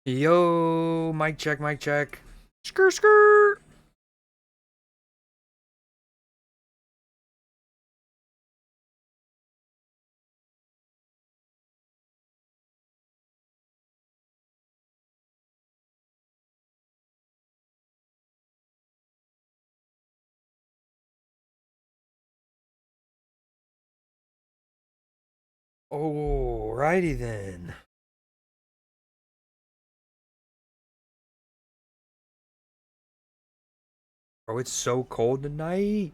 Yo, mic check, mic check. Skr skr. Alrighty then. Oh, it's so cold tonight.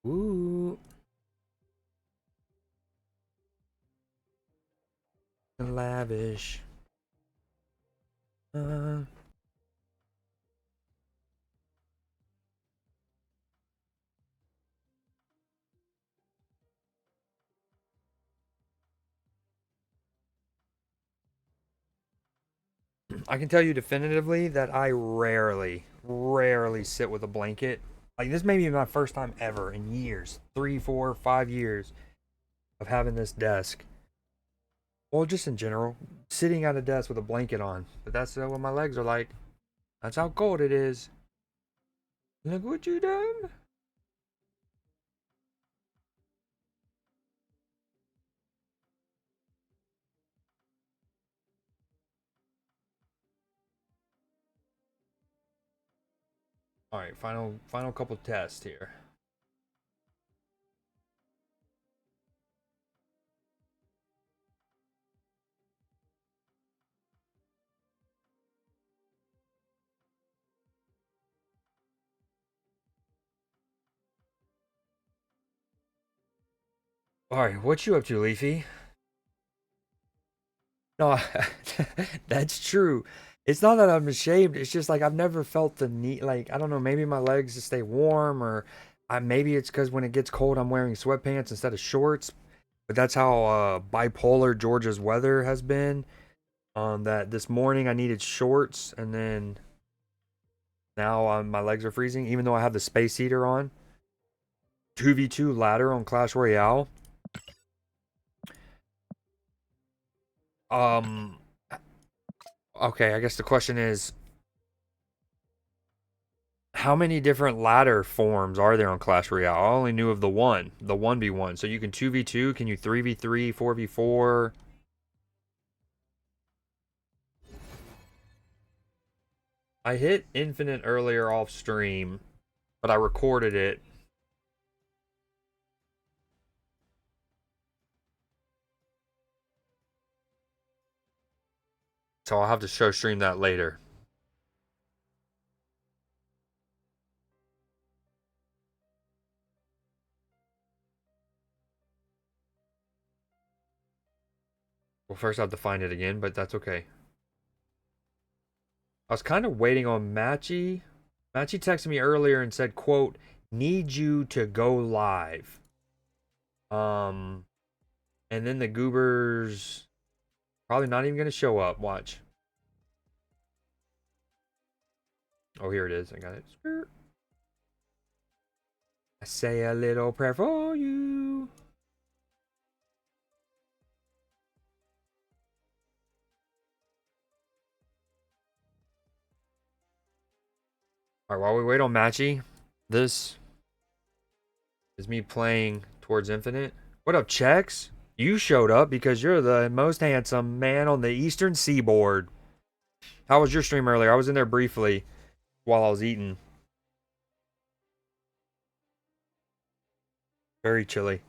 Ooh, lavish. Uh, I can tell you definitively that I rarely sit with a blanket. Like this may be my first time ever in years, 3, 4, 5 years of having this desk. Well, just in general, sitting at a desk with a blanket on. But that's what my legs are like. That's how cold it is. Look what you done. All right, final couple tests here. All right, what you up to, Leafy? No, that's true. It's not that I'm ashamed. It's just like I've never felt the need. Like I don't know, maybe my legs just stay warm, or maybe it's because when it gets cold, I'm wearing sweatpants instead of shorts. But that's how bipolar Georgia's weather has been. That this morning I needed shorts, and then now my legs are freezing, even though I have the space heater on. 2v2 ladder on Clash Royale. Um, okay, I guess the question is, how many different ladder forms are there on Clash Royale? I only knew of the 1v1. So you can 2v2, can you 3v3, 4v4? I hit infinite earlier off stream, but I recorded it. So I'll have to show stream that later. Well, first I have to find it again, but that's okay. I was kind of waiting on Matchy. Matchy texted me earlier and said, quote, need you to go live. Um, and then the goobers probably not even going to show up. Watch. Oh, here it is. I got it. I say a little prayer for you. All right, while we wait on Matchy, this is me playing towards infinite. What up, Chex? You showed up because you're the most handsome man on the eastern seaboard. How was your stream earlier? I was in there briefly while I was eating. Very chilly.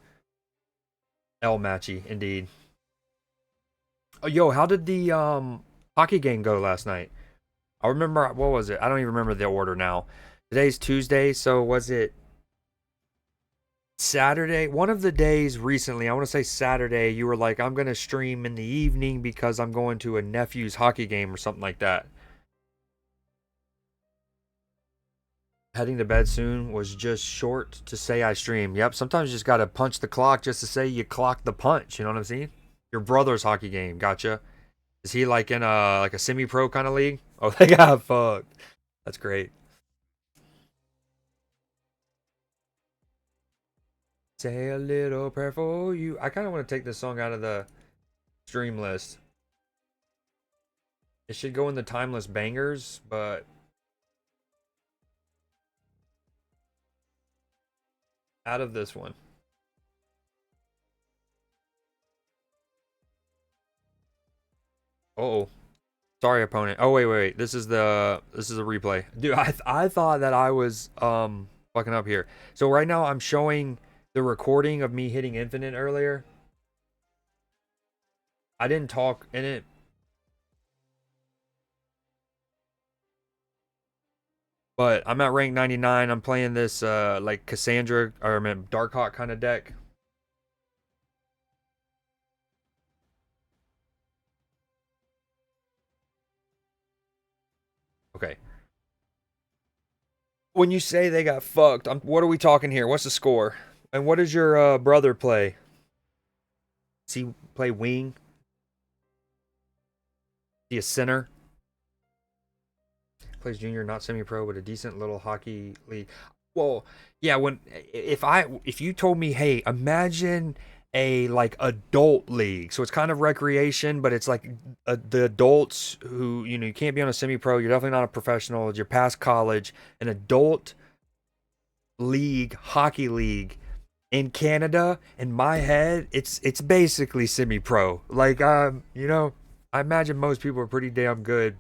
El Matchy, indeed. Oh, yo, how did the hockey game go last night? I remember what was it? I don't even remember the order now. Today's Tuesday, so was it Saturday? One of the days recently, I want to say Saturday, you were like, I'm going to stream in the evening because I'm going to a nephew's hockey game or something like that. Heading to bed soon was just short to say I stream. Yep, sometimes you just got to punch the clock just to say you clocked the punch. You know what I'm saying? Your brother's hockey game, gotcha. Is he like in a semi-pro kind of league? Oh, they got fucked. That's great. Say a little prayer for you. I kind of want to take this song out of the stream list. It should go in the timeless bangers, but out of this one. Oh, sorry, opponent. Oh, wait. This is a replay. Dude, I thought that I was fucking up here. So right now I'm showing the recording of me hitting infinite earlier. I didn't talk in it. But I'm at rank 99. I'm playing this like Cassandra or I mean Darkhawk kind of deck. Okay. When you say they got fucked, what are we talking here? What's the score? And what does your brother play? Does he play wing? Is he a center? Plays junior, not semi-pro, but a decent little hockey league. Well, yeah. If you told me, hey, imagine a like adult league, so it's kind of recreation, but it's like the adults who you can't be on a semi-pro. You're definitely not a professional. You're past college. An adult league, hockey league in Canada. In my head, it's basically semi-pro. Like I imagine most people are pretty damn good.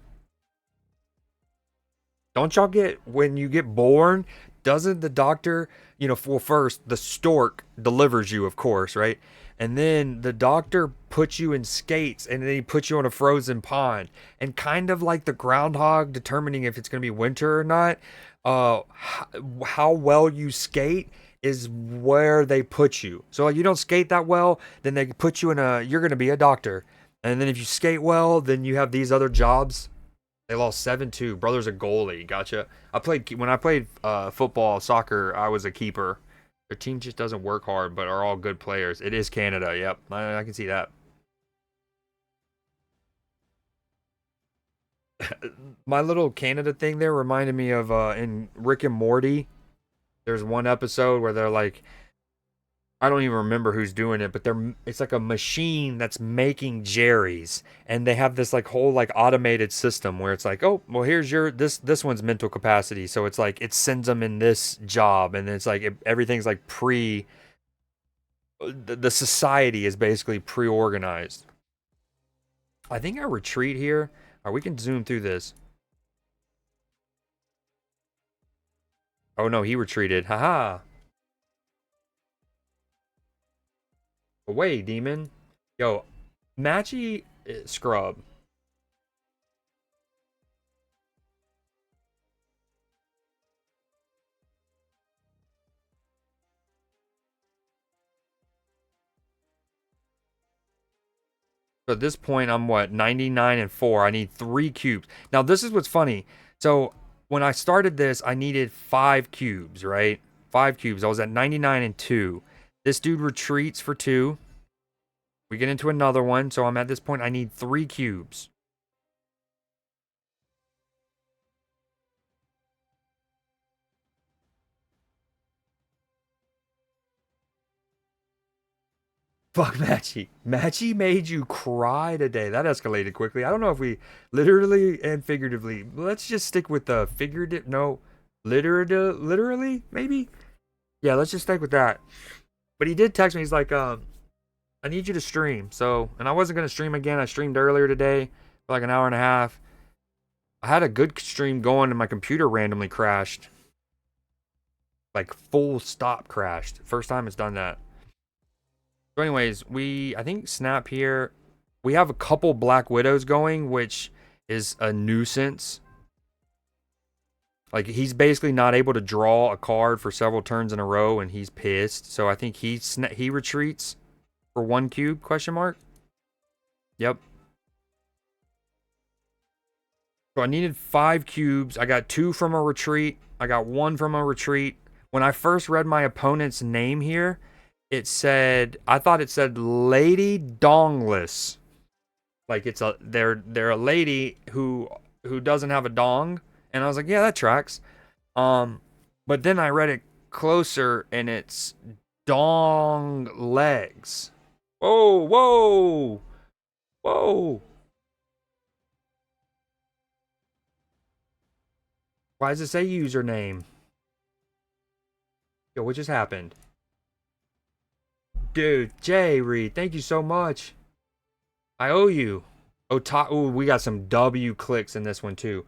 Don't y'all get when you get born? Doesn't the doctor, well, first the stork delivers you, of course, right? And then the doctor puts you in skates, and then he puts you on a frozen pond, and kind of like the groundhog determining if it's going to be winter or not. How well you skate is where they put you. So like you don't skate that well, then they put you in you're going to be a doctor, and then if you skate well, then you have these other jobs. They lost 7-2. Brother's a goalie. Gotcha. When I played football, soccer, I was a keeper. Their team just doesn't work hard, but are all good players. It is Canada. Yep. I can see that. My little Canada thing there reminded me of in Rick and Morty. There's one episode where they're like, I don't even remember who's doing it, but it's like a machine that's making Jerry's, and they have this like whole like automated system where it's like, oh, well, here's your this one's mental capacity, so it's like it sends them in this job, and it's like everything's like the society is basically pre-organized. I think I retreat here, or we can zoom through this. Oh no, he retreated. Haha. Away, demon. Yo, Matchy scrub. So at this point, I'm what, 99 and 4. I need 3 cubes. Now, this is what's funny. So when I started this, I needed 5 cubes, right? 5 cubes. I was at 99 and 2. This dude retreats for 2. We get into another one. So I'm at this point, I need 3 cubes. Fuck Matchy. Matchy made you cry today. That escalated quickly. I don't know if we literally and figuratively. Let's just stick with the figurative. No, literally, maybe. Yeah, let's just stick with that. But he did text me. He's like, I need you to stream. So, and I wasn't gonna stream again. I streamed earlier today for like an hour and a half. I had a good stream going, and my computer randomly crashed. Like full stop crashed. First time it's done that. So anyways, I think Snap here, we have a couple Black Widows going, which is a nuisance. Like, he's basically not able to draw a card for several turns in a row, and he's pissed. So I think he retreats for 1 cube, question mark? Yep. So I needed 5 cubes. I got 2 from a retreat. I got 1 from a retreat. When I first read my opponent's name here, I thought it said Lady Dongless. Like they're a lady who doesn't have a dong, and I was like, yeah, that tracks. But then I read it closer, and it's Dong legs. Whoa, whoa, whoa. Why does it say username? Yo, what just happened? Dude, Jay Reed, thank you so much. I owe you. Ooh, we got some W clicks in this one too.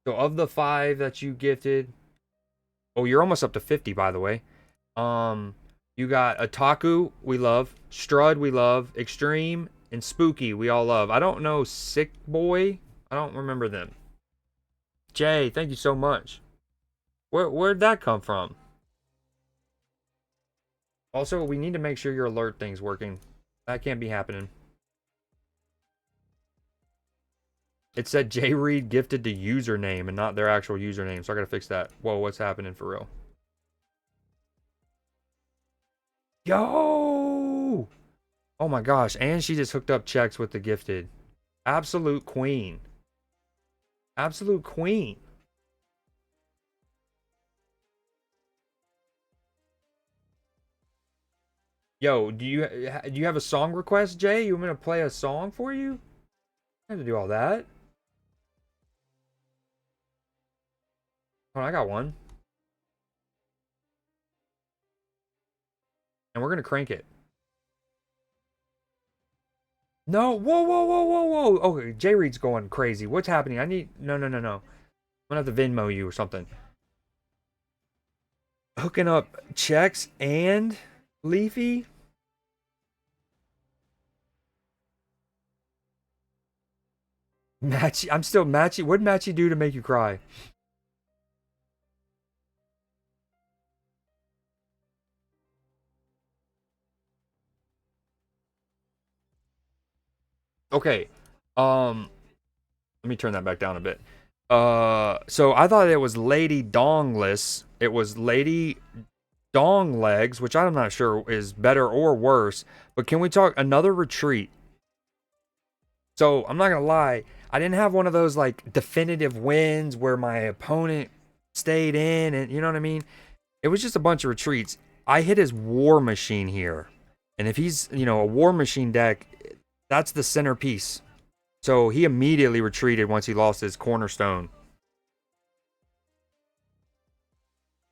So of the 5 that you gifted, oh, you're almost up to 50, by the way. You got Otaku, we love. Strud, we love. Extreme and Spooky, we all love. I don't know Sick Boy. I don't remember them. Jay, thank you so much. Where'd that come from? Also, we need to make sure your alert thing's working. That can't be happening. It said Jay Reed gifted the username and not their actual username, so I gotta fix that. Whoa, what's happening for real? Yo! Oh my gosh, and she just hooked up checks with the gifted. Absolute queen. Absolute queen. Yo, do you have a song request, Jay? You want me to play a song for you? I have to do all that. Oh, I got one. And we're gonna crank it. No, whoa, whoa, whoa, whoa, whoa. Okay, Jay Reed's going crazy. What's happening? I need no, no, no, no. I'm gonna have to Venmo you or something. Hooking up checks and Leafy. Matchy, I'm still Matchy. What'd Matchy do to make you cry? Okay. Let me turn that back down a bit. So I thought it was Lady Dongless. It was Lady Dong Legs, which I'm not sure is better or worse. But can we talk another retreat? So I'm not gonna lie, I didn't have one of those like definitive wins where my opponent stayed in, and you know what I mean. It was just a bunch of retreats. I hit his War Machine here, and if he's a War Machine deck, that's the centerpiece. So he immediately retreated once he lost his cornerstone.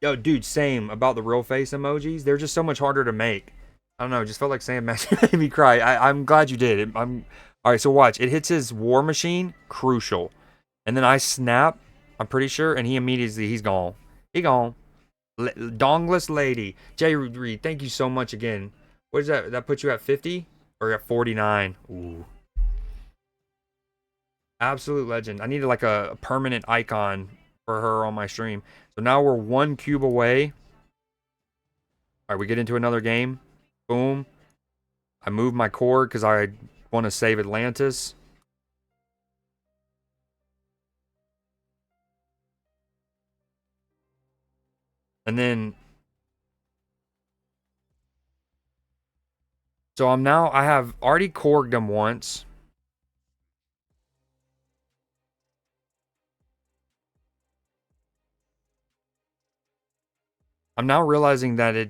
Yo, dude, same about the real face emojis. They're just so much harder to make. I don't know. Just felt like saying made me cry. I'm glad you did. I'm all right. So watch. It hits his War Machine, crucial, and then I snap. I'm pretty sure, and he's gone. He gone. Dongless lady, Jay Reed. Thank you so much again. What is that? That puts you at 50 or at 49? Ooh, absolute legend. I needed like a permanent icon for her on my stream. So now we're 1 cube away. All right, we get into another game. Boom. I move my cord because I want to save Atlantis. And then, so I have already corged him once. I'm now realizing that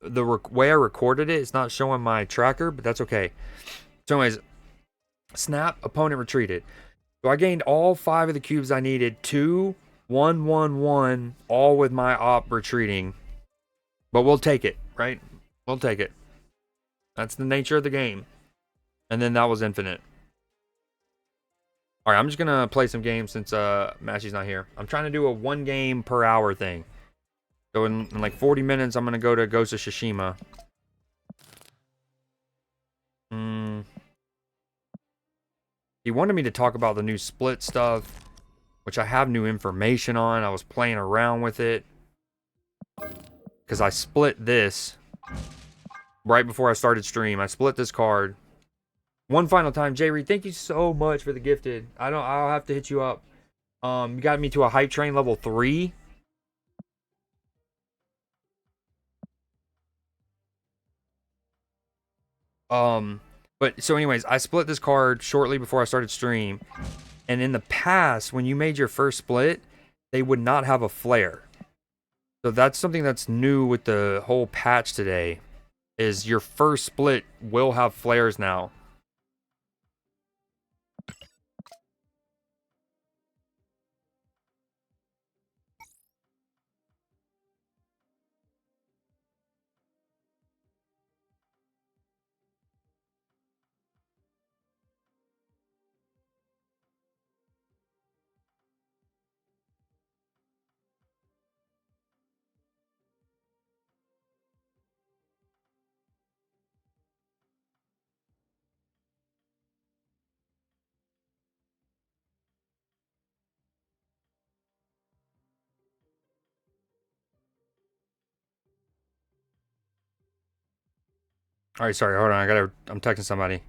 the way I recorded it, it's not showing my tracker, but that's okay. So anyways, snap, opponent retreated. So I gained all 5 of the cubes I needed. 2, 1, 1, 1, all with my op retreating. But we'll take it, right? We'll take it. That's the nature of the game. And then that was infinite. All right, I'm just gonna play some games since Matchy's not here. I'm trying to do a 1 game per hour thing. So in like 40 minutes, I'm gonna go to Ghost of Tsushima. He wanted me to talk about the new split stuff, which I have new information on. I was playing around with it because I split this right before I started stream. I split this card. One final time, Jay Reed, thank you so much for the gifted. I'll have to hit you up. You got me to a hype train level 3. But so anyways, I split this card shortly before I started stream. And in the past, when you made your first split, they would not have a flare. So that's something that's new with the whole patch today. is your first split will have flares now. All right, sorry, hold on. I'm texting somebody.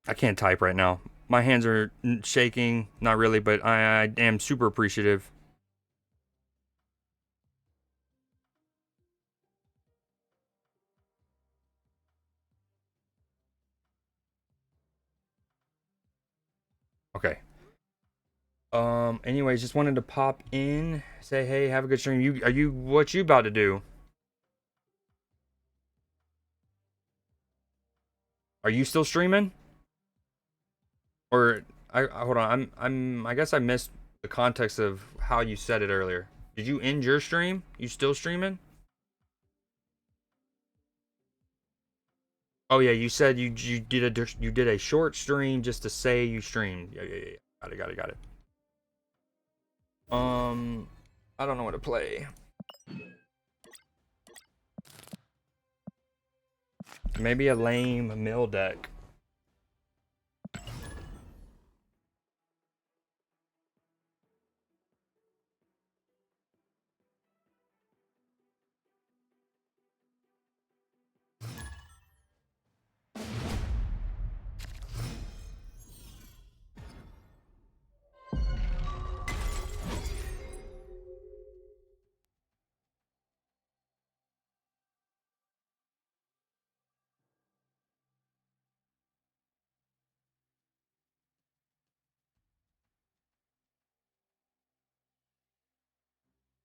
I can't type right now. My hands are shaking. Not really, but I am super appreciative. Okay. Anyways, just wanted to pop in, say hey, have a good stream. What you about to do? Are you still streaming? Or I hold on. I guess I missed the context of how you said it earlier. Did you end your stream? You still streaming? Oh yeah, you said you did a short stream just to say you streamed. Yeah. Got it. I don't know what to play. Maybe a lame mill deck.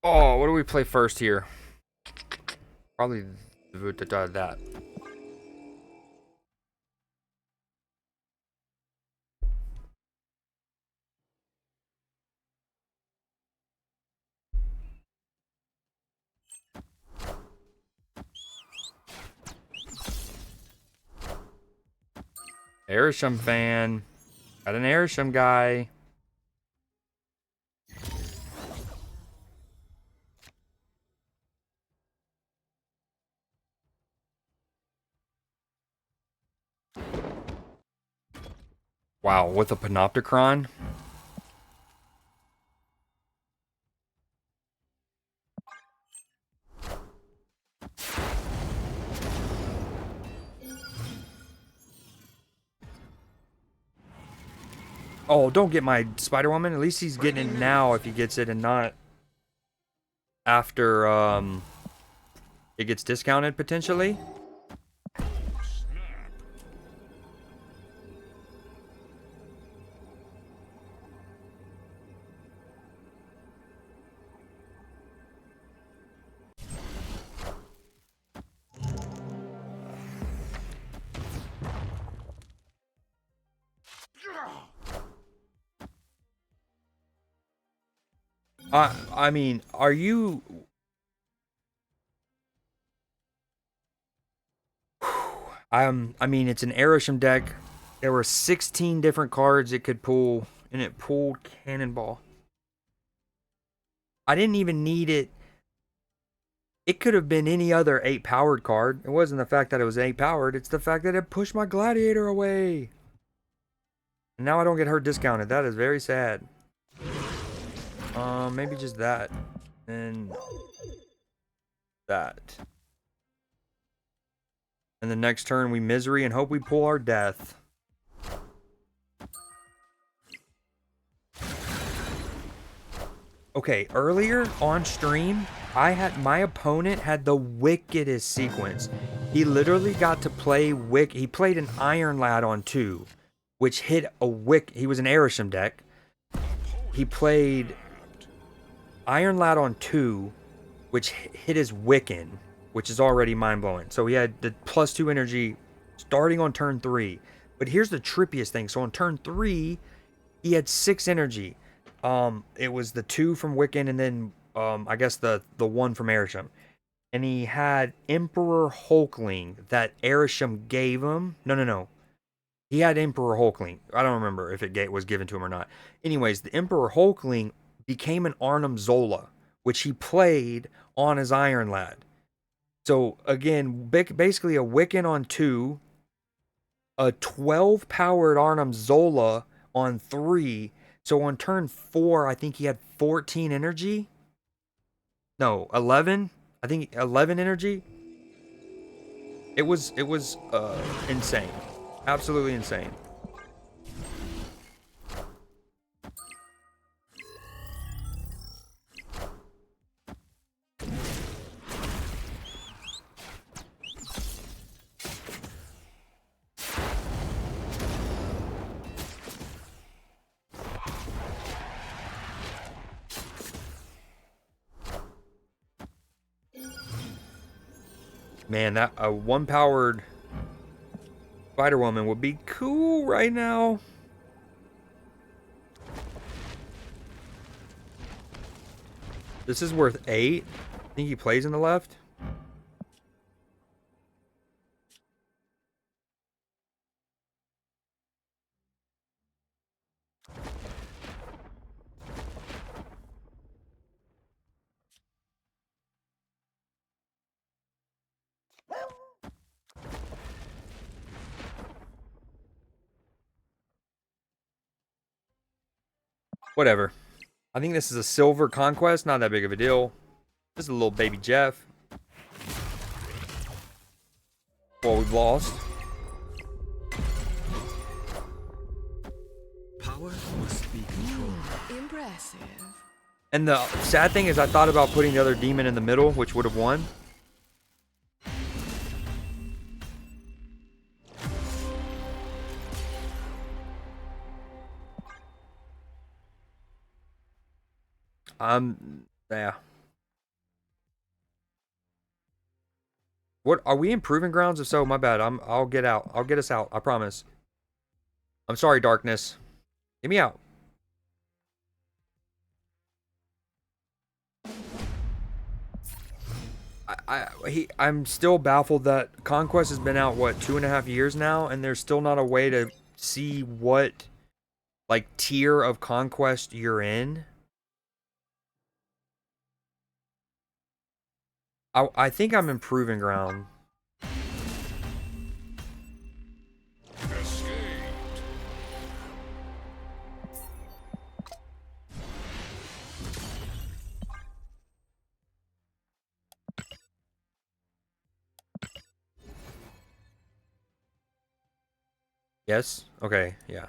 Oh, what do we play first here? Probably that. Airsham fan. Got an Airsham guy. Wow, with a Panopticron? Oh, don't get my Spider-Woman. At least he's getting it now if he gets it and not after it gets discounted potentially. I mean, are you? I mean, it's an Airsham deck. There were 16 different cards it could pull, and it pulled Cannonball. I didn't even need it. It could have been any other 8 powered card. It wasn't the fact that it was 8 powered. It's the fact that it pushed my Gladiator away. And now I don't get her discounted. That is very sad. Maybe just that. And that. And the next turn we misery and hope we pull our death. Okay, earlier on stream, my opponent had the wickedest sequence. He literally got to play Wick. He played an Iron Lad on 2, which hit a Wick. He was an Arishem deck. He played Iron Lad on 2, which hit his Wiccan, which is already mind-blowing. So he had the +2 energy starting on turn 3. But here's the trippiest thing. So on turn 3, he had 6 energy. It was the 2 from Wiccan and then I guess the 1 from Arishem. And he had Emperor Hulkling that Arishem gave him. No. He had Emperor Hulkling. I don't remember if it was given to him or not. Anyways, the Emperor Hulkling became an Arnim Zola, which he played on his Iron Lad. So again, basically a Wiccan on 2, a 12 powered Arnim Zola on 3. So on turn 4, I think he had 14 energy. No, 11. I think 11 energy. It was insane. Absolutely insane. Man, that a 1-powered Spider-Woman would be cool right now. This is worth 8. I think he plays in the left. Whatever. I think this is a silver conquest. Not that big of a deal. This is a little baby Jeff. Well, we've lost. Power must be controlled. Impressive. And the sad thing is I thought about putting the other demon in the middle, which would have won. Yeah. What are we in proving grounds? If so, my bad. I'll get out. I'll get us out. I promise. I'm sorry, darkness. Get me out. I'm still baffled that Conquest has been out, what, 2.5 years now, and there's still not a way to see what, like, tier of Conquest you're in. I think I'm in Proving Ground. Yes? Okay, yeah.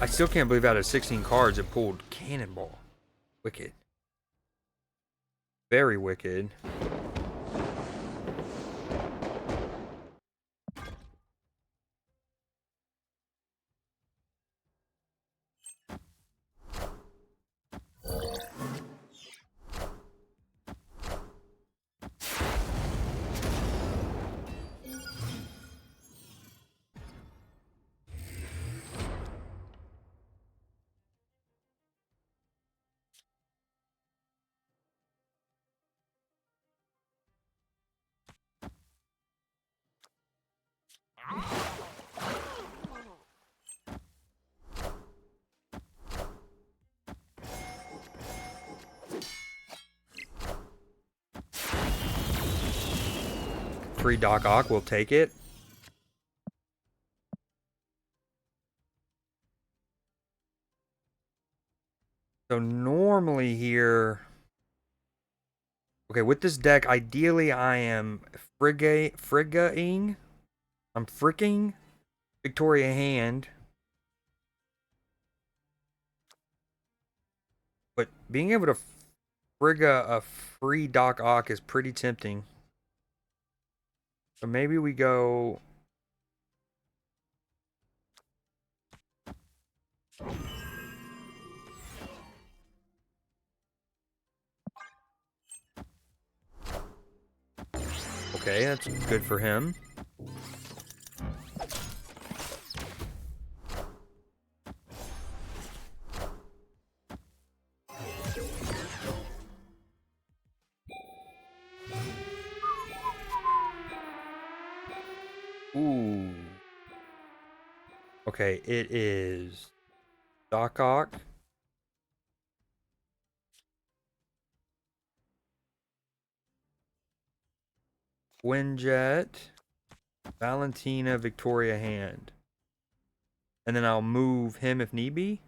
I still can't believe out of 16 cards it pulled Cannonball. Wicked. Very wicked. Free Doc Ock, we'll take it. So normally here... Okay, with this deck, ideally I am fricking Victoria Hand. But being able to frigga a free Doc Ock is pretty tempting. So maybe we go... Okay, that's good for him. Ooh. Okay, it is Doc Ock, Quinjet, Valentina, Victoria Hand. And then I'll move him if need be.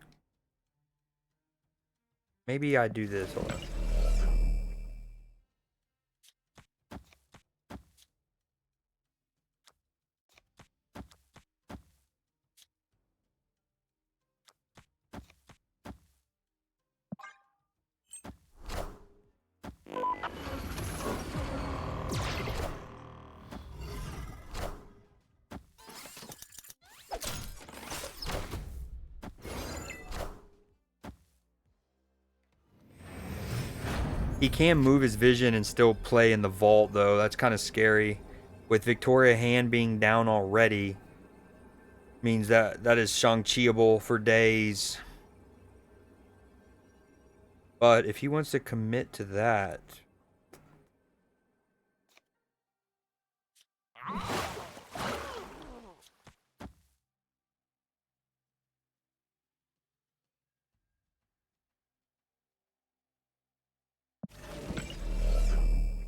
Maybe I do this. Hold on. He can move his vision and still play in the vault, though. That's kind of scary. With Victoria Hand being down already, means that is Shang-Chiable for days. But if he wants to commit to that...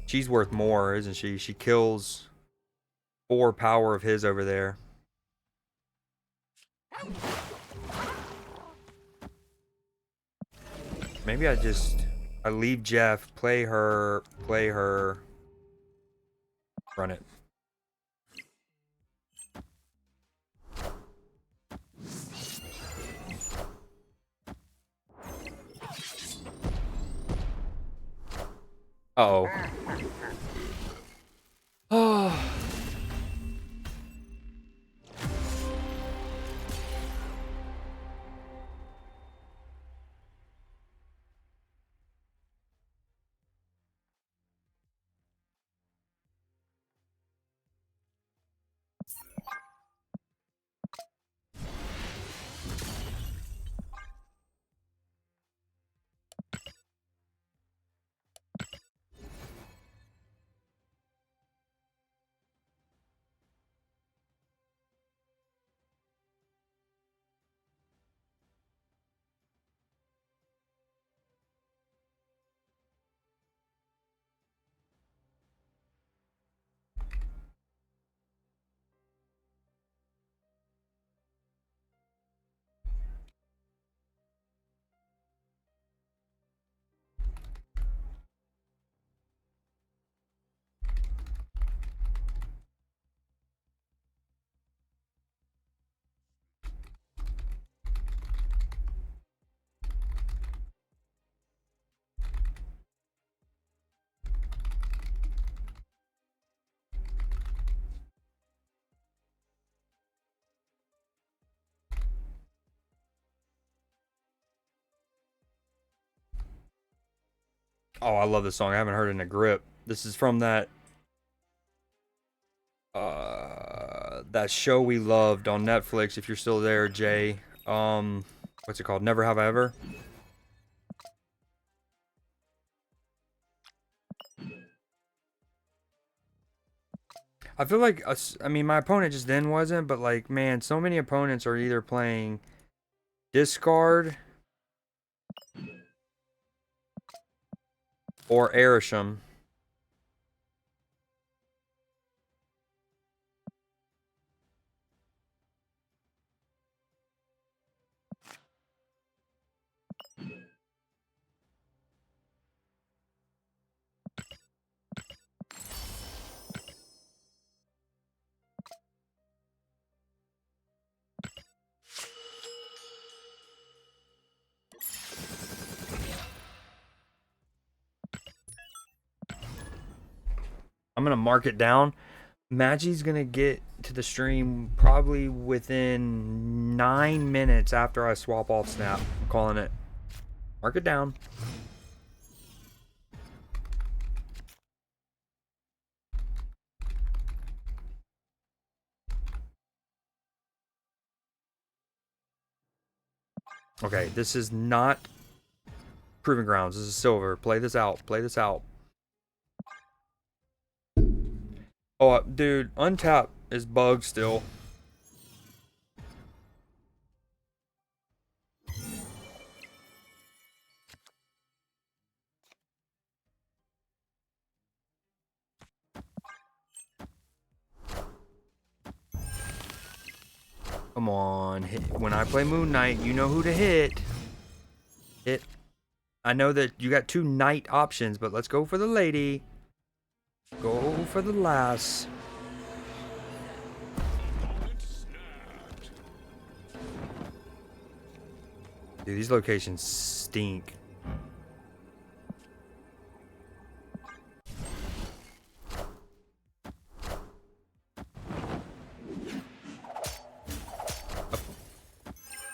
She's worth more, isn't she? She kills 4 power of his over there. Maybe I leave Jeff, play her, run it. Uh-oh. Oh. Oh, I love this song. I haven't heard it in a grip. This is from that show we loved on Netflix, if you're still there, Jay. What's it called? Never Have I Ever? I feel like, I mean, my opponent just then wasn't, but like, man, so many opponents are either playing Discard or Airsham. I'm gonna mark it down. Magi's gonna get to the stream probably within 9 minutes after I swap off Snap. I'm calling it. Mark it down. Okay, this is not Proving Grounds. This is Silver. Play this out. Play this out. Oh, dude, Untap is bugged still. Come on. When I play Moon Knight, you know who to hit. Hit. I know that you got 2 knight options, but let's go for the lady. Go for the lass. Dude, these locations stink.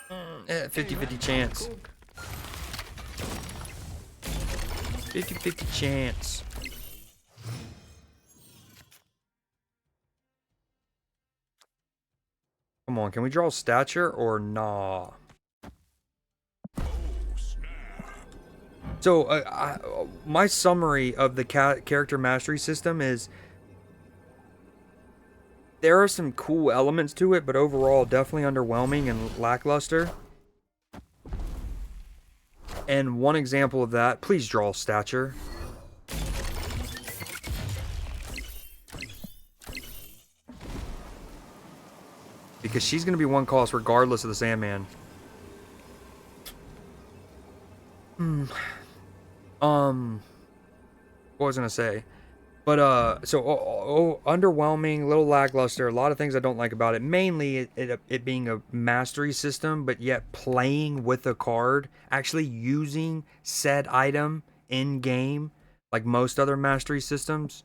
Oh. 50-50 chance. 50-50 chance. Come on, can we draw stature or nah? So, my summary of the character mastery system is there are some cool elements to it, but overall definitely underwhelming and lackluster. And one example of that, please draw stature. Because she's going to be one cost regardless of the Sandman. What was I going to say? But, so, underwhelming, little lackluster, a lot of things I don't like about it. Mainly, it being a mastery system, but yet playing with a card, actually using said item in-game, like most other mastery systems,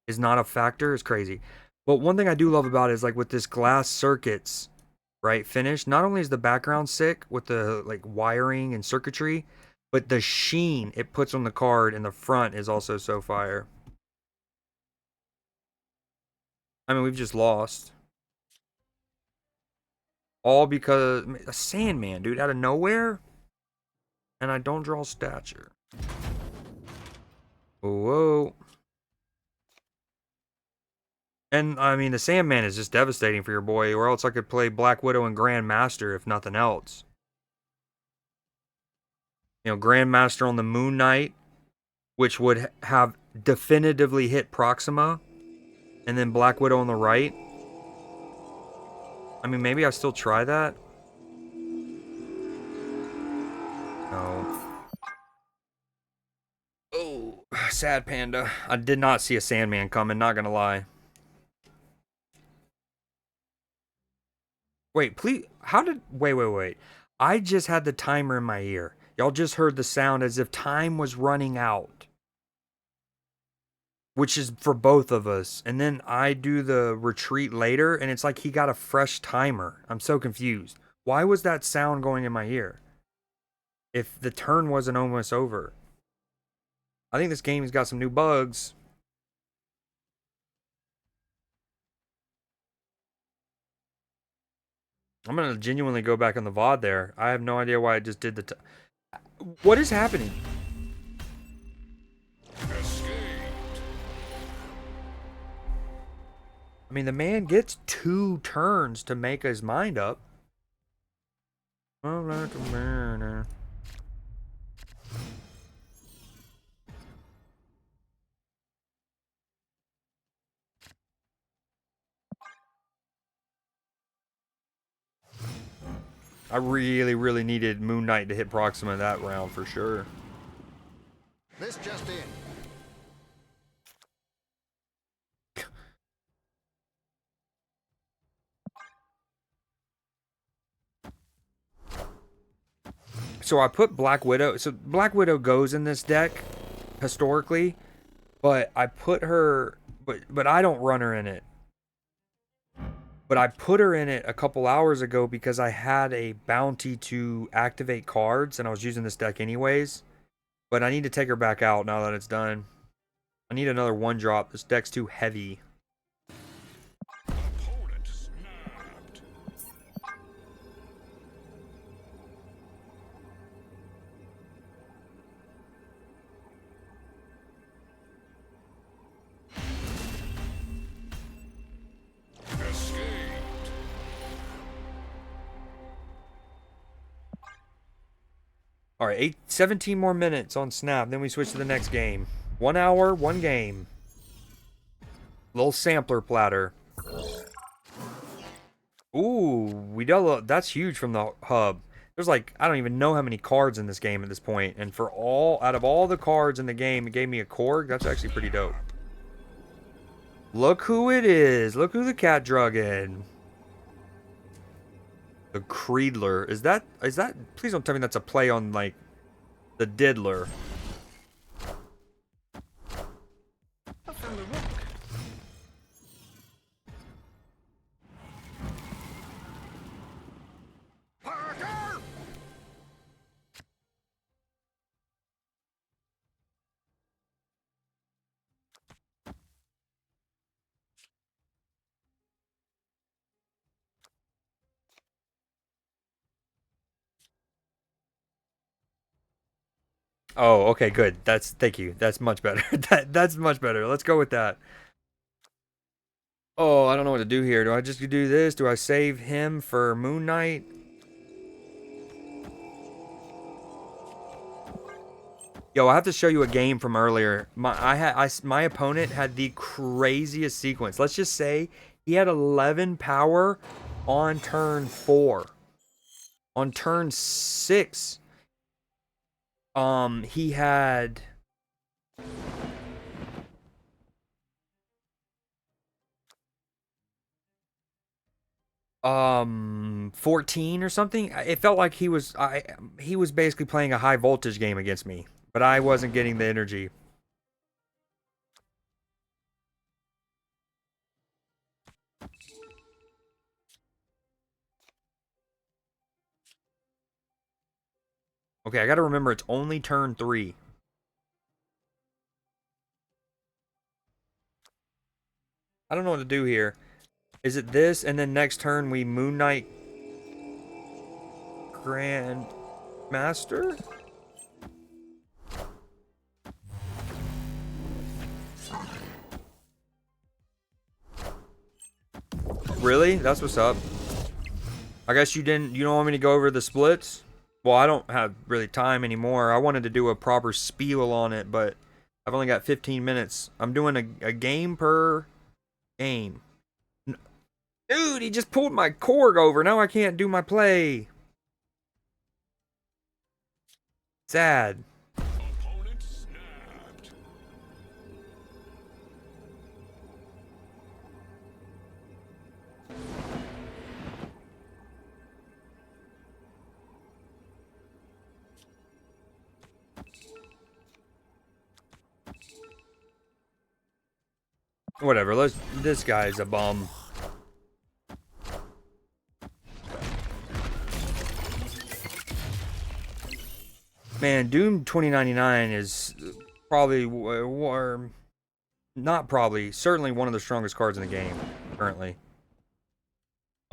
is not a factor. It's crazy. But one thing I do love about it is, like, with this glass circuits, right, finish, not only is the background sick with the, like, wiring and circuitry, but the sheen it puts on the card in the front is also so fire. I mean, we've just lost. All because a Sandman, dude, out of nowhere. And I don't draw stature. Whoa. And, I mean, the Sandman is just devastating for your boy, or else I could play Black Widow and Grandmaster, if nothing else. You know, Grandmaster on the Moon Knight, which would have definitively hit Proxima, and then Black Widow on the right. I mean, maybe I still try that. No. Oh, sad panda. I did not see a Sandman coming, not gonna lie. Wait, please. How did. Wait. I just had the timer in my ear. Y'all just heard the sound as if time was running out. Which is for both of us. And then I do the retreat later, and it's like he got a fresh timer. I'm so confused. Why was that sound going in my ear? If the turn wasn't almost over. I think this game's got some new bugs. I'm gonna genuinely go back on the VOD there. I have no idea why I just did the... What is happening? I mean, the man gets 2 turns to make his mind up. I really needed Moon Knight to hit Proxima that round for sure. This just in. So I put Black Widow. So Black Widow goes in this deck historically, but I put her but I don't run her in it. But I put her in it a couple hours ago because I had a bounty to activate cards, and I was using this deck anyways. But I need to take her back out now that it's done. I need another 1-drop. This deck's too heavy. Opponent snapped. Escaped. All right, 17 more minutes on Snap. Then we switch to the next game. 1 hour, 1 game. Little sampler platter. Ooh, we got that's huge from the hub. There's like, I don't even know how many cards in this game at this point. And for out of all the cards in the game, it gave me a Korg. That's actually pretty dope. Look who it is. Look who the cat drug in. The Creedler. Is that, please don't tell me that's a play on like the Diddler. I found a rock. Parker! Oh, okay, good. Thank you. That's much better. That's much better. Let's go with that. Oh, I don't know what to do here. Do I just do this? Do I save him for Moon Knight? Yo, I have to show you a game from earlier. My opponent had the craziest sequence. Let's just say he had 11 power on turn 4. On turn 6, he had 14 or something. It felt like he was basically playing a high voltage game against me, but I wasn't getting the energy. Okay, I got to remember it's only turn 3. I don't know what to do here. Is it this and then next turn we Moon Knight Grand Master? Really? That's what's up. I guess you don't want me to go over the splits? Well, I don't have really time anymore. I wanted to do a proper spiel on it, but I've only got 15 minutes. I'm doing a game per game. Dude, he just pulled my Korg over. Now I can't do my play. Sad. Opponent snapped. Whatever, this guy's a bum. Man, Doom 2099 is probably, or not probably, certainly one of the strongest cards in the game currently.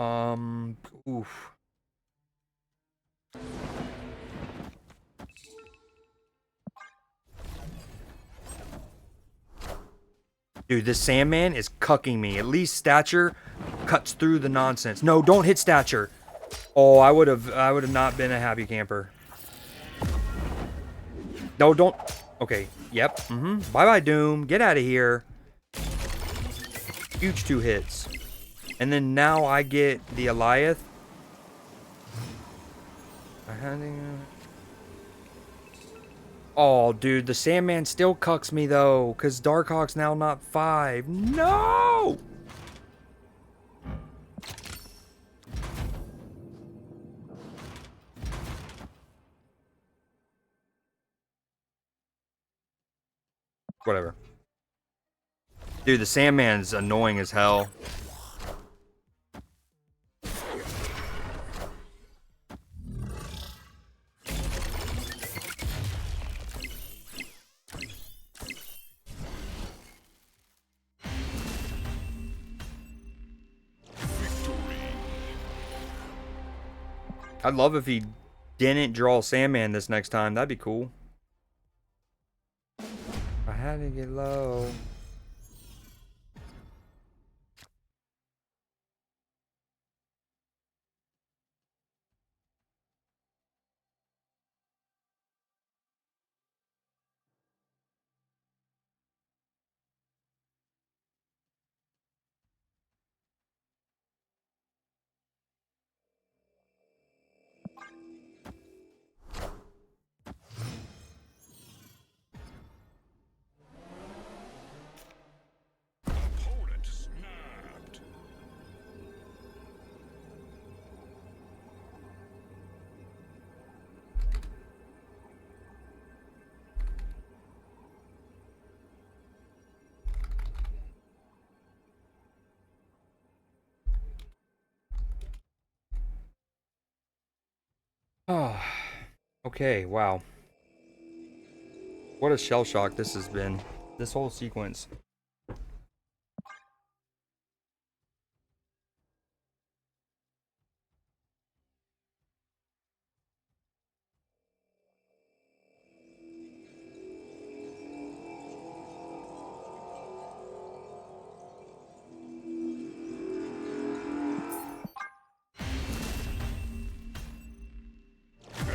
Oof. Dude, this Sandman is cucking me. At least Stature cuts through the nonsense. No, don't hit Stature. Oh, I would have not been a happy camper. No, don't. Okay. Yep. Bye-bye, Doom. Get out of here. Huge 2 hits. And then now I get the Eliath. Oh, dude, the Sandman still cucks me, though, because Darkhawk's now not 5. No! Whatever. Dude, the Sandman's annoying as hell. I'd love if he didn't draw Sandman this next time. That'd be cool. I had to get low. Opponent snapped. Oh, okay, wow. What a shell shock this has been. This whole sequence.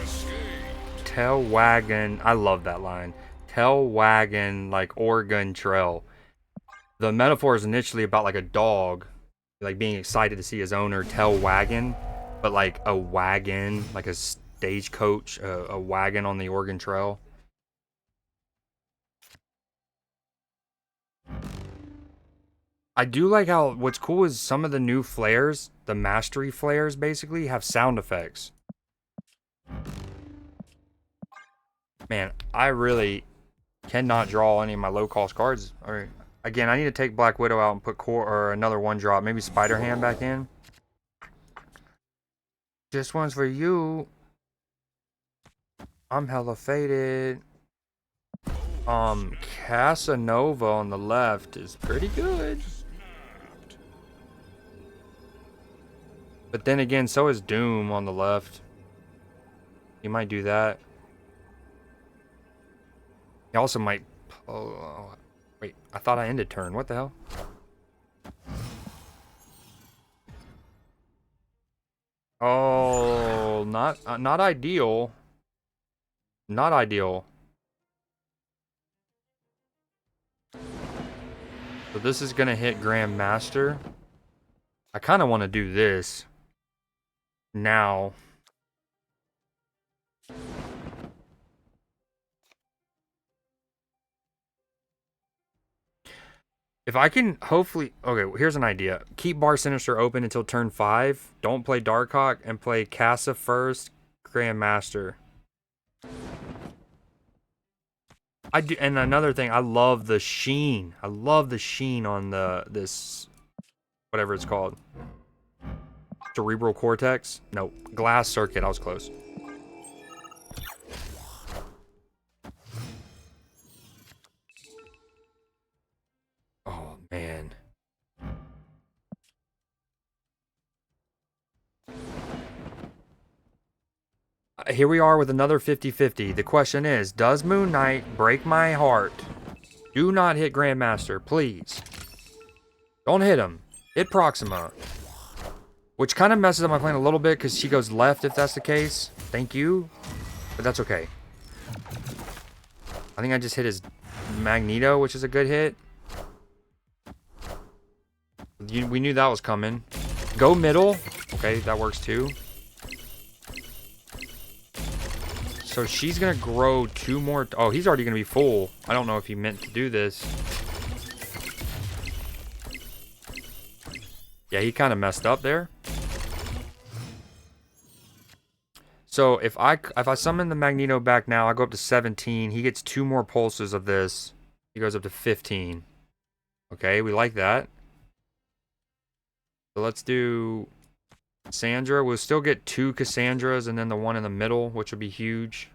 Escape. Tail wagon. I love that line. Tail wagon like Oregon Trail. The metaphor is initially about like a dog, like being excited to see his owner tail wagon, but like a wagon, like a stagecoach, a wagon on the Oregon Trail. I do like how what's cool is some of the new flares, the mastery flares basically, have sound effects. Man, I really cannot draw any of my low cost cards. Or again, I need to take Black Widow out and put core or another one drop, maybe Spider Ham back in. This one's for you. I'm hella faded. Casanova on the left is pretty good. Snapped. But then again, so is Doom on the left. He might do that. He also might... Oh, wait, I thought I ended turn. What the hell? Oh, not ideal. Not ideal. So this is going to hit Grandmaster. I kind of want to do this now. If I can hopefully... Okay, here's an idea. Keep Bar Sinister open until turn 5. Don't play Darkhawk and play Casa first, Grandmaster. I do, and another thing, I love the sheen. I love the sheen on this whatever it's called. Cerebral cortex? No, glass circuit. I was close. Oh man. Here we are with another 50-50. The question is, does Moon Knight break my heart? Do not hit Grandmaster, please. Don't hit him. Hit Proxima. Which kind of messes up my plan a little bit because she goes left if that's the case. Thank you. But that's okay. I think I just hit his Magneto, which is a good hit. We knew that was coming. Go middle. Okay, that works too. So she's going to grow 2 more. Oh, he's already going to be full. I don't know if he meant to do this. Yeah, he kind of messed up there. So if I summon the Magneto back now, I go up to 17. He gets 2 more pulses of this. He goes up to 15. Okay, we like that. So let's do Cassandra. We'll still get 2 Cassandras and then the one in the middle, which would be huge.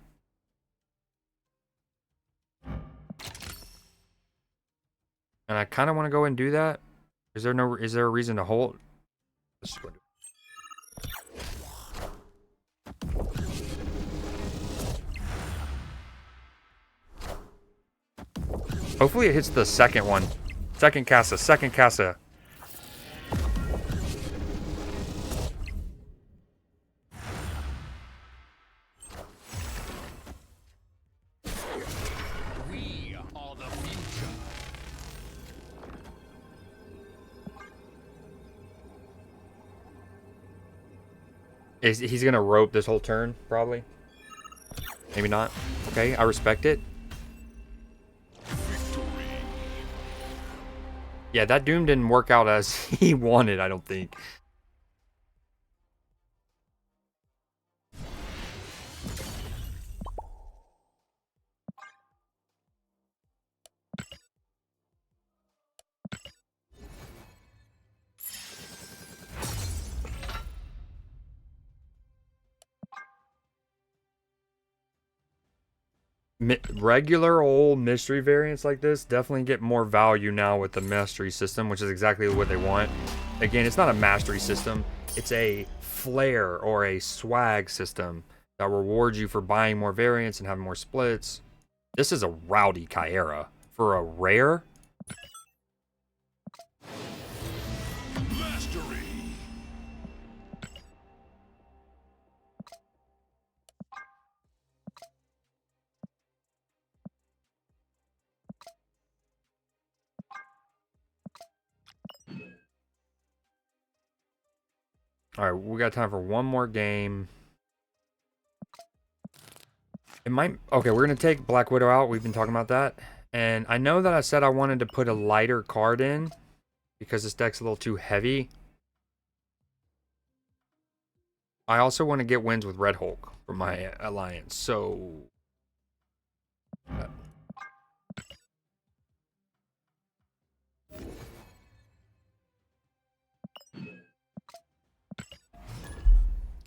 And I kind of want to go and do that. Is there a reason to hold? Let's just go do it. Hopefully it hits the second one. Second Casa, second Casa. We are the future. He's gonna rope this whole turn, probably. Maybe not. Okay, I respect it. Yeah, that Doom didn't work out as he wanted, I don't think. Regular old mystery variants like this definitely get more value now with the mastery system, which is exactly what they want. Again, it's not a mastery system, it's a flair or a swag system that rewards you for buying more variants and having more splits. This is a rowdy Kyera. For a rare, Mastery. alright, we got time for one more game. It might... Okay, we're going to take Black Widow out. We've been talking about that. And I know that I said I wanted to put a lighter card in because this deck's a little too heavy. I also want to get wins with Red Hulk for my alliance. So...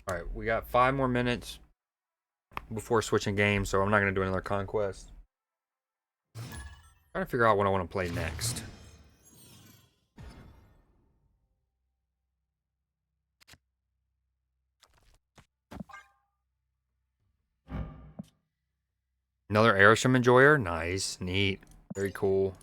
Alright, we got 5 more minutes before switching games, so I'm not going to do another conquest. Trying to figure out what I want to play next. Another Airsham Enjoyer? Nice, neat, very cool.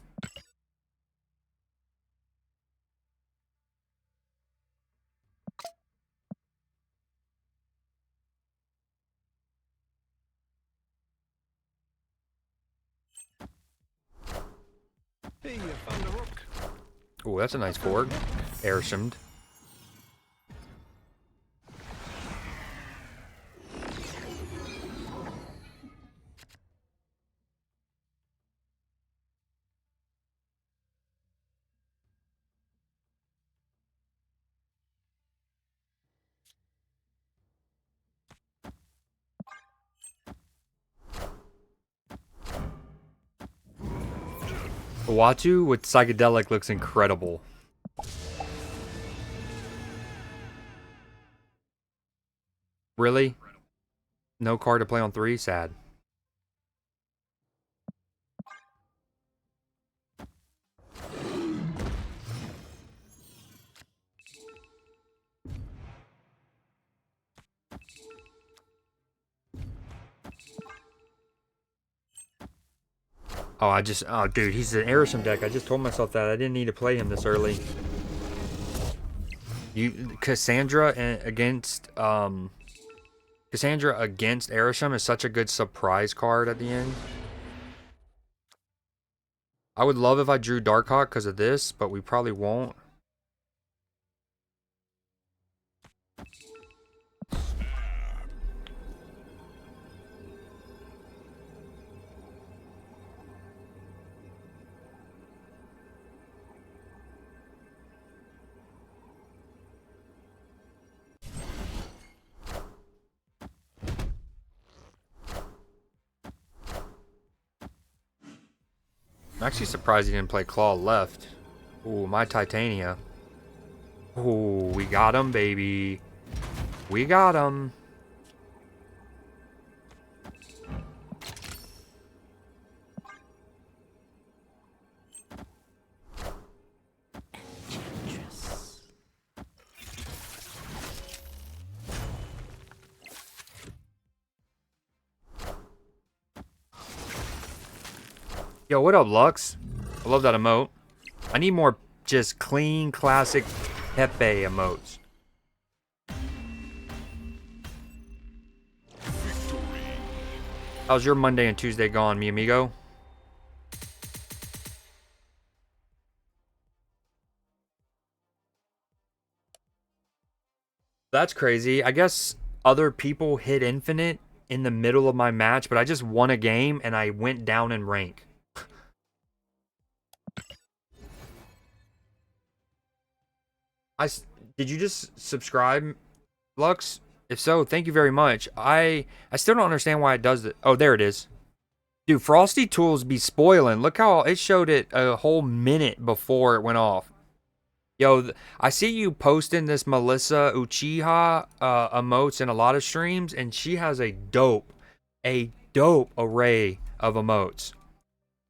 Hey, you found a rook. Oh, that's a nice board. Airshamed. Watu with psychedelic looks incredible. Really? No card to play on 3? Sad. Oh, dude, he's an Airsham deck. I just told myself that. I didn't need to play him this early. Cassandra against Airsham is such a good surprise card at the end. I would love if I drew Darkhawk because of this, but we probably won't. I'm actually surprised he didn't play Claw left. Ooh, my Titania. Ooh, we got him, baby. We got him. Yo, what up, Lux? I love that emote. I need more just clean, classic Pepe emotes. How's your Monday and Tuesday gone, mi amigo? That's crazy. I guess other people hit infinite in the middle of my match, but I just won a game and I went down in rank. Did you just subscribe, Lux? If so, thank you very much. I still don't understand why it does it. Oh, there it is. Dude, Frosty Tools be spoiling. Look how it showed it a whole minute before it went off. Yo, I see you posting this Melissa Uchiha emotes in a lot of streams, and she has a dope array of emotes.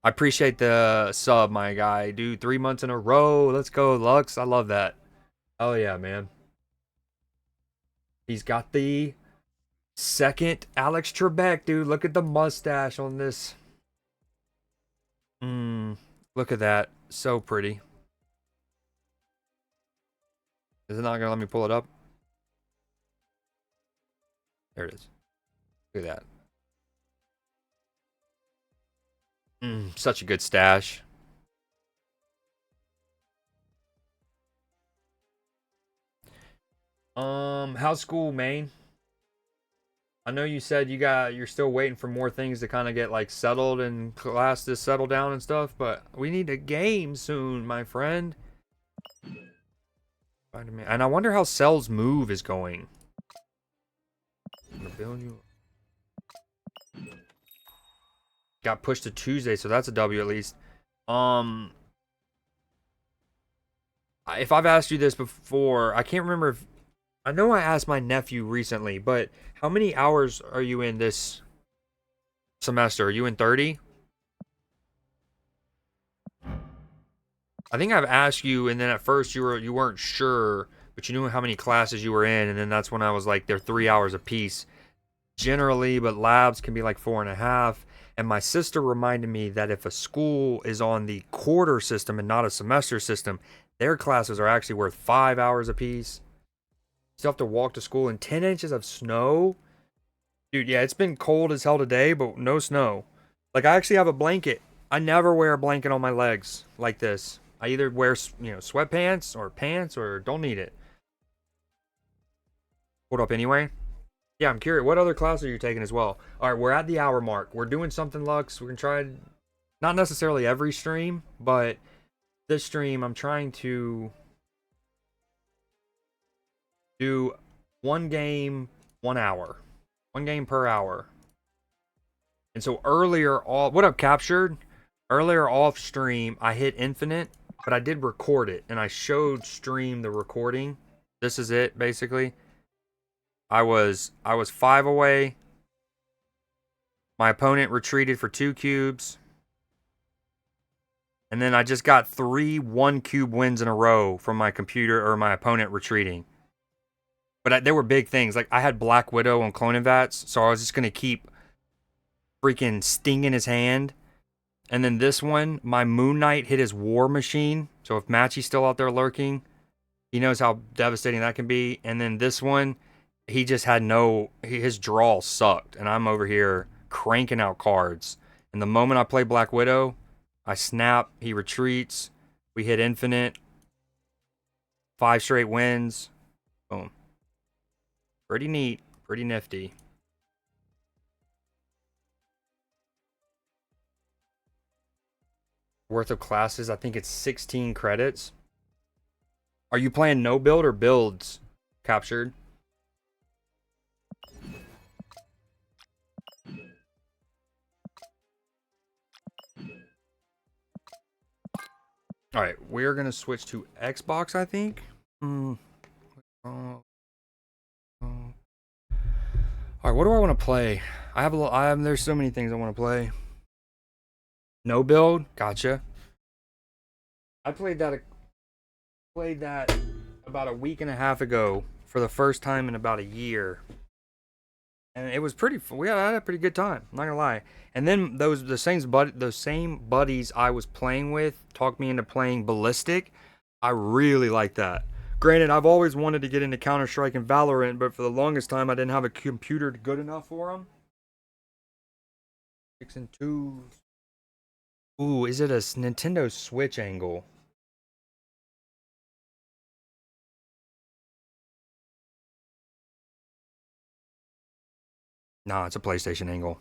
I appreciate the sub, my guy. Dude, 3 months in a row. Let's go, Lux. I love that. Oh, yeah, man. He's got the second Alex Trebek, dude. Look at the mustache on this. Look at that. So pretty. Is it not going to let me pull it up? There it is. Look at that. Such a good stash. How's school, Maine? I know you said you're still waiting for more things to kind of get like settled and class to settle down and stuff, but we need a game soon, my friend. And I wonder how Cell's move is going. Got pushed to Tuesday, so that's a W at least. If I've asked you this before, I can't remember if I know I asked my nephew recently, but how many hours are you in this semester? Are you in 30? I think I've asked you, and then at first you weren't sure, but you knew how many classes you were in, and then that's when I was like, they're 3 hours apiece generally, but labs can be like 4.5. And my sister reminded me that if a school is on the quarter system and not a semester system, their classes are actually worth 5 hours apiece. Still have to walk to school in 10 inches of snow. Dude, yeah, it's been cold as hell today, but no snow. Like, I actually have a blanket. I never wear a blanket on my legs like this. I either wear, sweatpants or pants or don't need it. Hold up anyway. Yeah, I'm curious. What other class are you taking as well? All right, we're at the hour mark. We're doing something, Lux. We're going to try, not necessarily every stream, but this stream, I'm trying to do one game, 1 hour. One game per hour. And so what I've captured, earlier off stream, I hit infinite, but I did record it, and I showed stream the recording. This is it, basically. I was 5 away. My opponent retreated for 2 cubes. And then I just got 3 1-cube wins in a row from my computer or my opponent retreating. But there were big things. Like, I had Black Widow on Cloning Vats, so I was just going to keep freaking stinging his hand. And then this one, my Moon Knight hit his War Machine. So if Matchy's still out there lurking, he knows how devastating that can be. And then this one, he just had his draw sucked. And I'm over here cranking out cards. And the moment I play Black Widow, I snap, he retreats, we hit infinite, 5 straight wins. Boom. Pretty neat, pretty nifty. Worth of classes, I think it's 16 credits. Are you playing no build or builds, Captured? All right, we're gonna switch to Xbox, I think. Mm, all right, what do I want to play? I have a lot. There's so many things I want to play. No build, gotcha. I played that about a week and a half ago for the first time in about a year, and it was pretty. We had a pretty good time. I'm not gonna lie. And then those same buddies I was playing with talked me into playing Ballistic. I really like that. Granted, I've always wanted to get into Counter Strike and Valorant, but for the longest time I didn't have a computer good enough for them. Six and twos. Ooh, is it a Nintendo Switch angle? Nah, it's a PlayStation angle.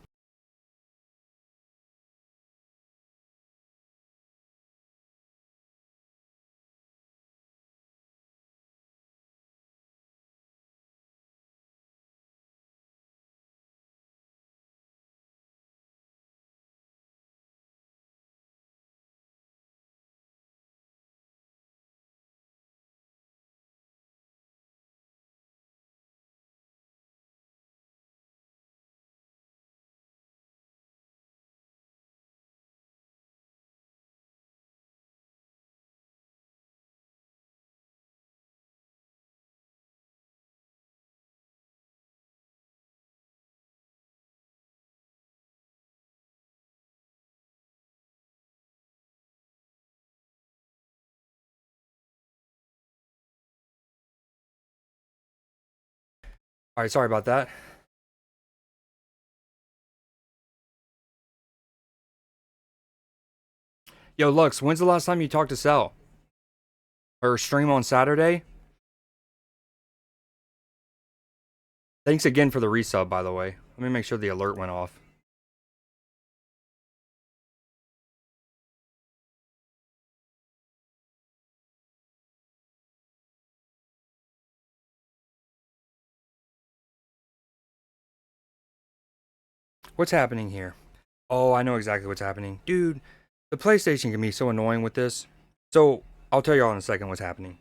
All right, sorry about that. Yo, Lux, when's the last time you talked to Sal or stream on Saturday? Thanks again for the resub, by the way. Let me make sure the alert went off. What's happening here? Oh, I know exactly what's happening. Dude, the PlayStation can be so annoying with this. So, I'll tell y'all in a second what's happening.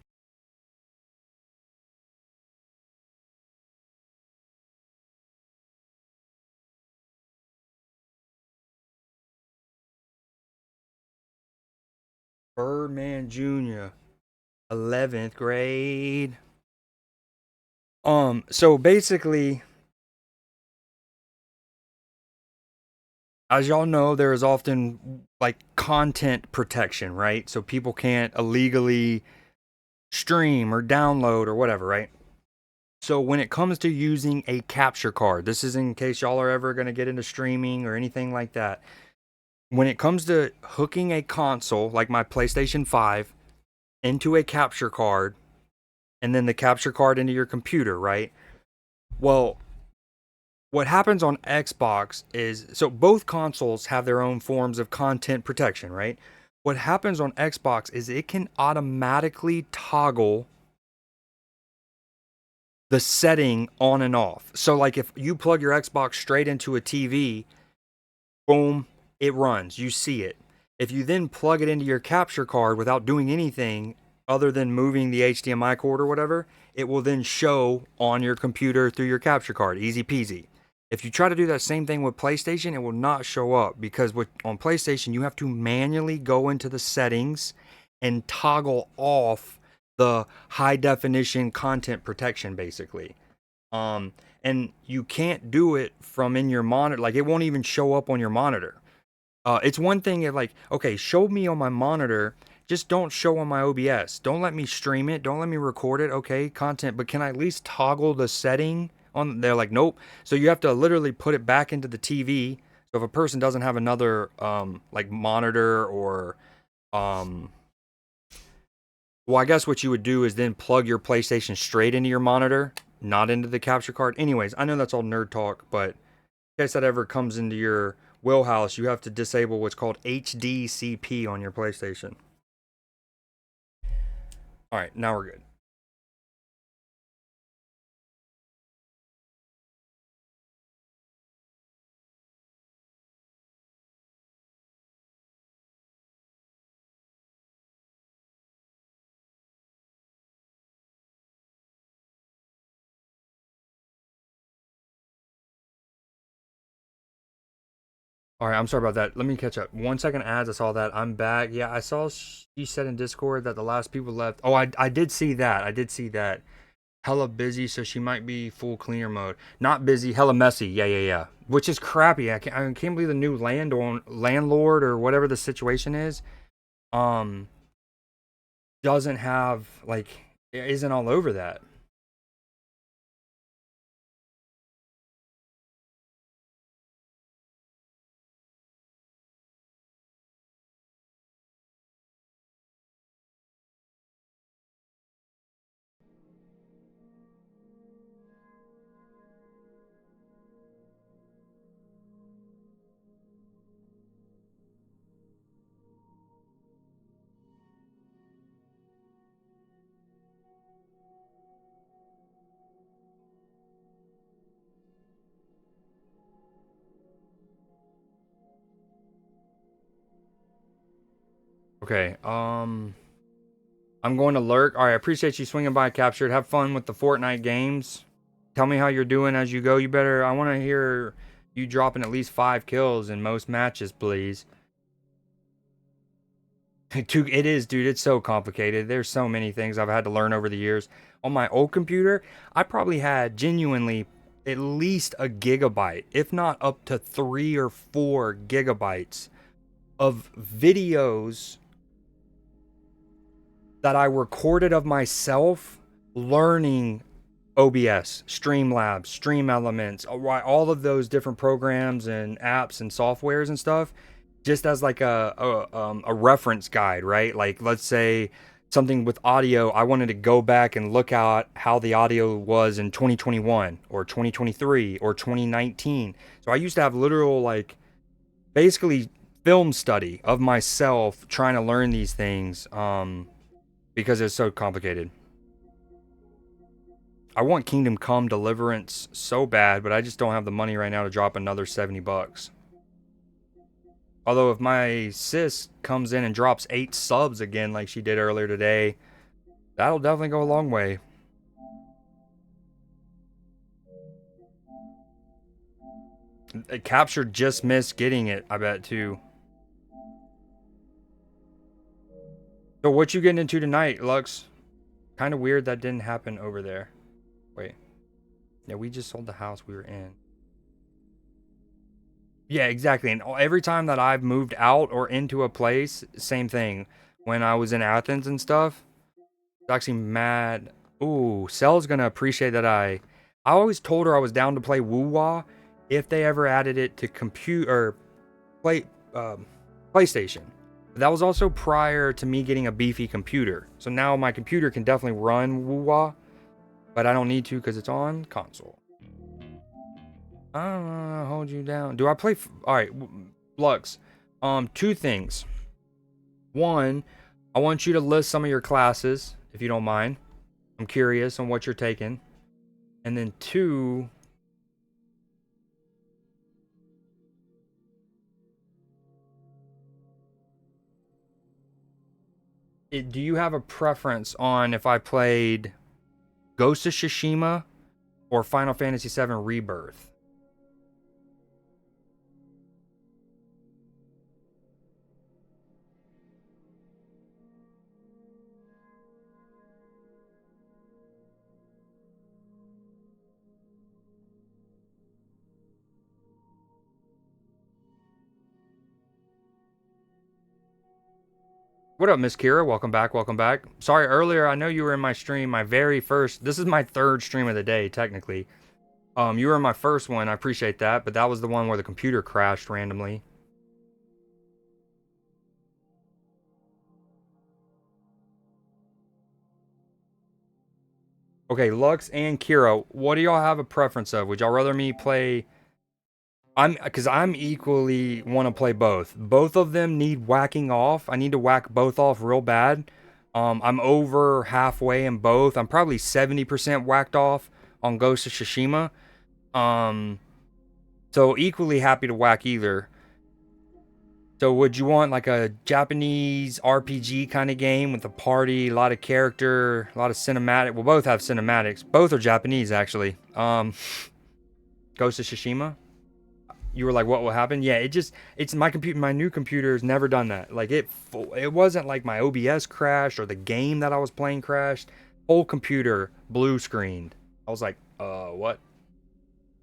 Birdman Jr., 11th grade. So basically, as y'all know, there is often like content protection, right? So people can't illegally stream or download or whatever, right? So when it comes to using a capture card, this is in case y'all are ever going to get into streaming or anything like that. When it comes to hooking a console like my PlayStation 5 into a capture card and then the capture card into your computer, right? Well, what happens on Xbox is so both consoles have their own forms of content protection, right? What happens on Xbox is it can automatically toggle the setting on and off. So like if you plug your Xbox straight into a TV, boom, it runs. You see it. If you then plug it into your capture card without doing anything other than moving the HDMI cord or whatever, it will then show on your computer through your capture card. Easy peasy. If you try to do that same thing with PlayStation, it will not show up because on PlayStation you have to manually go into the settings and toggle off the high definition content protection basically. Um, and you can't do it from in your monitor. Like it won't even show up on your monitor. It's one thing if like, okay, show me on my monitor, just don't show on my OBS. Don't let me stream it. Don't let me record it. Okay, content, but can I at least toggle the setting on? They're like, nope. So you have to literally put it back into the TV. So if a person doesn't have another like monitor or um well, I guess what you would do is then plug your PlayStation straight into your monitor, not into the capture card. Anyways, I know that's all nerd talk, but in case that ever comes into your wheelhouse, you have to disable what's called HDCP on your PlayStation. All right, now we're good. All right, I'm sorry about that. Let me catch up. 1 second ads. I saw that. I'm back. Yeah, I saw she said in Discord that the last people left. Oh, I did see that. I did see that. Hella busy, so she might be full cleaner mode. Not busy, hella messy. Yeah, yeah, yeah. Which is crappy. I can't believe the new landlord or whatever the situation is. Um, doesn't have like isn't all over that. Okay. I'm going to lurk. All right, I appreciate you swinging by, Captured. Have fun with the Fortnite games. Tell me how you're doing as you go. You better. I want to hear you dropping at least 5 kills in most matches, please. It is, dude. It's so complicated. There's so many things I've had to learn over the years. On my old computer, I probably had genuinely at least a gigabyte, if not up to 3 or 4 gigabytes of videos that I recorded of myself learning OBS, Streamlabs, Stream Elements, all of those different programs and apps and softwares and stuff, just as like a reference guide, right? Like let's say something with audio, I wanted to go back and look at how the audio was in 2021 or 2023 or 2019. So I used to have literal like basically film study of myself trying to learn these things because it's so complicated. I want Kingdom Come Deliverance so bad, but I just don't have the money right now to drop another $70. Although if my sis comes in and drops 8 subs again like she did earlier today, that'll definitely go a long way. Captured just missed getting it, I bet too. So what you getting into tonight, Lux? Kind of weird that didn't happen over there. Wait. Yeah, we just sold the house we were in. Yeah, exactly. And every time that I've moved out or into a place, same thing. When I was in Athens and stuff, it's actually mad. Ooh, Cell's gonna appreciate that I always told her I was down to play Woo-Wah if they ever added it to compute or play PlayStation. But that was also prior to me getting a beefy computer. So now my computer can definitely run Woo-Wah, but I don't need to because it's on console. I don't know, hold you down. Do I play? All right, Lux. 2 things. One, I want you to list some of your classes, if you don't mind. I'm curious on what you're taking. And then 2, do you have a preference on if I played Ghost of Tsushima or Final Fantasy VII Rebirth? What up, Miss Kira? Welcome back. Welcome back. Sorry, earlier I know you were in my stream. My very first. This is my 3rd stream of the day, technically. You were in my first one. I appreciate that, but that was the one where the computer crashed randomly. Okay, Lux and Kira, what do y'all have a preference of? Would y'all rather me play? Because I'm equally want to play both. Both of them need whacking off. I need to whack both off real bad. I'm over halfway in both. I'm probably 70% whacked off on Ghost of Tsushima. So equally happy to whack either. So would you want like a Japanese RPG kind of game with a party, a lot of character, a lot of cinematic? We'll both have cinematics. Both are Japanese actually. Ghost of Tsushima. You were like, what will happen? Yeah, it's my computer. My new computer's never done that. Like it wasn't like my OBS crashed or the game that I was playing crashed. Whole computer blue screened. I was like, what?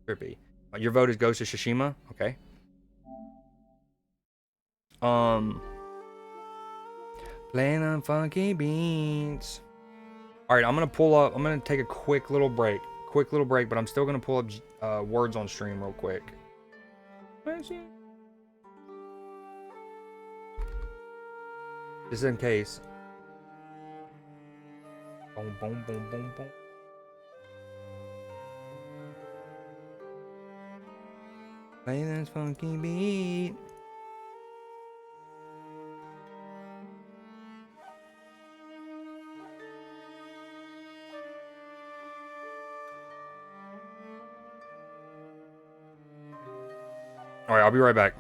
Trippy. Your vote is Ghost of Tsushima. Okay. Um, playing on funky beats. All right, I'm gonna pull up. I'm gonna take a quick little break. Quick little break, but I'm still gonna pull up words on stream real quick. Just in case. Boom, boom, boom, boom, boom. Play this funky beat. All right, I'll be right back.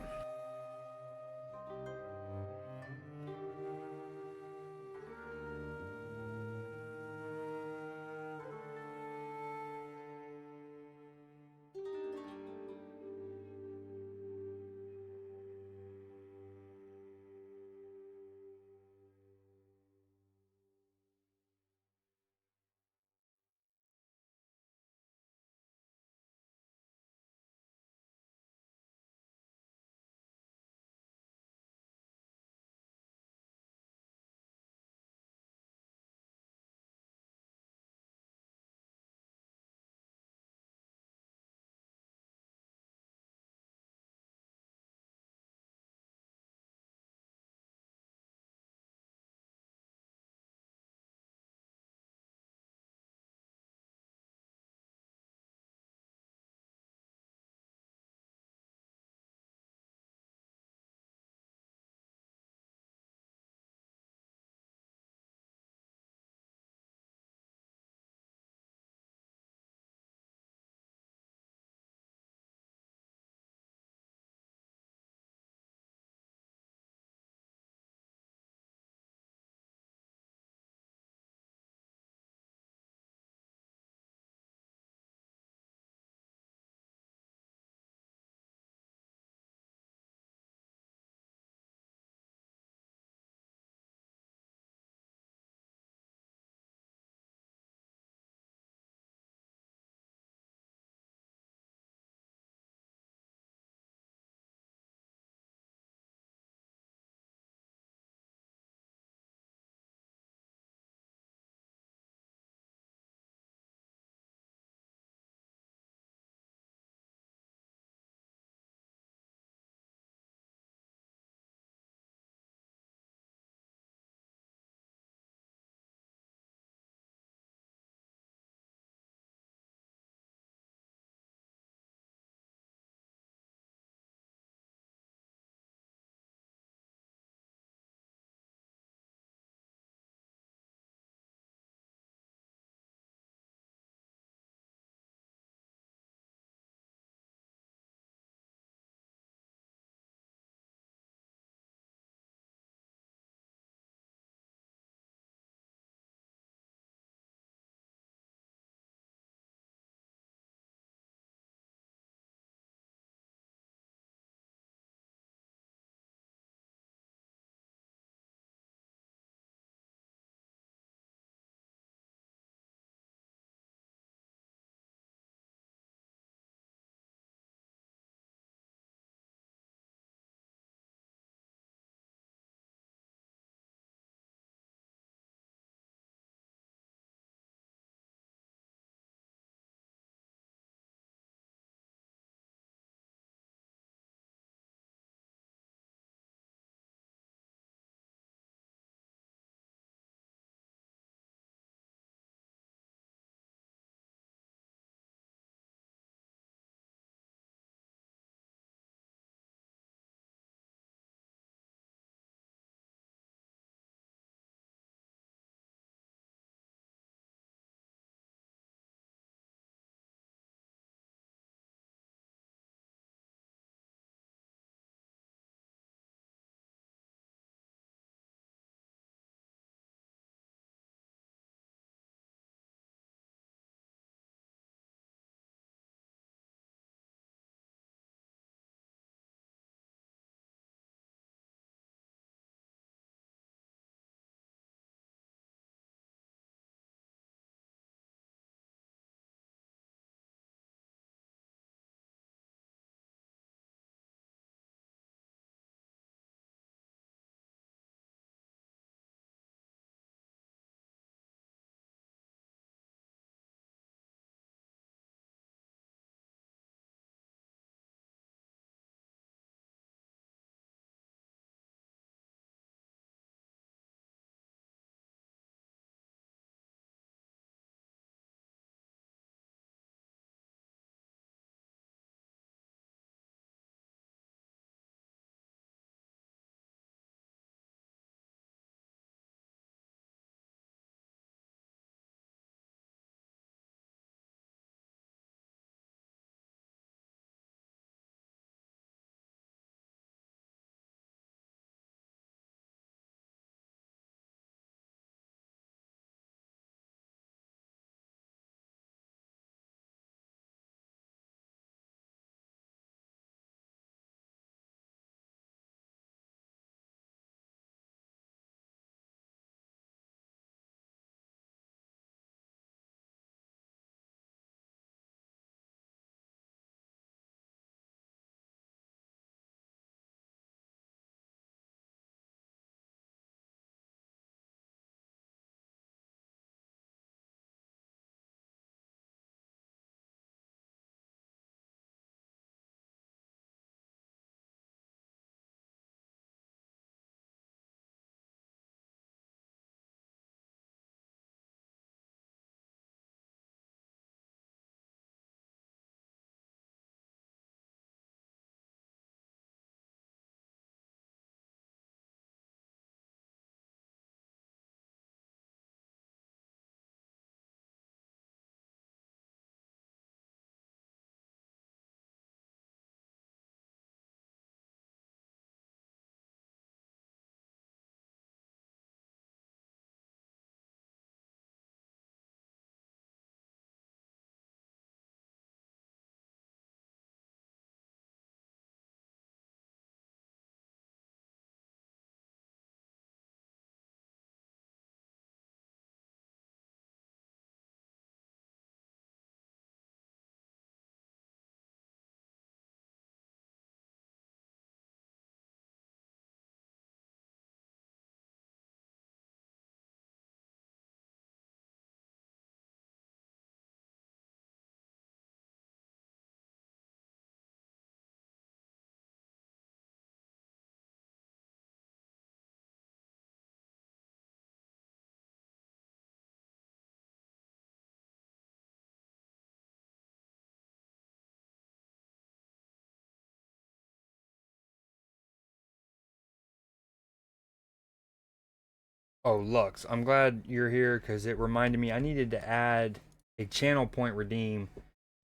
Oh, Lux, I'm glad you're here because it reminded me I needed to add a channel point redeem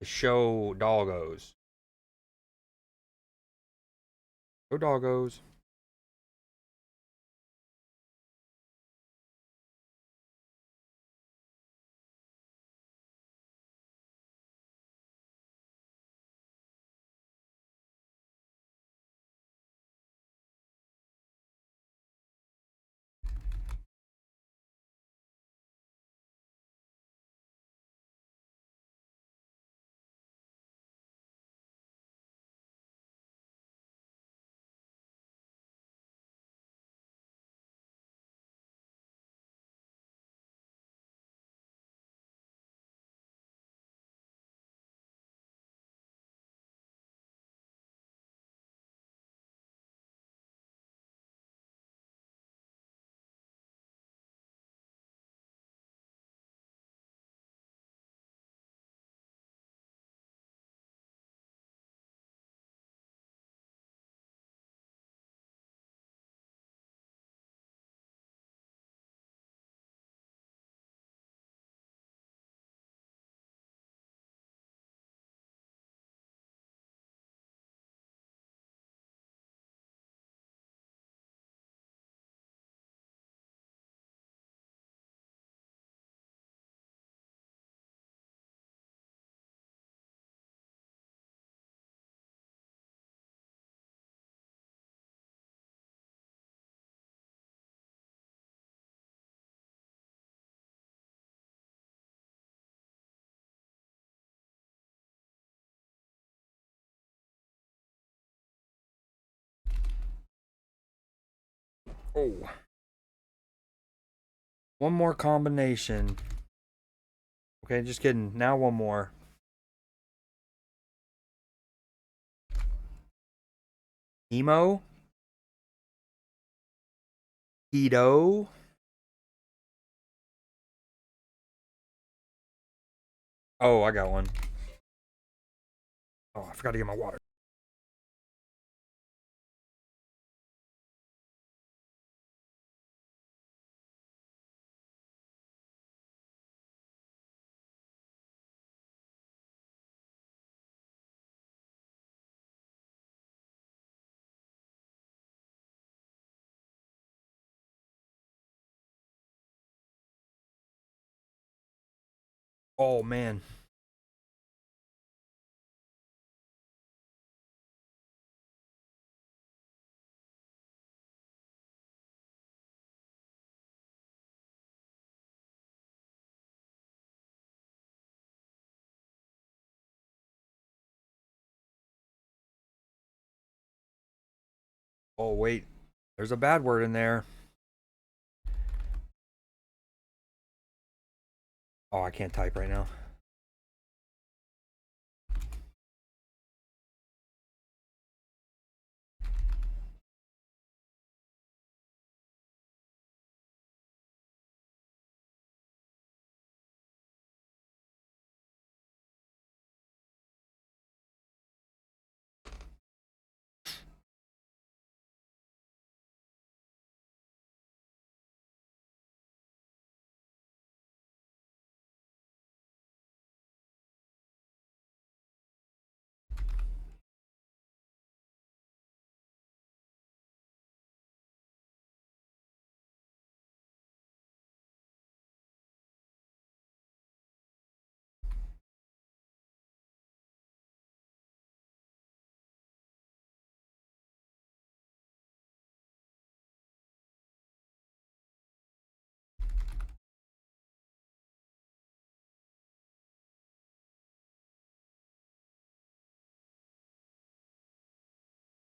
to show doggos. Go doggos. Oh, one more combination. Okay, just kidding. Now one more. Emo, Edo. Oh, I got one. Oh, I forgot to get my water. Oh man. Oh wait, there's a bad word in there. Oh, I can't type right now.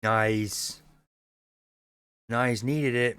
Nice. Nice, needed it.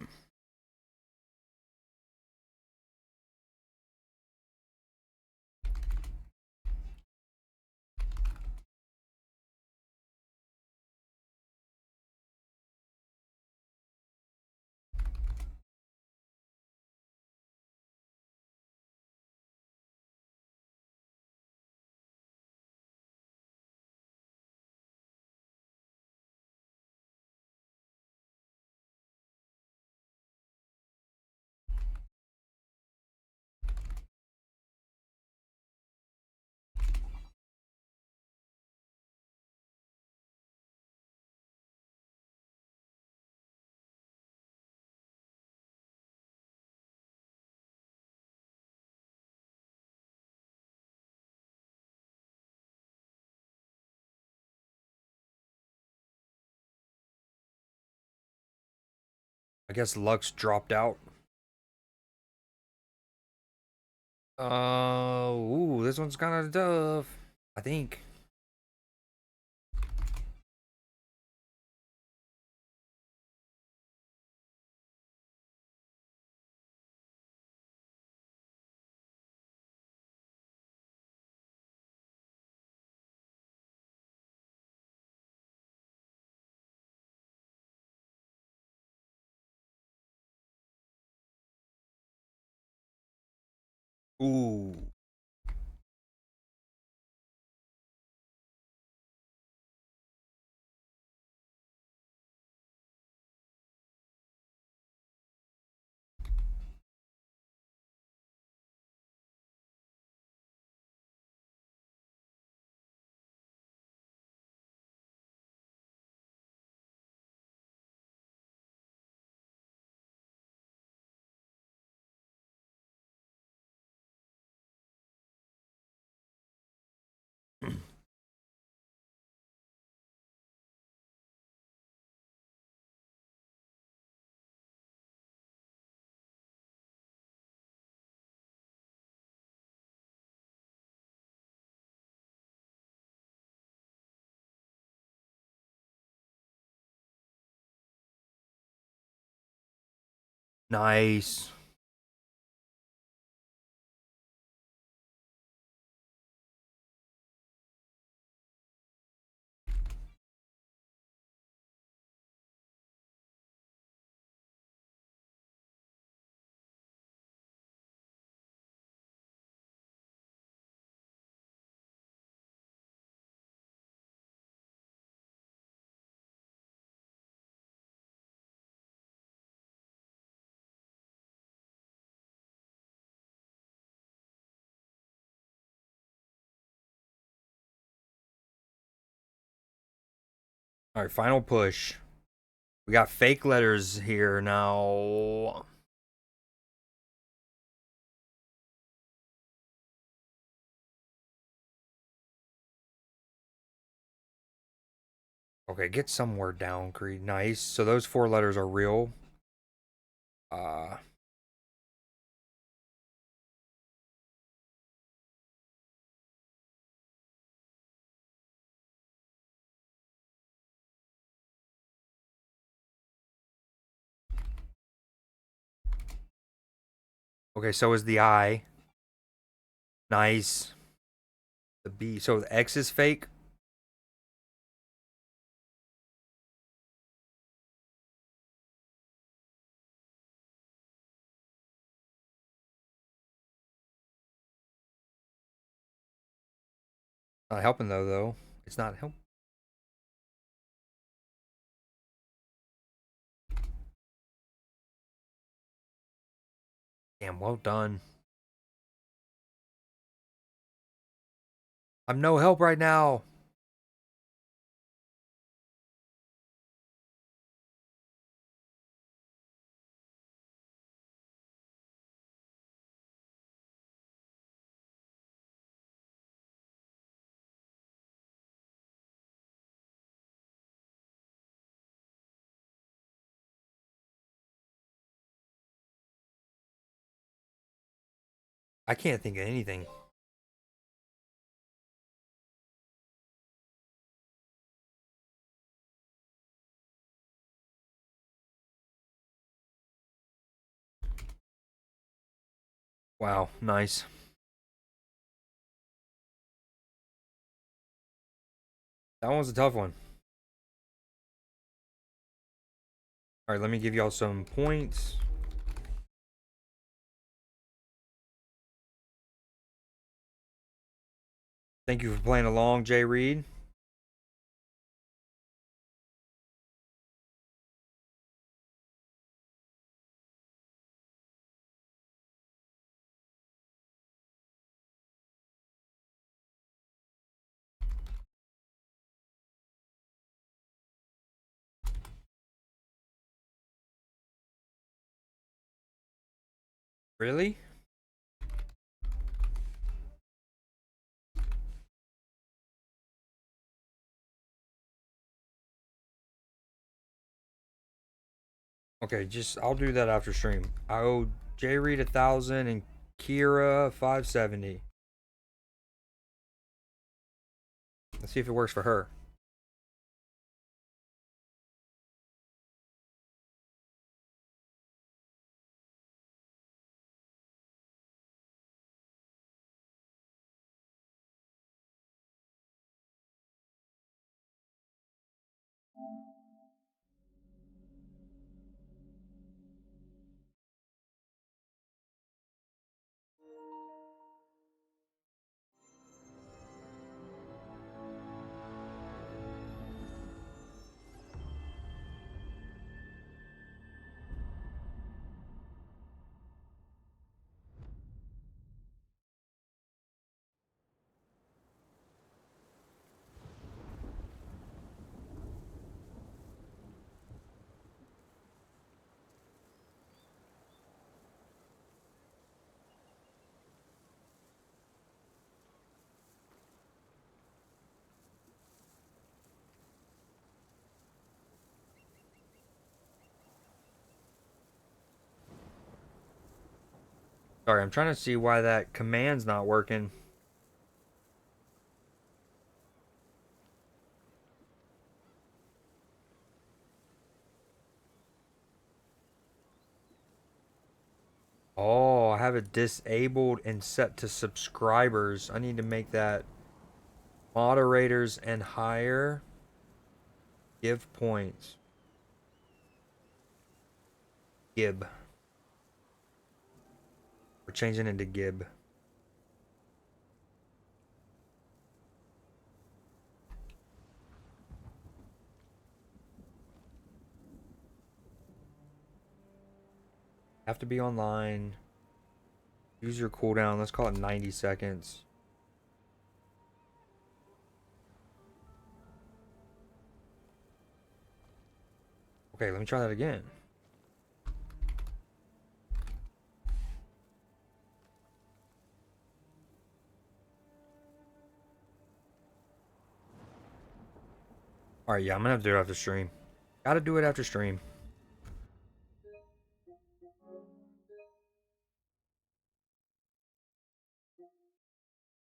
I guess Lux dropped out. Ooh, this one's kind of tough. I think. Ooh. Nice. All right, final push. We got fake letters here now. Okay, get some word down, Creed. Nice. So those 4 letters are real. Uh, okay, so is the I. Nice. The B. So the X is fake. Not helping though. It's not help. Damn, well done. I'm no help right now. I can't think of anything. Wow, nice. That one's a tough one. All right, let me give y'all some points. Thank you for playing along, Jay Reed. Really? Okay, just I'll do that after stream. I owe J Reed 1,000 and Kira 570. Let's see if it works for her. Sorry, I'm trying to see why that command's not working. Oh, I have it disabled and set to subscribers. I need to make that moderators and higher. Give points. Gib. We're changing it to Gib. Have to be online. Use your cooldown. Let's call it 90 seconds. Okay, let me try that again. Alright, yeah, I'm gonna have to do it after stream. Gotta do it after stream.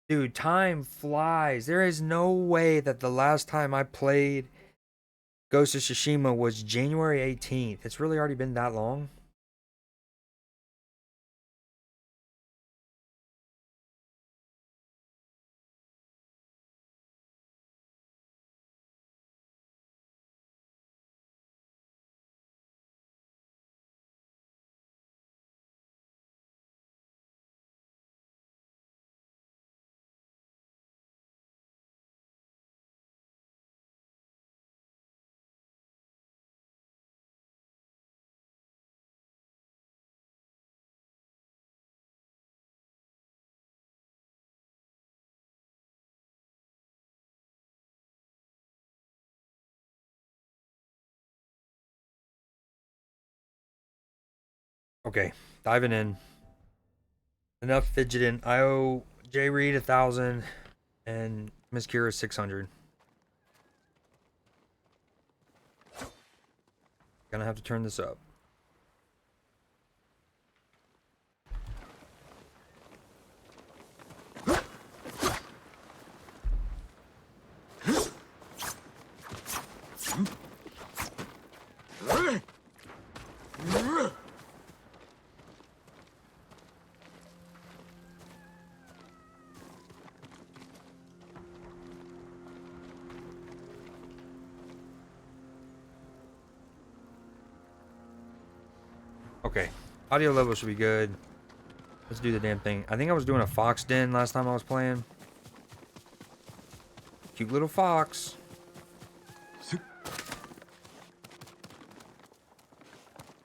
Dude, time flies. There is no way that the last time I played Ghost of Tsushima was January 18th. It's really already been that long. Okay, diving in. Enough fidgeting. I owe J Reed 1,000 and Miss Kira 600. Gonna have to turn this up. Okay, audio level should be good. Let's do the damn thing. I think I was doing a fox den last time I was playing. Cute little fox.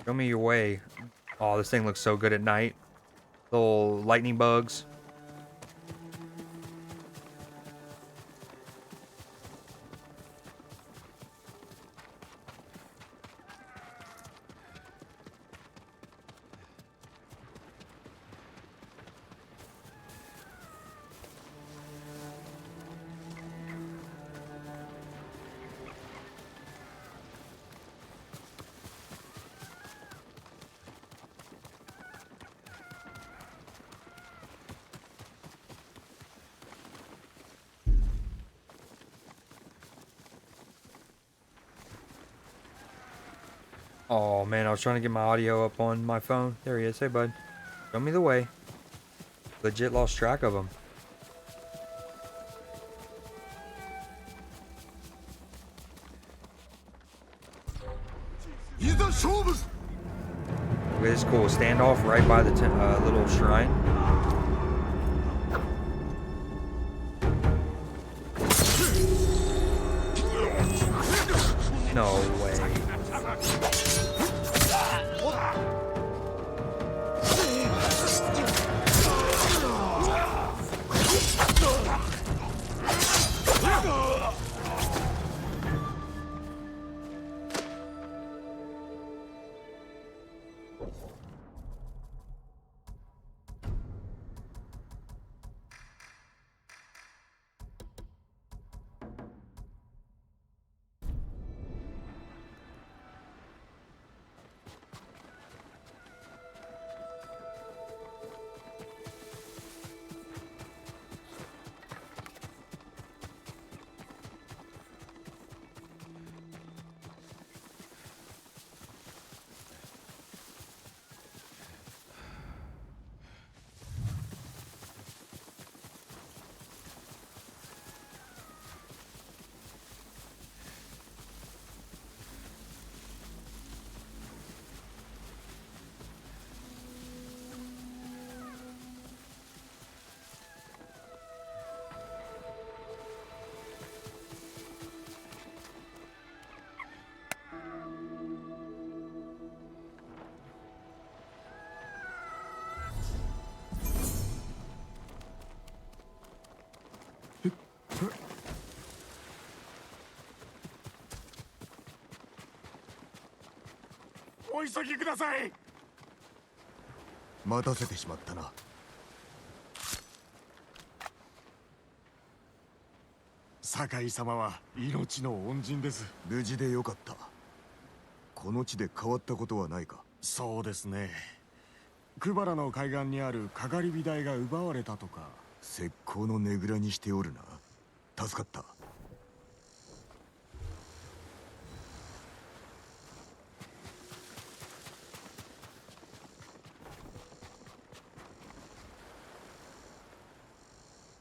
Show me your way. Oh, this thing looks so good at night. Little lightning bugs. Oh man, I was trying to get my audio up on my phone. There he is. Hey bud, show me the way. Legit lost track of him. Look at this cool standoff right by the little shrine. No way.お急ぎください。待たせてしまったな。酒井様は命の恩人です。無事でよかった。この地で変わったことはないか。そうですね。クバラの海岸にあるかがり火台が奪われたとか。石膏のねぐらにしておるな。助かった。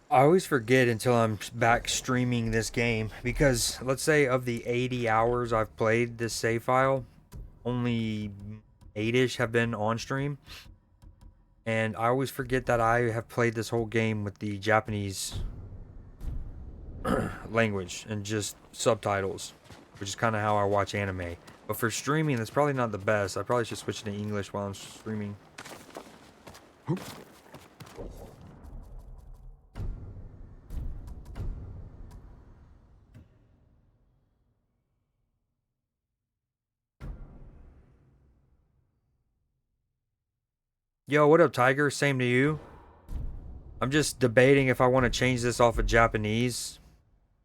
I always forget until I'm back streaming this game because let's say of the 80 hours I've played this save file, only 8ish have been on stream. And I always forget that I have played this whole game with the Japanese language and just subtitles, which is kind of how I watch anime. But for streaming, that's probably not the best. I probably should switch to English while I'm streaming. Yo, what up, Tiger? Same to you. I'm just debating if I want to change this off of Japanese.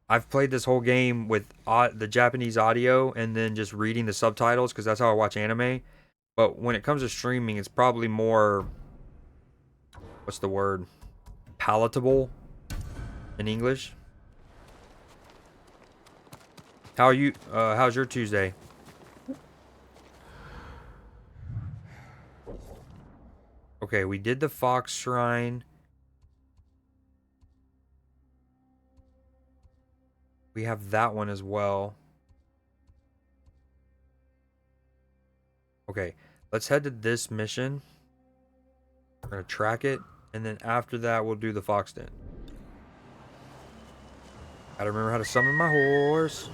I've played this whole game with the Japanese audio and then just reading the subtitles because that's how I watch anime. But when it comes to streaming, it's probably more, what's the word? Palatable in English. How are you? How's your Tuesday? Okay, we did the Fox Shrine. We have that one as well. Okay, let's head to this mission. We're gonna track it, and then after that, we'll do the Fox Den. Gotta remember how to summon my horse.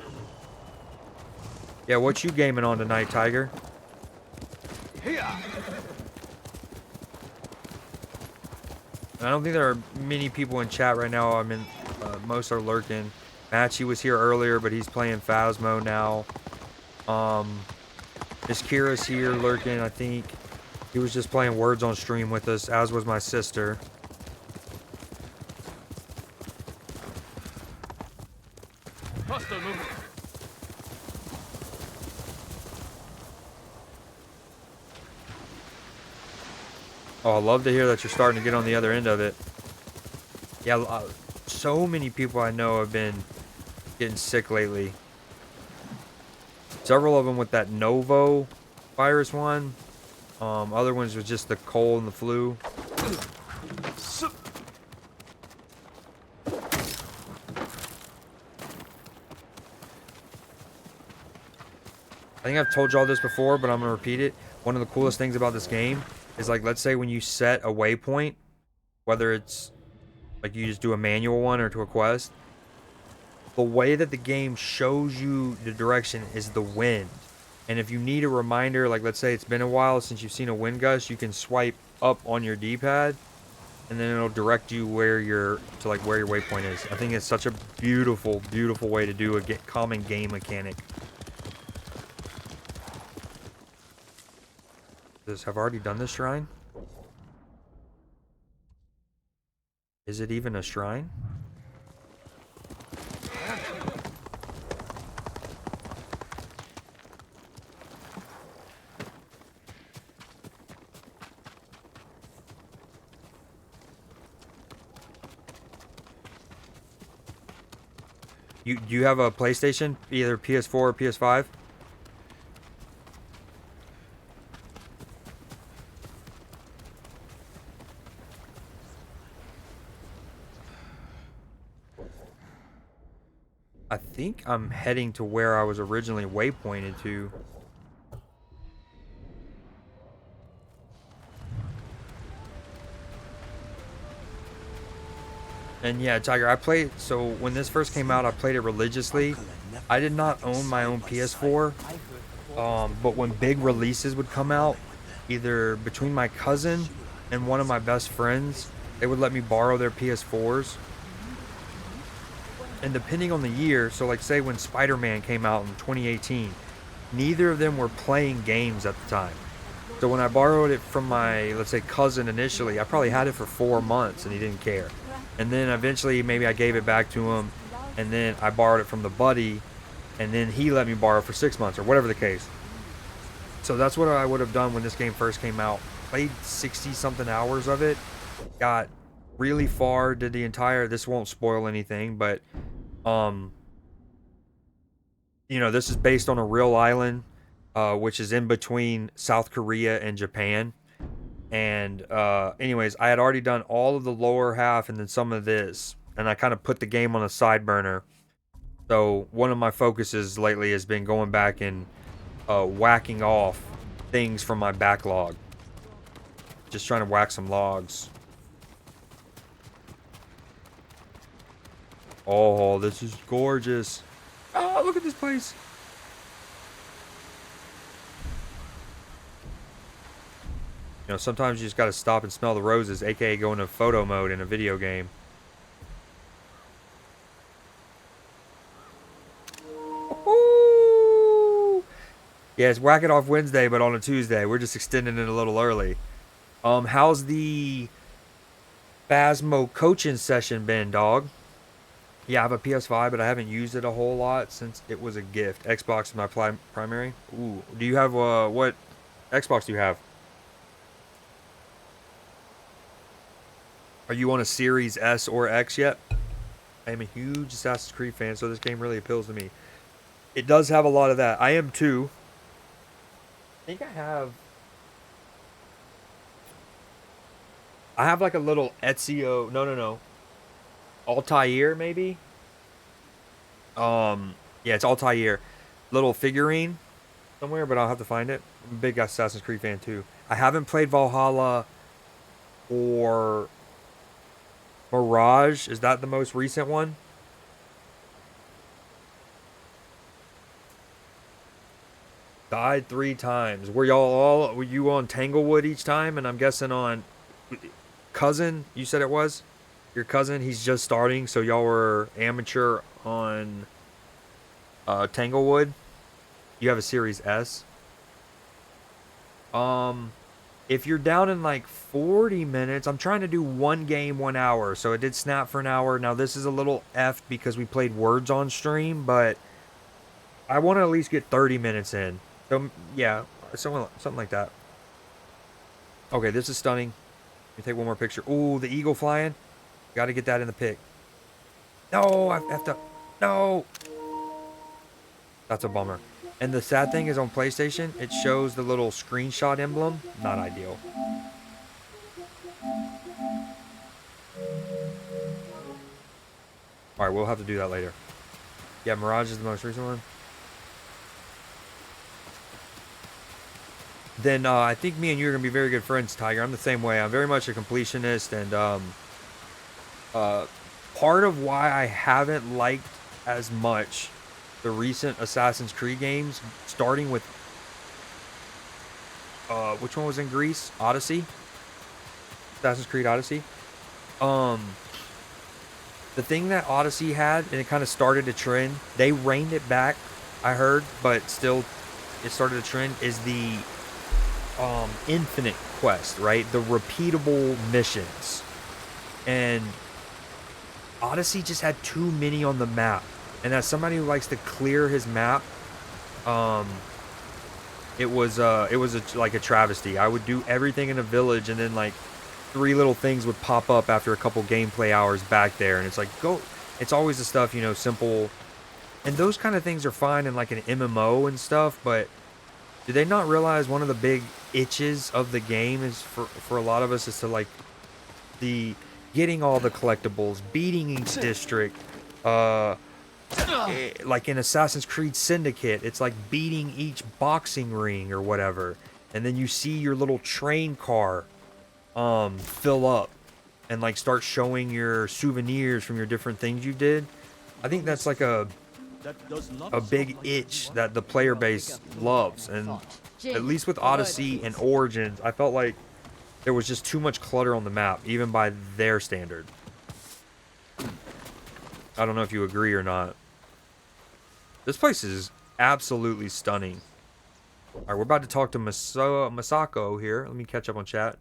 Yeah, what you gaming on tonight, Tiger? Here. I don't think there are many people in chat right now. I mean, most are lurking. Matchy was here earlier, but he's playing Phasmo now. Miss Kira's here lurking, I think. He was just playing Words on stream with us, as was my sister. Faster, move. Oh, I love to hear that you're starting to get on the other end of it. Yeah, so many people I know have been getting sick lately. Several of them with that Novo virus one. Other ones was just the cold and the flu. I think I've told y'all this before, but I'm gonna repeat it. One of the coolest things about this game is, like, let's say when you set a waypoint, whether it's like you just do a manual one or to a quest, the way that the game shows you the direction is the wind. And if you need a reminder, like let's say it's been a while since you've seen a wind gust, you can swipe up on your D-pad and then it'll direct you where your waypoint is. I think it's such a beautiful, beautiful way to do a common game mechanic. Have I already done this shrine? Is it even a shrine? Do you have a PlayStation? Either PS4 or PS5? I think I'm heading to where I was originally waypointed to. And yeah, Tiger, so when this first came out, I played it religiously. I did not own my own PS4, but when big releases would come out, either between my cousin and one of my best friends, they would let me borrow their PS4s. And depending on the year, so like say when Spider-Man came out in 2018, neither of them were playing games at the time. So when I borrowed it from my, let's say, cousin initially, I probably had it for 4 months and he didn't care. And then eventually maybe I gave it back to him, and then I borrowed it from the buddy, and then he let me borrow it for 6 months or whatever the case. So that's what I would have done when this game first came out. Played 60 something hours of it, got really far, did the entire, this won't spoil anything, but you know, this is based on a real island, which is in between South Korea and Japan. And anyways, I had already done all of the lower half and then some of this, and I kind of put the game on a side burner. So one of my focuses lately has been going back and whacking off things from my backlog. Just trying to whack some logs. Oh, this is gorgeous. Oh, look at this place. You know, sometimes you just gotta stop and smell the roses, aka go into photo mode in a video game. Ooh. Yeah, it's Whack It Off Wednesday, but on a Tuesday. We're just extending it a little early. How's the Phasmo coaching session been, dog? Yeah, I have a PS5, but I haven't used it a whole lot since it was a gift. Xbox is my primary. Ooh, do you have, what Xbox do you have? Are you on a Series S or X yet? I am a huge Assassin's Creed fan, so this game really appeals to me. It does have a lot of that. I am too. I think I have like a little Ezio. No. Altair, maybe? Yeah, it's Altair. Little figurine somewhere, but I'll have to find it. I'm a big Assassin's Creed fan too. I haven't played Valhalla or Mirage. Is that the most recent one? Died 3 times. Were you on Tanglewood each time? And I'm guessing on cousin, you said it was? Your cousin, he's just starting, so y'all were amateur on Tanglewood. You have a Series S. If you're down in like 40 minutes, I'm trying to do 1 game 1 hour, so it did snap for an hour. Now this is a little effed because we played Words on stream, but I want to at least get 30 minutes in. So yeah, something like that. Okay, this is stunning. Let me take one more picture. Ooh, the eagle flying. Got to get that in the pic. No, I have to. No. That's a bummer. And the sad thing is on PlayStation, it shows the little screenshot emblem. Not ideal. Alright, we'll have to do that later. Yeah, Mirage is the most recent one. Then I think me and you are going to be very good friends, Tiger. I'm the same way. I'm very much a completionist, and part of why I haven't liked as much the recent Assassin's Creed games, starting with which one was in Greece? Odyssey? Assassin's Creed Odyssey. Um, the thing that Odyssey had, and it kind of started a trend, they reined it back, I heard, but still it started a trend, is the infinite quest, right? The repeatable missions. And Odyssey just had too many on the map. And as somebody who likes to clear his map, it was like a travesty. I would do everything in a village, and then like 3 little things would pop up after a couple gameplay hours back there, and it's like, go. It's always the stuff, you know, simple, and those kind of things are fine in like an MMO and stuff. But do they not realize one of the big itches of the game is for a lot of us is to like the getting all the collectibles, beating each district, like in Assassin's Creed Syndicate, it's like beating each boxing ring or whatever, and then you see your little train car fill up and like start showing your souvenirs from your different things you did. I think that's like a big itch that the player base loves, and at least with Odyssey and Origins, I felt like there was just too much clutter on the map, even by their standard. I don't know if you agree or not. This place is absolutely stunning. Alright, we're about to talk to Masako here. Let me catch up on chat.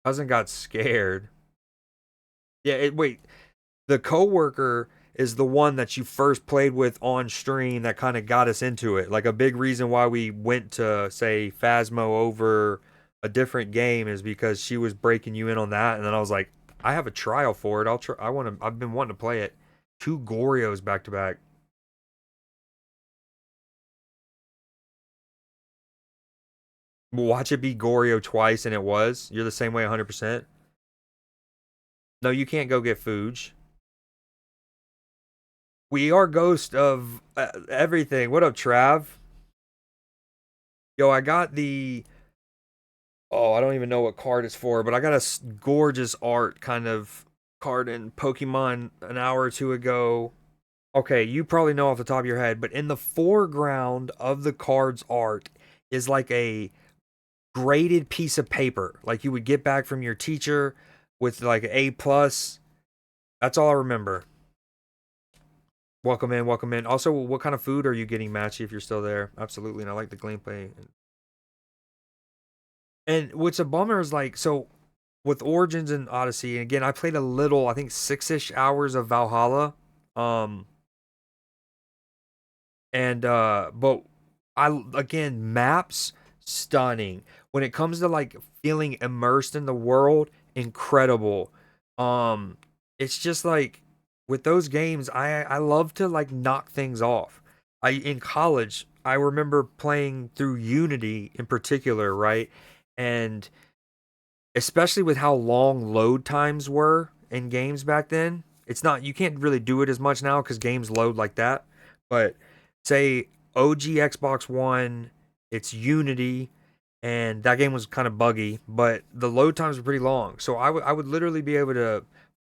Cousin got scared. Yeah, wait. The coworker is the one that you first played with on stream that kind of got us into it. Like a big reason why we went to say Phasmo over a different game is because she was breaking you in on that, and then I was like, I have a trial for it. I'll try. I've been wanting to play it. 2 Gorios back to back. Watch it be Gorio twice, and it was. You're the same way 100%. No, you can't go get Fuge. We are ghost of everything. What up, Trav? Yo, I got the... Oh, I don't even know what card it's for, but I got a gorgeous art kind of card in Pokemon an hour or two ago. Okay, you probably know off the top of your head, but in the foreground of the card's art is like a graded piece of paper, like you would get back from your teacher with like an A plus. That's all I remember. Welcome in, welcome in. Also, what kind of food are you getting, Matchy, if you're still there? Absolutely, and I like the gameplay. And what's a bummer is like, so with Origins and Odyssey, and again, I played a little, I think 6-ish hours of Valhalla. But again, maps stunning. When it comes to like feeling immersed in the world, incredible. It's just like with those games, I love to like knock things off. In college, I remember playing through Unity in particular, right? And especially with how long load times were in games back then. It's not, you can't really do it as much now because games load like that. But say OG Xbox One, it's Unity, and that game was kind of buggy, but the load times were pretty long. So I would literally be able to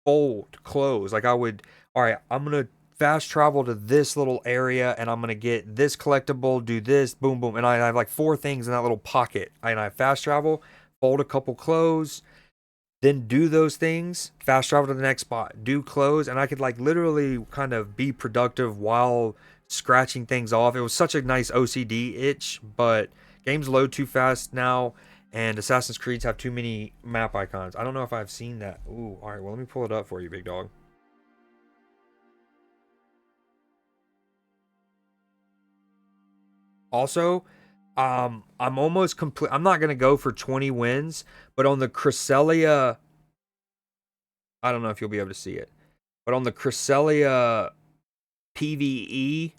fold, close. Like I would, all right, I'm gonna fast travel to this little area, and I'm gonna get this collectible, do this, boom, boom, and I have like 4 things in that little pocket. And I fast travel, fold a couple, close, then do those things, fast travel to the next spot, do close, and I could like literally kind of be productive while scratching things off. It was such a nice OCD itch, but games load too fast now, and Assassin's Creeds have too many map icons. I don't know if I've seen that. Ooh, all right, well, let me pull it up for you, big dog. Also, I'm almost complete. I'm not gonna go for 20 wins, but on the Cresselia I don't know if you'll be able to see it. But on the Cresselia PvE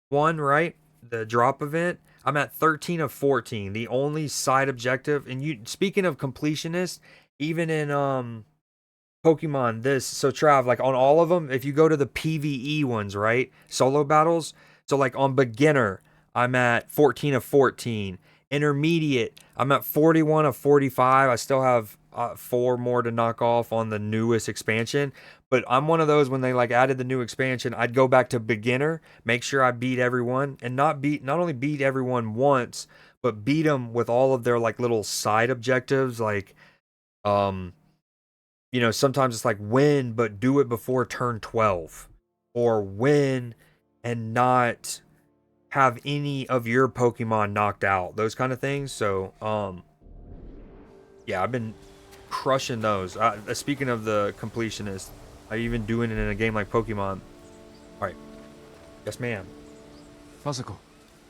one, right? The drop event, I'm at 13 of 14. The only side objective, and you speaking of completionists, even in Pokemon this, so Trav, like on all of them, if you go to the PvE ones, right? Solo battles, so like on beginner, I'm at 14 of 14. Intermediate, I'm at 41 of 45. I still have 4 more to knock off on the newest expansion. But I'm one of those when they like added the new expansion, I'd go back to beginner, make sure I beat everyone, and not only beat everyone once, but beat them with all of their like little side objectives, like um sometimes it's like win, but do it before turn 12, or win and not have any of your Pokemon knocked out, those kind of things. So, yeah, I've been crushing those. Speaking of the completionist, I even doing it in a game like Pokemon. All right, yes, ma'am. Masako,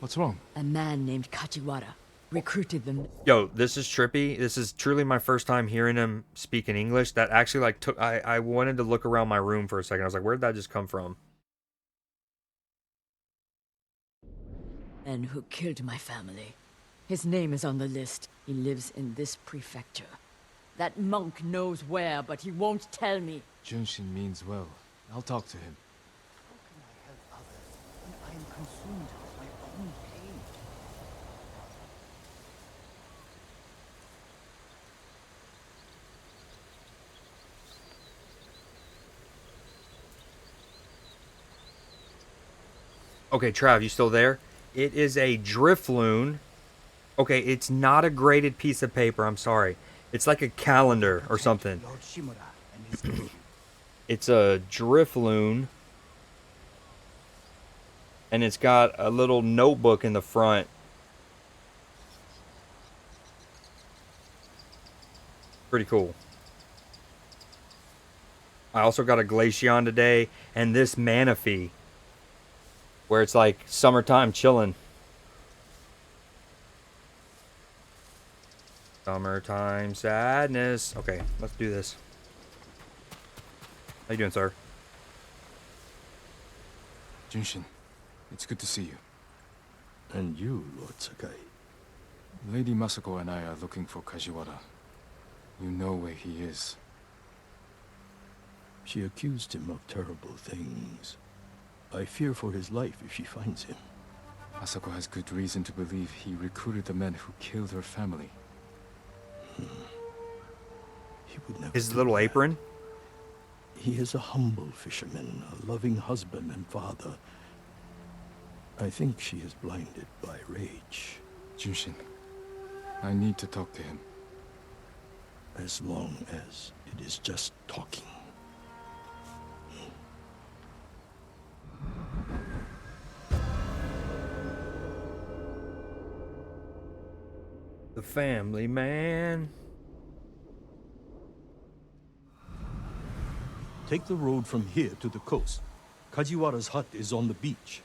what's wrong? A man named Kajiwara recruited them. Yo, this is trippy. This is truly my first time hearing him speak in English. That actually like took. I wanted to look around my room for a second. I was like, where did that just come from? Men who killed my family. His name is on the list. He lives in this prefecture. That monk knows where, but he won't tell me. Junshin means well. I'll talk to him. How can I help others when I am consumed with my own pain? Okay, Trav, you still there? It is a Drifloon. Okay, it's not a graded piece of paper. I'm sorry. It's like a calendar or something. Lord Shimura and his nephew. It's a Drifloon. And it's got a little notebook in the front. Pretty cool. I also got a Glaceon today. And this Manaphy, where it's like summertime chilling. Summertime sadness. Okay, let's do this. How you doing, sir? Junshin, it's good to see you. And you, Lord Sakai. Lady Masako and I are looking for Kajiwara. You know where he is. She accused him of terrible things. I fear for his life if she finds him. Masako has good reason to believe he recruited the men who killed her family. He would never His do little that. apron? He is a humble fisherman, a loving husband and father. I think she is blinded by rage. Junshin, I need to talk to him. As long as it is just talking. The family man. Take the road from here to the coast. Kajiwara's hut is on the beach.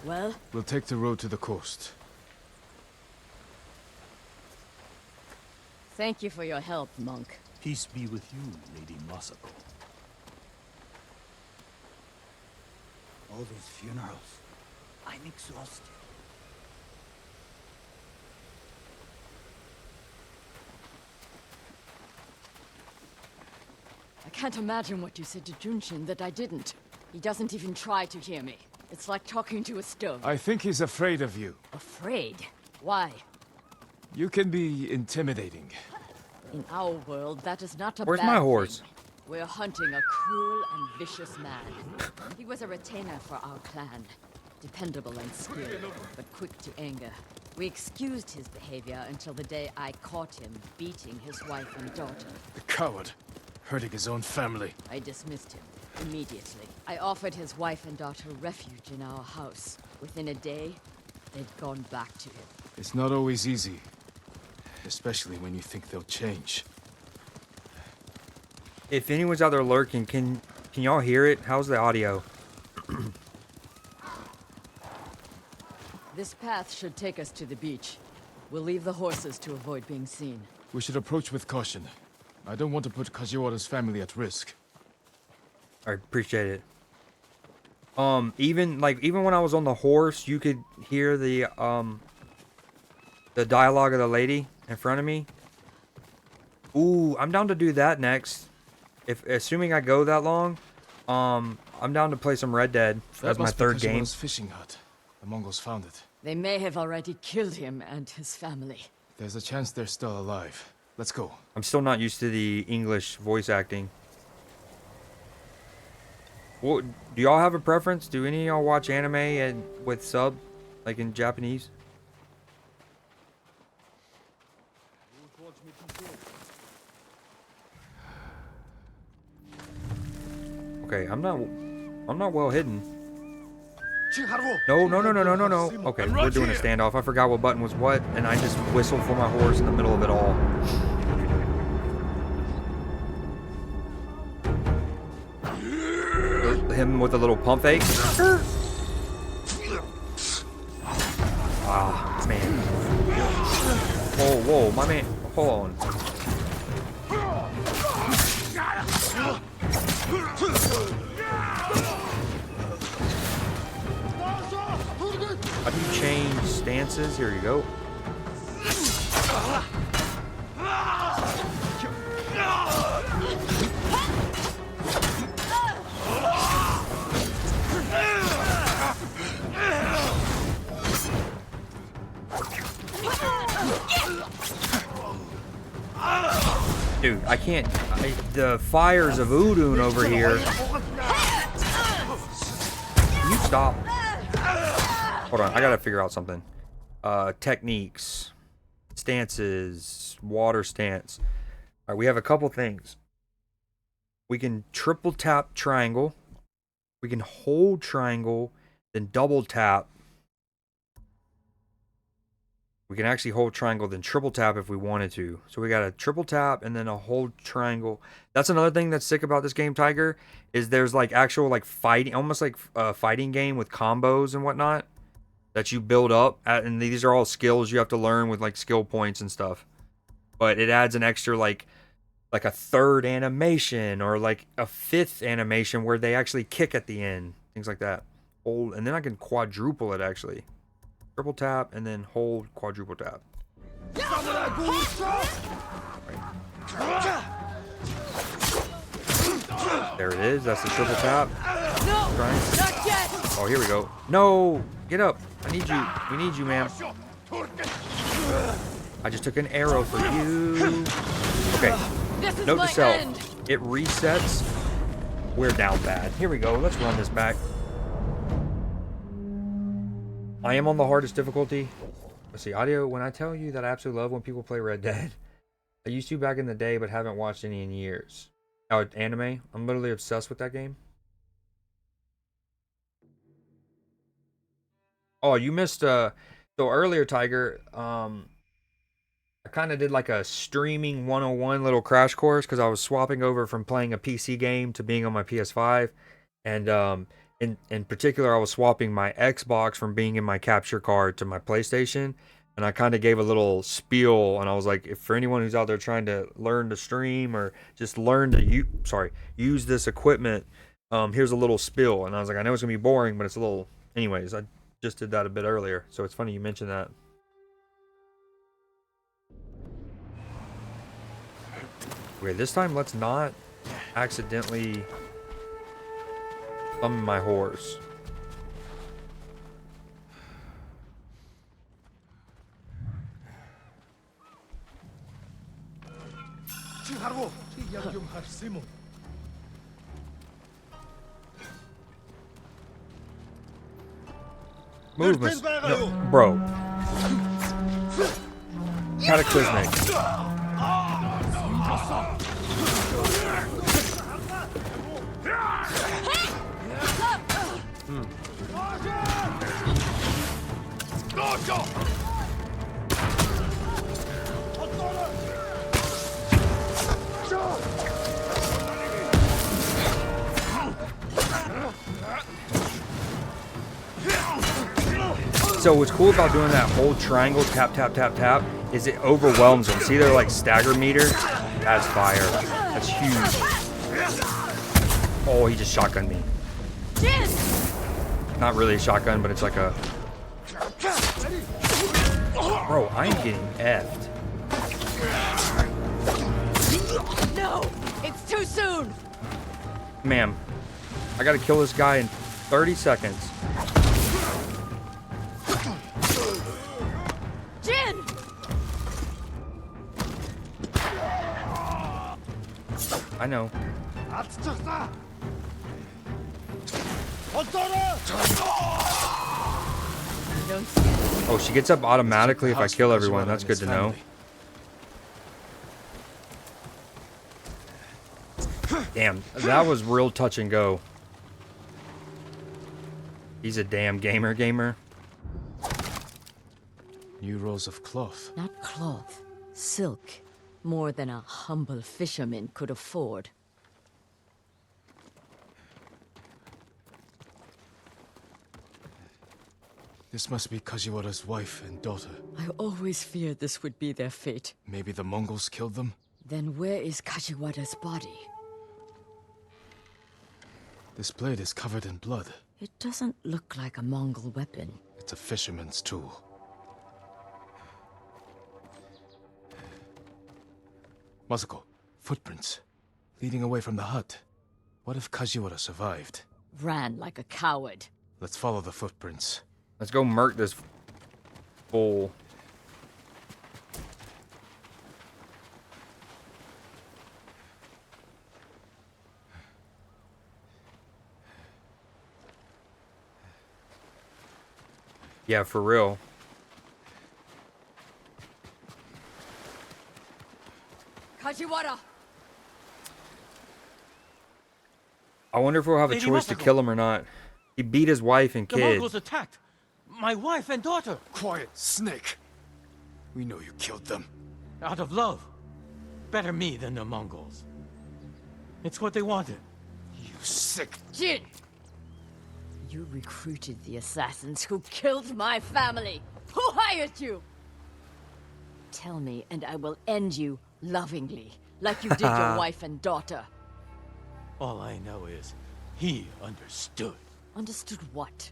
Well, We'll take the road to the coast. thank you for your help, monk. Peace be with you, Lady Masako. All those funerals. I'm exhausted. I can't imagine what you said to Junshin that I didn't. He doesn't even try to hear me. It's like talking to a stone. I think he's afraid of you. Afraid? Why? You can be intimidating. In our world, that is not a Where's bad my horse? thing. We're hunting a cruel and vicious man. He was a retainer for our clan. Dependable and skilled, but quick to anger. We excused his behavior until the day I caught him beating his wife and daughter. The coward. Hurting his own family. I dismissed him immediately. I offered his wife and daughter refuge in our house. Within a day, they'd gone back to him. It's not always easy. Especially when you think they'll change. If anyone's out there lurking, can y'all hear it? How's the audio? This path should take us to the beach. We'll leave the horses to avoid being seen. We should approach with caution. I don't want to put Kajiwara's family at risk. I appreciate it. Even when I was on the horse, you could hear the dialogue of the lady in front of me. Ooh, I'm down to do that next. Assuming I go that long, I'm down to play some Red Dead as my third game. Kajiwara's fishing hut. The Mongols found it. They may have already killed him and his family. There's a chance they're still alive. Let's go. I'm still not used to the English voice acting. Well, do y'all have a preference? Do any of y'all watch anime and with sub, like in Japanese? Okay, I'm not well hidden. No. Okay, we're doing a standoff. I forgot what button was what, and I just whistled for my horse in the middle of it all. Him with a little pump fake. Ah, man. Whoa, my man. Hold on. How do you change stances? Here you go. Dude, I can't. The fires of Udun over here. Can you stop? Hold on, I gotta figure out something. Techniques, stances, water stance. All right, we have a couple things. We can triple tap triangle. We can hold triangle, then double tap. We can actually hold triangle, then triple tap if we wanted to. So we got a triple tap and then a hold triangle. That's another thing that's sick about this game, Tiger, is there's like actual like fighting, almost like a fighting game with combos and whatnot that you build up. And these are all skills you have to learn with like skill points and stuff. But it adds an extra like a third animation or like a fifth animation where they actually kick at the end. Things like that. Hold, and then I can quadruple it actually. Triple tap and then hold quadruple tap. Right. There it is. That's the triple tap. No, not yet. Oh, here we go. No, get up. I need you. We need you, ma'am. I just took an arrow for you. Okay. This is Note my to self. end. It resets. We're down bad. Here we go. Let's run this back. I am on the hardest difficulty. Let's see, audio. When I tell you that I absolutely love when people play Red Dead, I used to back in the day, but haven't watched any in years. Oh, anime. I'm literally obsessed with that game. Oh, you missed. So earlier, Tiger. I kind of did like a streaming 101 little crash course because I was swapping over from playing a PC game to being on my PS5, and in particular, I was swapping my Xbox from being in my capture card to my PlayStation, and I kind of gave a little spiel, and I was like, if for anyone who's out there trying to learn to stream or just learn to use this equipment, here's a little spiel, and I was like, I know it's gonna be boring, but it's a little. Anyways, I just did that a bit earlier, so it's funny you mentioned that. Okay, this time let's not accidentally summon my horse. Movements. No, bro. Cataclysmic. So what's cool about doing that whole triangle tap tap tap tap is it overwhelms them. See their like stagger meter? That's fire. That's huge. Oh, he just shotgunned me. Jin! Not really a shotgun, but it's like a... Bro, I'm getting effed. No! It's too soon! Ma'am, I gotta kill this guy in 30 seconds. Jin! I know. Don't stand. Oh, she gets up automatically if I kill everyone. That's good to know. Damn, that was real touch and go. He's a damn gamer. New rolls of cloth. Not cloth. Silk. More than a humble fisherman could afford. This must be Kajiwara's wife and daughter. I always feared this would be their fate. Maybe the Mongols killed them? Then where is Kajiwara's body? This blade is covered in blood. It doesn't look like a Mongol weapon. It's a fisherman's tool. Masako, footprints. Leading away from the hut. What if Kajiwara survived? Ran like a coward. Let's follow the footprints. Let's go murk this fool. Yeah, for real. Kajiwara! I wonder if we'll have a Lady choice to Masako. kill him or not. He beat his wife and The kid. Mongols attacked my wife and daughter Quiet, Snake! We know you killed them. out of love. Better me than the Mongols. It's what they wanted. You sick... Jin! You recruited the assassins who killed my family! Who hired you? Tell me, and I will end you lovingly, like you did your wife and daughter. All I know is he understood Understood what?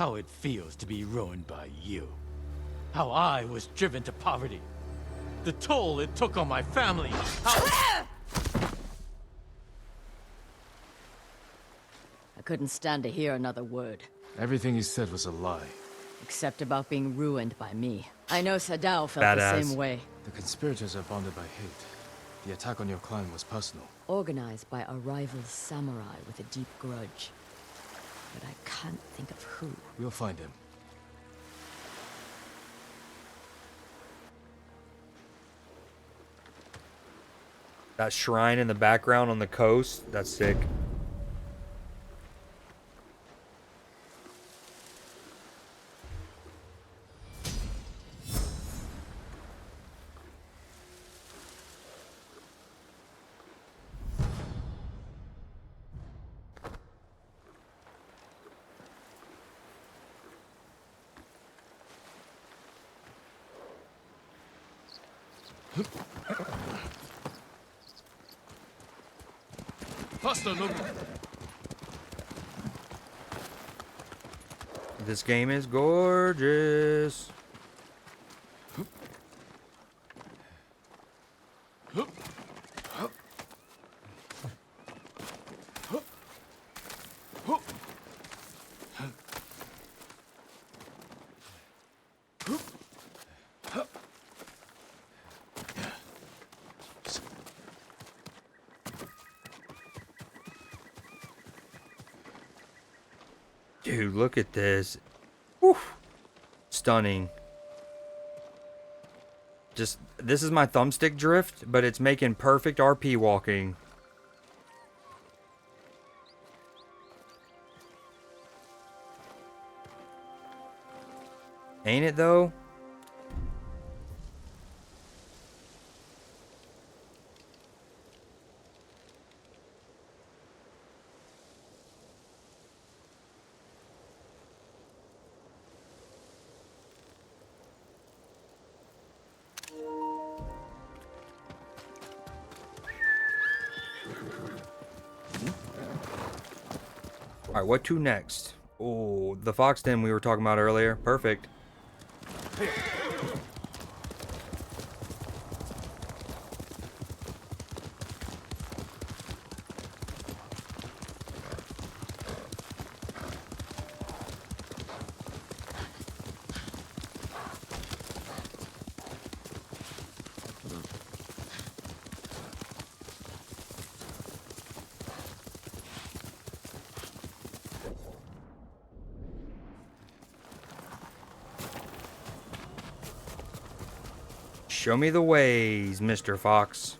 how it feels to be ruined by you. How I was driven to poverty. The toll it took on my family. How... I couldn't stand to hear another word. Everything he said was a lie. Except about being ruined by me. I know Sadao felt Badass. the same way. The conspirators are bonded by hate. The attack on your clan was personal. Organized by a rival samurai with a deep grudge. But I can't think of who. We'll find him. That shrine in the background on the coast, that's sick. Faster, Nobu! This game is gorgeous. Dude, look at this. Whew. Stunning. Just, this is my thumbstick drift, but it's making perfect RP walking. Ain't it though? All right, what to next? Oh, the fox den we were talking about earlier. Perfect. Show me the ways, Mr. Fox.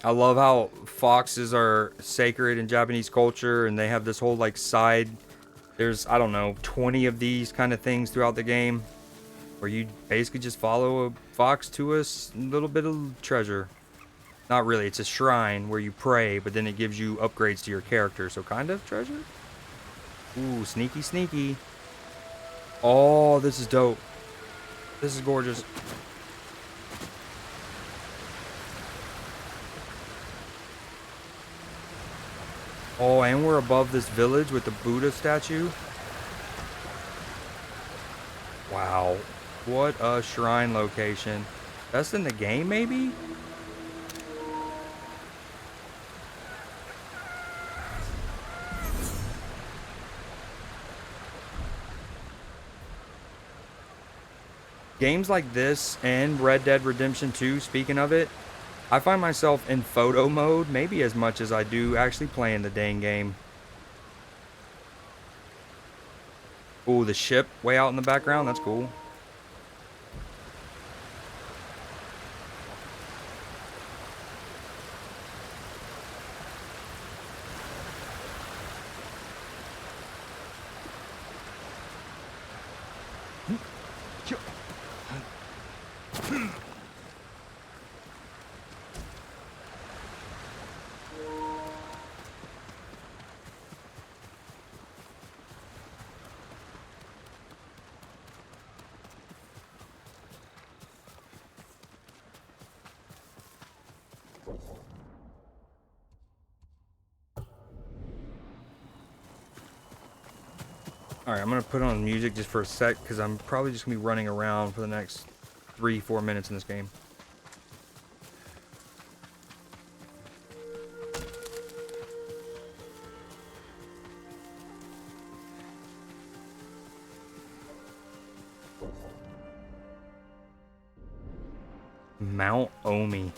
I love how foxes are sacred in Japanese culture, and they have this whole like side. There's, I don't know, 20 of these kind of things throughout the game, where you basically just follow a fox to a little bit of treasure. Not really, it's a shrine where you pray, but then it gives you upgrades to your character, so kind of treasure? Ooh, sneaky, sneaky. Oh, this is dope. This is gorgeous. Oh, and we're above this village with the Buddha statue. Wow. What a shrine location. That's in the game, maybe? Games like this and Red Dead Redemption 2, speaking of it, I find myself in photo mode maybe as much as I do actually playing the dang game. Ooh, the ship way out in the background, that's cool. Alright, I'm going to put on music just for a sec, because I'm probably just going to be running around for the next 3-4 minutes in this game. Mount Omi.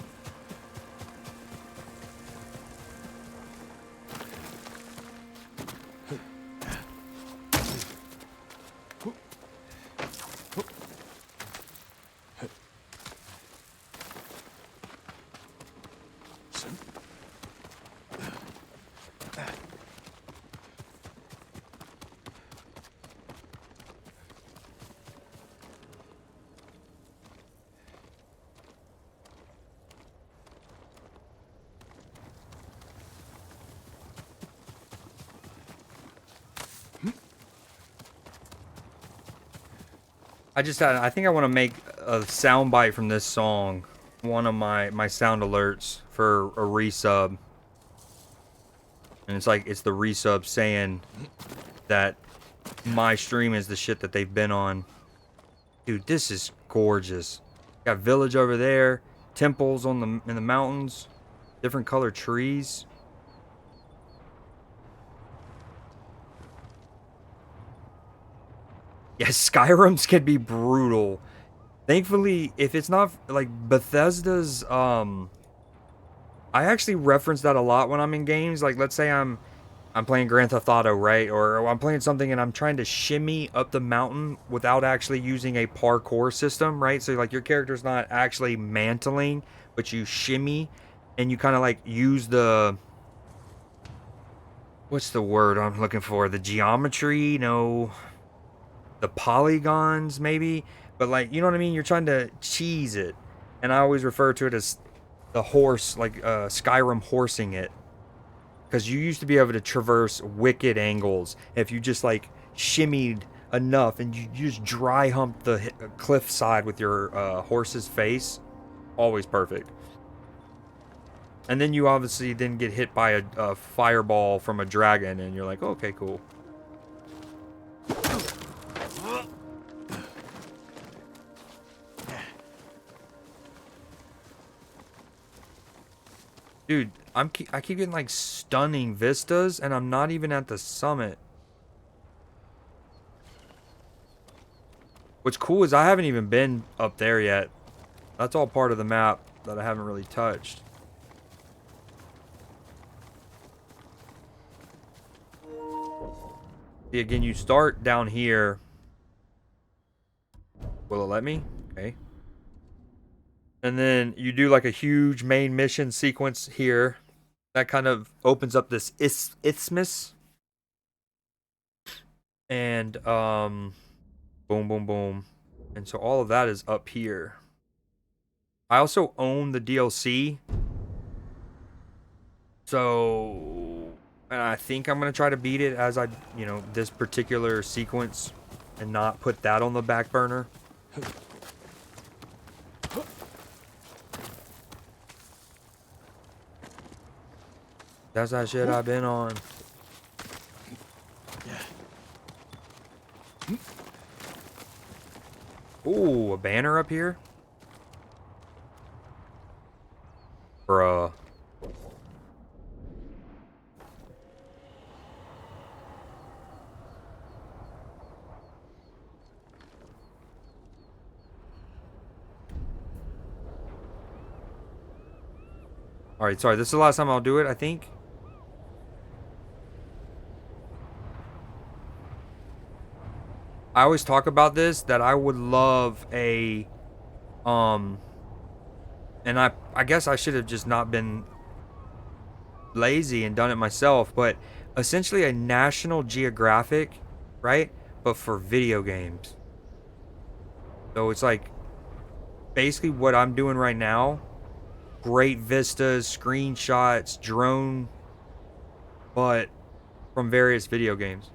I think I want to make a sound bite from this song. One of my sound alerts for a resub. And it's like, it's the resub saying that my stream is the shit that they've been on. Dude, this is gorgeous. Got village over there, temples on in the mountains, different colored trees. Yeah, Skyrim's can be brutal. Thankfully, if it's not like Bethesda's, I actually reference that a lot when I'm in games. Like, let's say I'm playing Grand Theft Auto, right? Or I'm playing something and I'm trying to shimmy up the mountain without actually using a parkour system, right? So like your character's not actually mantling, but you shimmy and you kind of like use the, what's the word I'm looking for? The geometry, no, the polygons maybe, but like, you know what I mean? You're trying to cheese it. And I always refer to it as the horse, like Skyrim horsing it. Because you used to be able to traverse wicked angles if you just like shimmied enough, and you just dry hump the cliff side with your horse's face. Always perfect. And then you obviously then get hit by a fireball from a dragon, and you're like, okay, cool. Dude, I keep getting like stunning vistas, and I'm not even at the summit. What's cool is I haven't even been up there yet. That's all part of the map that I haven't really touched. See, again, you start down here. Will it let me? Okay. And then you do like a huge main mission sequence here. That kind of opens up this isthmus. And, boom, boom, boom. And so all of that is up here. I also own the DLC. So, and I think I'm going to try to beat it as this particular sequence and not put that on the back burner. That's that shit I've been on. Ooh, a banner up here? Bruh. Alright, sorry, this is the last time I'll do it, I think. I always talk about this, that I would love a, and I guess I should have just not been lazy and done it myself, but essentially a National Geographic, right? But for video games. So it's like, basically what I'm doing right now, great vistas, screenshots, drone, but from various video games.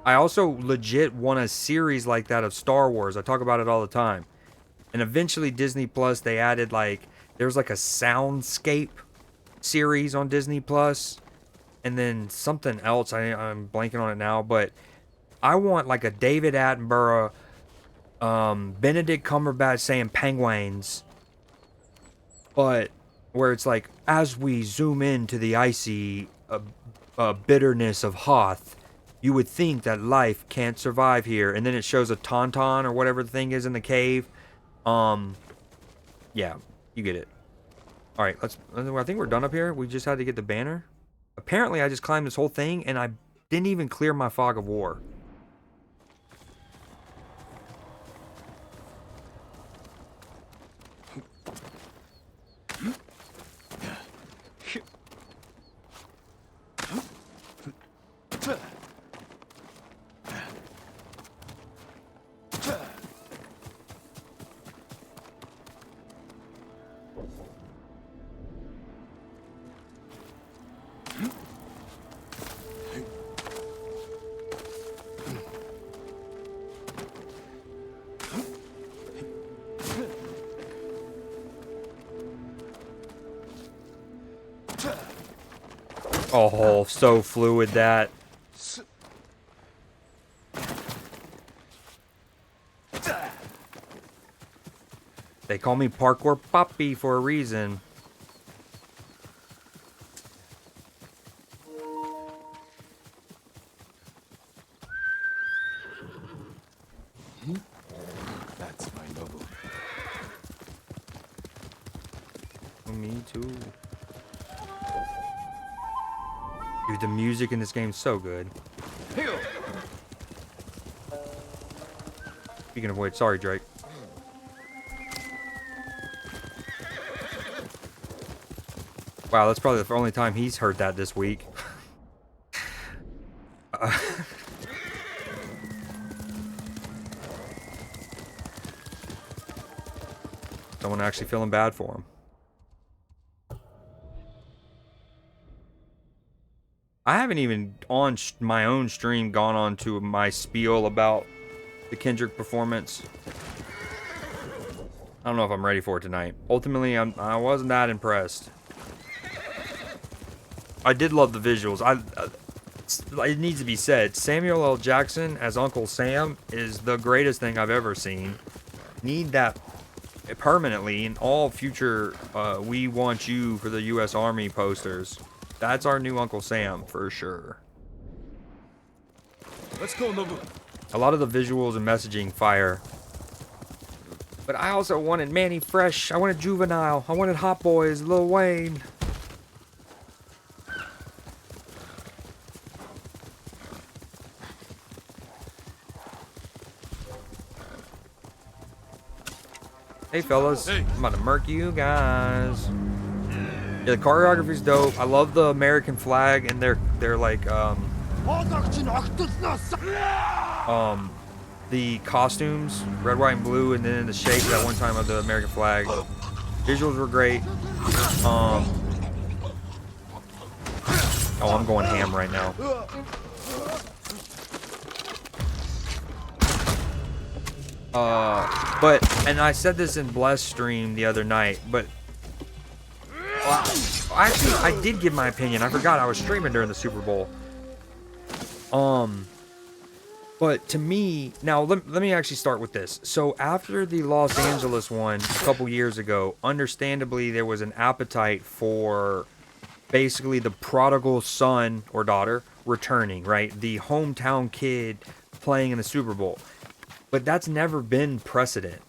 I also legit want a series like that of Star Wars. I talk about it all the time. And eventually Disney Plus, they added there's like a soundscape series on Disney Plus. And then something else, I'm blanking on it now, but I want like a David Attenborough, Benedict Cumberbatch saying penguins. But where it's like, as we zoom into the icy bitterness of Hoth, you would think that life can't survive here. And then it shows a tauntaun or whatever the thing is in the cave. Yeah, you get it. All right, I think we're done up here. We just had to get the banner. Apparently, I just climbed this whole thing, and I didn't even clear my fog of war. Oh, so fluid that. They call me Parkour Poppy for a reason. That's my noble. Me too. Dude, the music in this game is so good. Speaking of which, sorry, Drake. Wow, that's probably the only time he's heard that this week. Someone actually feeling bad for him. I haven't even on my own stream gone on to my spiel about the Kendrick performance. I don't know if I'm ready for it tonight. Ultimately, I wasn't that impressed. I did love the visuals. It needs to be said, Samuel L. Jackson as Uncle Sam is the greatest thing I've ever seen. Need that permanently in all future "We Want You" for the U.S. Army posters. That's our new Uncle Sam for sure. Let's go, Nobu. A lot of the visuals and messaging fire. But I also wanted Manny Fresh. I wanted Juvenile. I wanted Hot Boys, Lil Wayne. Hey fellas, Hey. I'm about to murk you guys. Yeah, the choreography's dope. I love the American flag and they're like the costumes, red, white, and blue, and then the shape that one time of the American flag. Visuals were great. Oh, I'm going ham right now. And I said this in Bless stream the other night, but actually I did give my opinion. I forgot I was streaming during the Super Bowl. But to me, now let me actually start with this. So after the Los Angeles one a couple years ago, understandably there was an appetite for basically the prodigal son or daughter returning, right? The hometown kid playing in the Super Bowl. But that's never been precedent.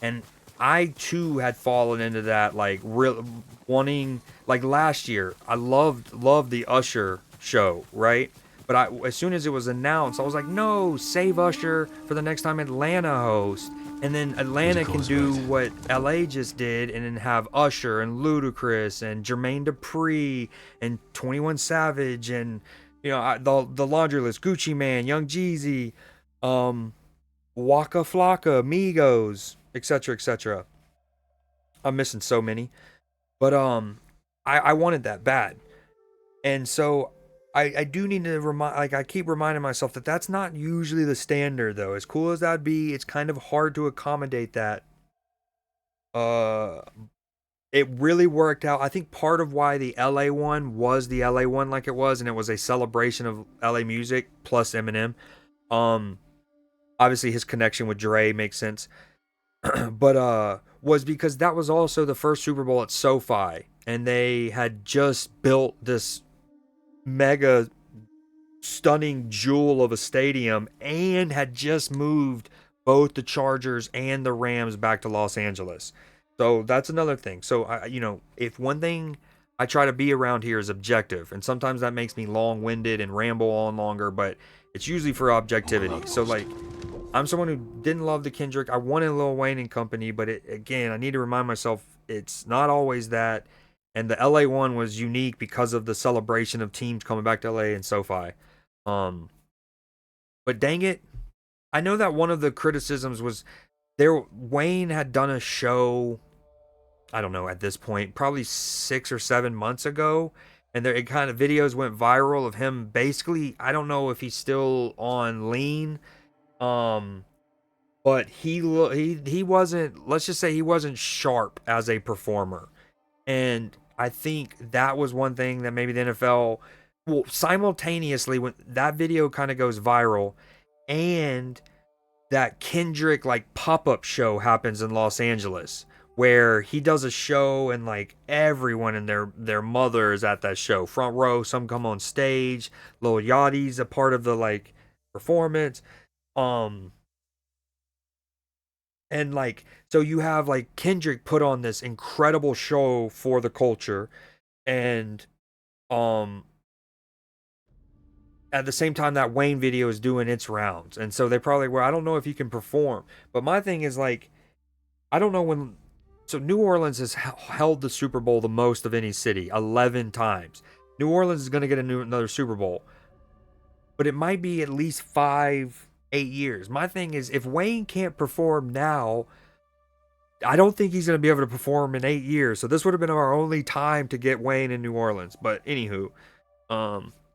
And I too had fallen into that, like real wanting, like last year, I loved the Usher show, right? But as soon as it was announced, I was like, no, save Usher for the next time Atlanta hosts. And then Atlanta can do what LA just did and then have Usher and Ludacris and Jermaine Dupri and 21 Savage and, you know, the laundry list, Gucci Man, Young Jeezy, Waka Flocka, Migos, etc., etc. I'm missing so many. But I wanted that bad. And so I do need to remind, like I keep reminding myself that that's not usually the standard though. As cool as that'd be, it's kind of hard to accommodate that. It really worked out. I think part of why the LA one was the LA one like it was, and it was a celebration of LA music plus Eminem. Obviously his connection with Dre makes sense. But was because that was also the first Super Bowl at SoFi, and they had just built this mega stunning jewel of a stadium and had just moved both the Chargers and the Rams back to Los Angeles. So that's another thing. So if one thing I try to be around here is objective, and sometimes that makes me long-winded and ramble on longer, but it's usually for objectivity. So like, I'm someone who didn't love the Kendrick. I wanted Lil Wayne and company, but again, I need to remind myself it's not always that. And the LA one was unique because of the celebration of teams coming back to LA and SoFi. But dang it, I know that one of the criticisms was Wayne had done a show, I don't know, at this point, probably 6 or 7 months ago. And it kind of videos went viral of him basically, I don't know if he's still on lean. But he wasn't, let's just say he wasn't sharp as a performer. And I think that was one thing that maybe the NFL, well, simultaneously when that video kind of goes viral and that Kendrick like pop-up show happens in Los Angeles where he does a show and like everyone and their mother is at that show, front row, some come on stage, Lil Yachty's a part of the like performance. And like, so you have like Kendrick put on this incredible show for the culture, and at the same time that Wayne video is doing its rounds. And so they probably were, I don't know if you can perform. But my thing is like, I don't know when, so New Orleans has held the Super Bowl the most of any city, 11 times. New Orleans is going to get another Super Bowl. But it might be at least 5, 8 years. My thing is, if Wayne can't perform now, I don't think he's going to be able to perform in 8 years. So this would have been our only time to get Wayne in New Orleans. But anywho,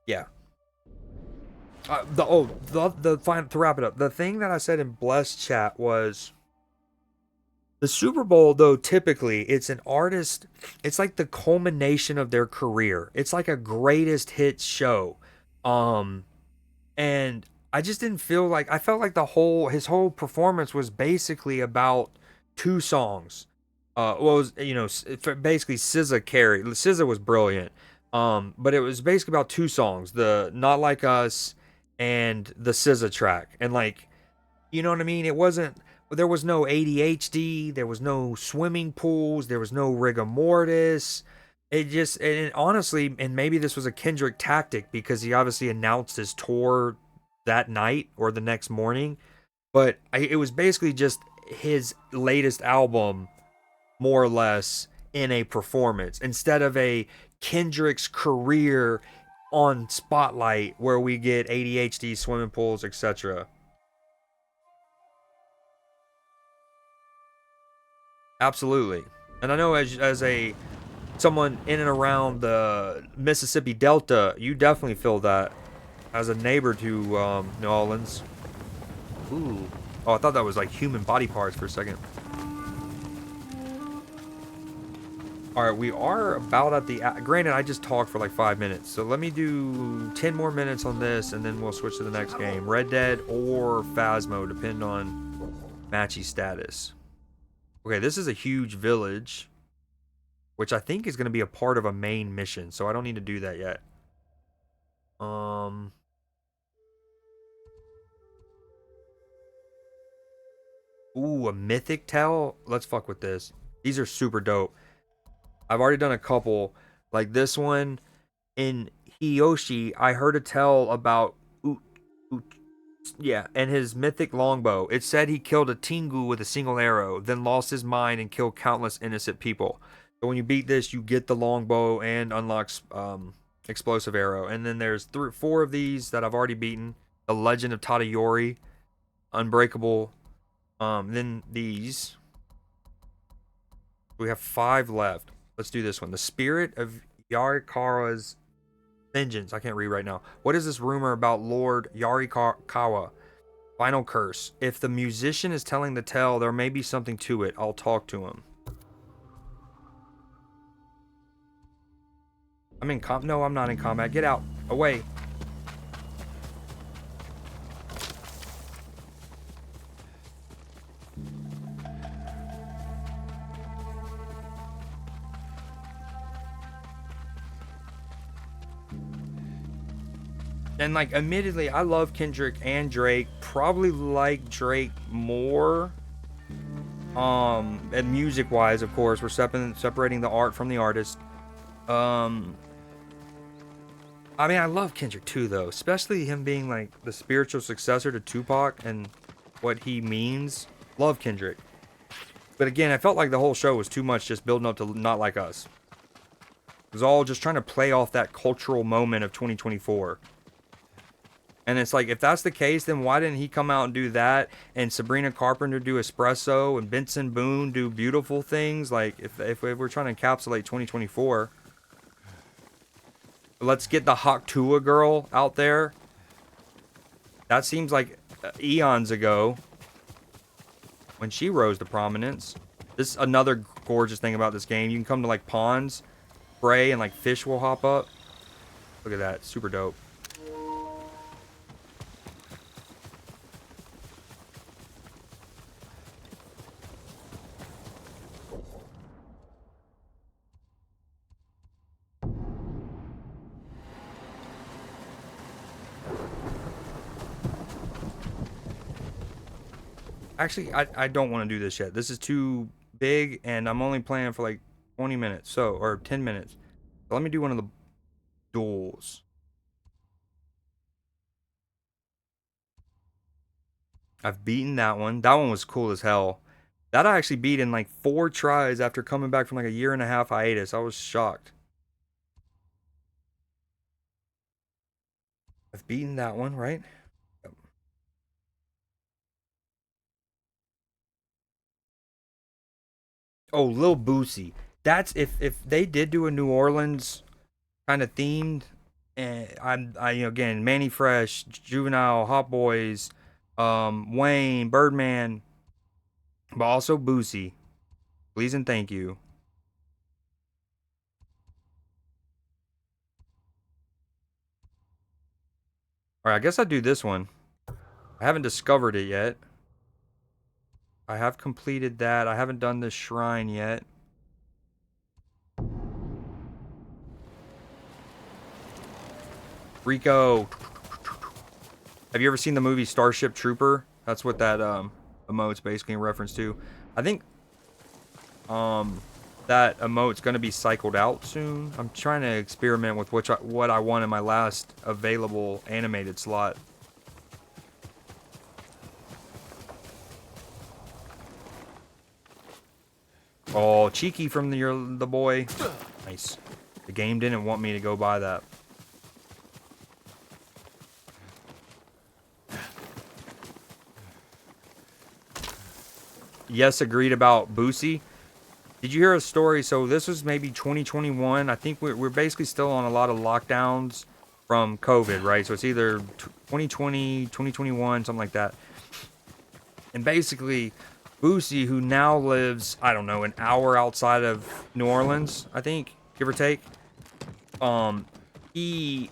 Yeah. The fine to wrap it up. The thing that I said in Blessed Chat was the Super Bowl, though, typically it's an artist, it's like the culmination of their career. It's like a greatest hits show. Um, and I just didn't feel like I felt like his whole performance was basically about two songs. Well, it was, basically SZA carried. SZA was brilliant. But it was basically about two songs: the "Not Like Us" and the SZA track. And like, you know what I mean? It wasn't. There was no ADHD. There was no swimming pools. There was no rigor mortis. It just, and honestly, and maybe this was a Kendrick tactic because he obviously announced his tour that night or the next morning. But it was basically just his latest album, more or less, in a performance instead of a Kendrick's career on Spotlight where we get ADHD, swimming pools, etc. Absolutely. And I know as a someone in and around the Mississippi Delta, you definitely feel that as a neighbor to New Orleans. Ooh. Oh, I thought that was like human body parts for a second. All right, we are about at the... Granted, I just talked for like 5 minutes. So let me do 10 more minutes on this, and then we'll switch to the next game. Red Dead or Phasmo, depend on Matchy status. Okay, this is a huge village, which I think is going to be a part of a main mission. So I don't need to do that yet. Ooh, a mythic tell? Let's fuck with this. These are super dope. I've already done a couple. Like this one in Hiyoshi, I heard a tell about yeah, and his mythic longbow. It said he killed a Tengu with a single arrow, then lost his mind and killed countless innocent people. So when you beat this, you get the longbow and unlocks explosive arrow. And then there's four of these that I've already beaten. The Legend of Tadayori, Unbreakable. Then these. We have 5 left. Let's do this one. The Spirit of Yarikawa's Vengeance. I can't read right now. What is this rumor about Lord Yarikawa? Final curse. If the musician is telling the tale, there may be something to it. I'll talk to him. I'm in No, I'm not in combat. Get out. Away. And like, admittedly, I love Kendrick and Drake. Probably like Drake more. And music wise, of course, we're separating the art from the artist. I mean, I love Kendrick too, though, especially him being like the spiritual successor to Tupac and what he means. Love Kendrick. But again, I felt like the whole show was too much just building up to Not Like Us. It was all just trying to play off that cultural moment of 2024. And it's like, if that's the case, then why didn't he come out and do that? And Sabrina Carpenter do Espresso and Benson Boone do Beautiful Things? Like, if we're trying to encapsulate 2024, let's get the Haktua girl out there. That seems like eons ago when she rose to prominence. This is another gorgeous thing about this game. You can come to like ponds, spray, and like fish will hop up. Look at that. Super dope. Actually, I don't want to do this yet. This is too big, and I'm only playing for like 20 minutes, or 10 minutes. So let me do one of the duels. I've beaten that one. That one was cool as hell. That I actually beat in like 4 tries after coming back from like a 1.5 year hiatus. I was shocked. I've beaten that one, right? Oh, Lil Boosie. That's if they did do a New Orleans kind of themed And again, Manny Fresh, Juvenile, Hot Boys, Wayne, Birdman, but also Boosie. Please and thank you. All right, I guess I'll do this one. I haven't discovered it yet. I have completed that. I haven't done this shrine yet. Rico. Have you ever seen the movie Starship Trooper? That's what that emote's basically in reference to. I think that emote's going to be cycled out soon. I'm trying to experiment with what I want in my last available animated slot. Oh, cheeky from the boy. Nice. The game didn't want me to go buy that. Yes, agreed about Boosie. Did you hear a story? So this was maybe 2021. I think we're basically still on a lot of lockdowns from COVID, right? So it's either 2020, 2021, something like that. And basically, Boosie, who now lives, I don't know, an hour outside of New Orleans, I think, give or take. He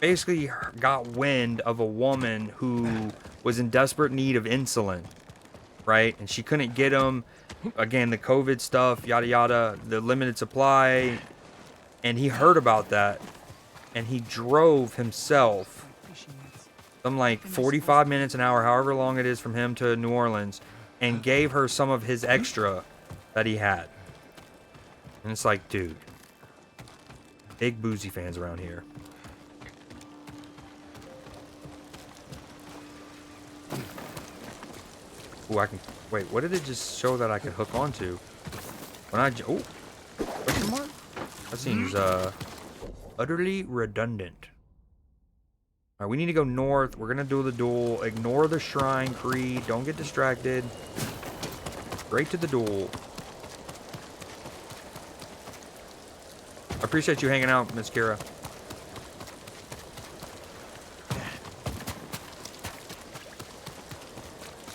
basically got wind of a woman who was in desperate need of insulin, right? And she couldn't get him. Again, the COVID stuff, yada yada, the limited supply. And he heard about that. And he drove himself some like 45 minutes, an hour, however long it is from him to New Orleans, and gave her some of his extra that he had. And it's like, dude, big Boosie fans around here. Ooh, I can... Wait, what did it just show that I could hook onto? When I... Oh! Question mark? That seems, utterly redundant. Alright, we need to go north. We're gonna do the duel. Ignore the shrine creed. Don't get distracted. Straight to the duel. I appreciate you hanging out, Miss Kira.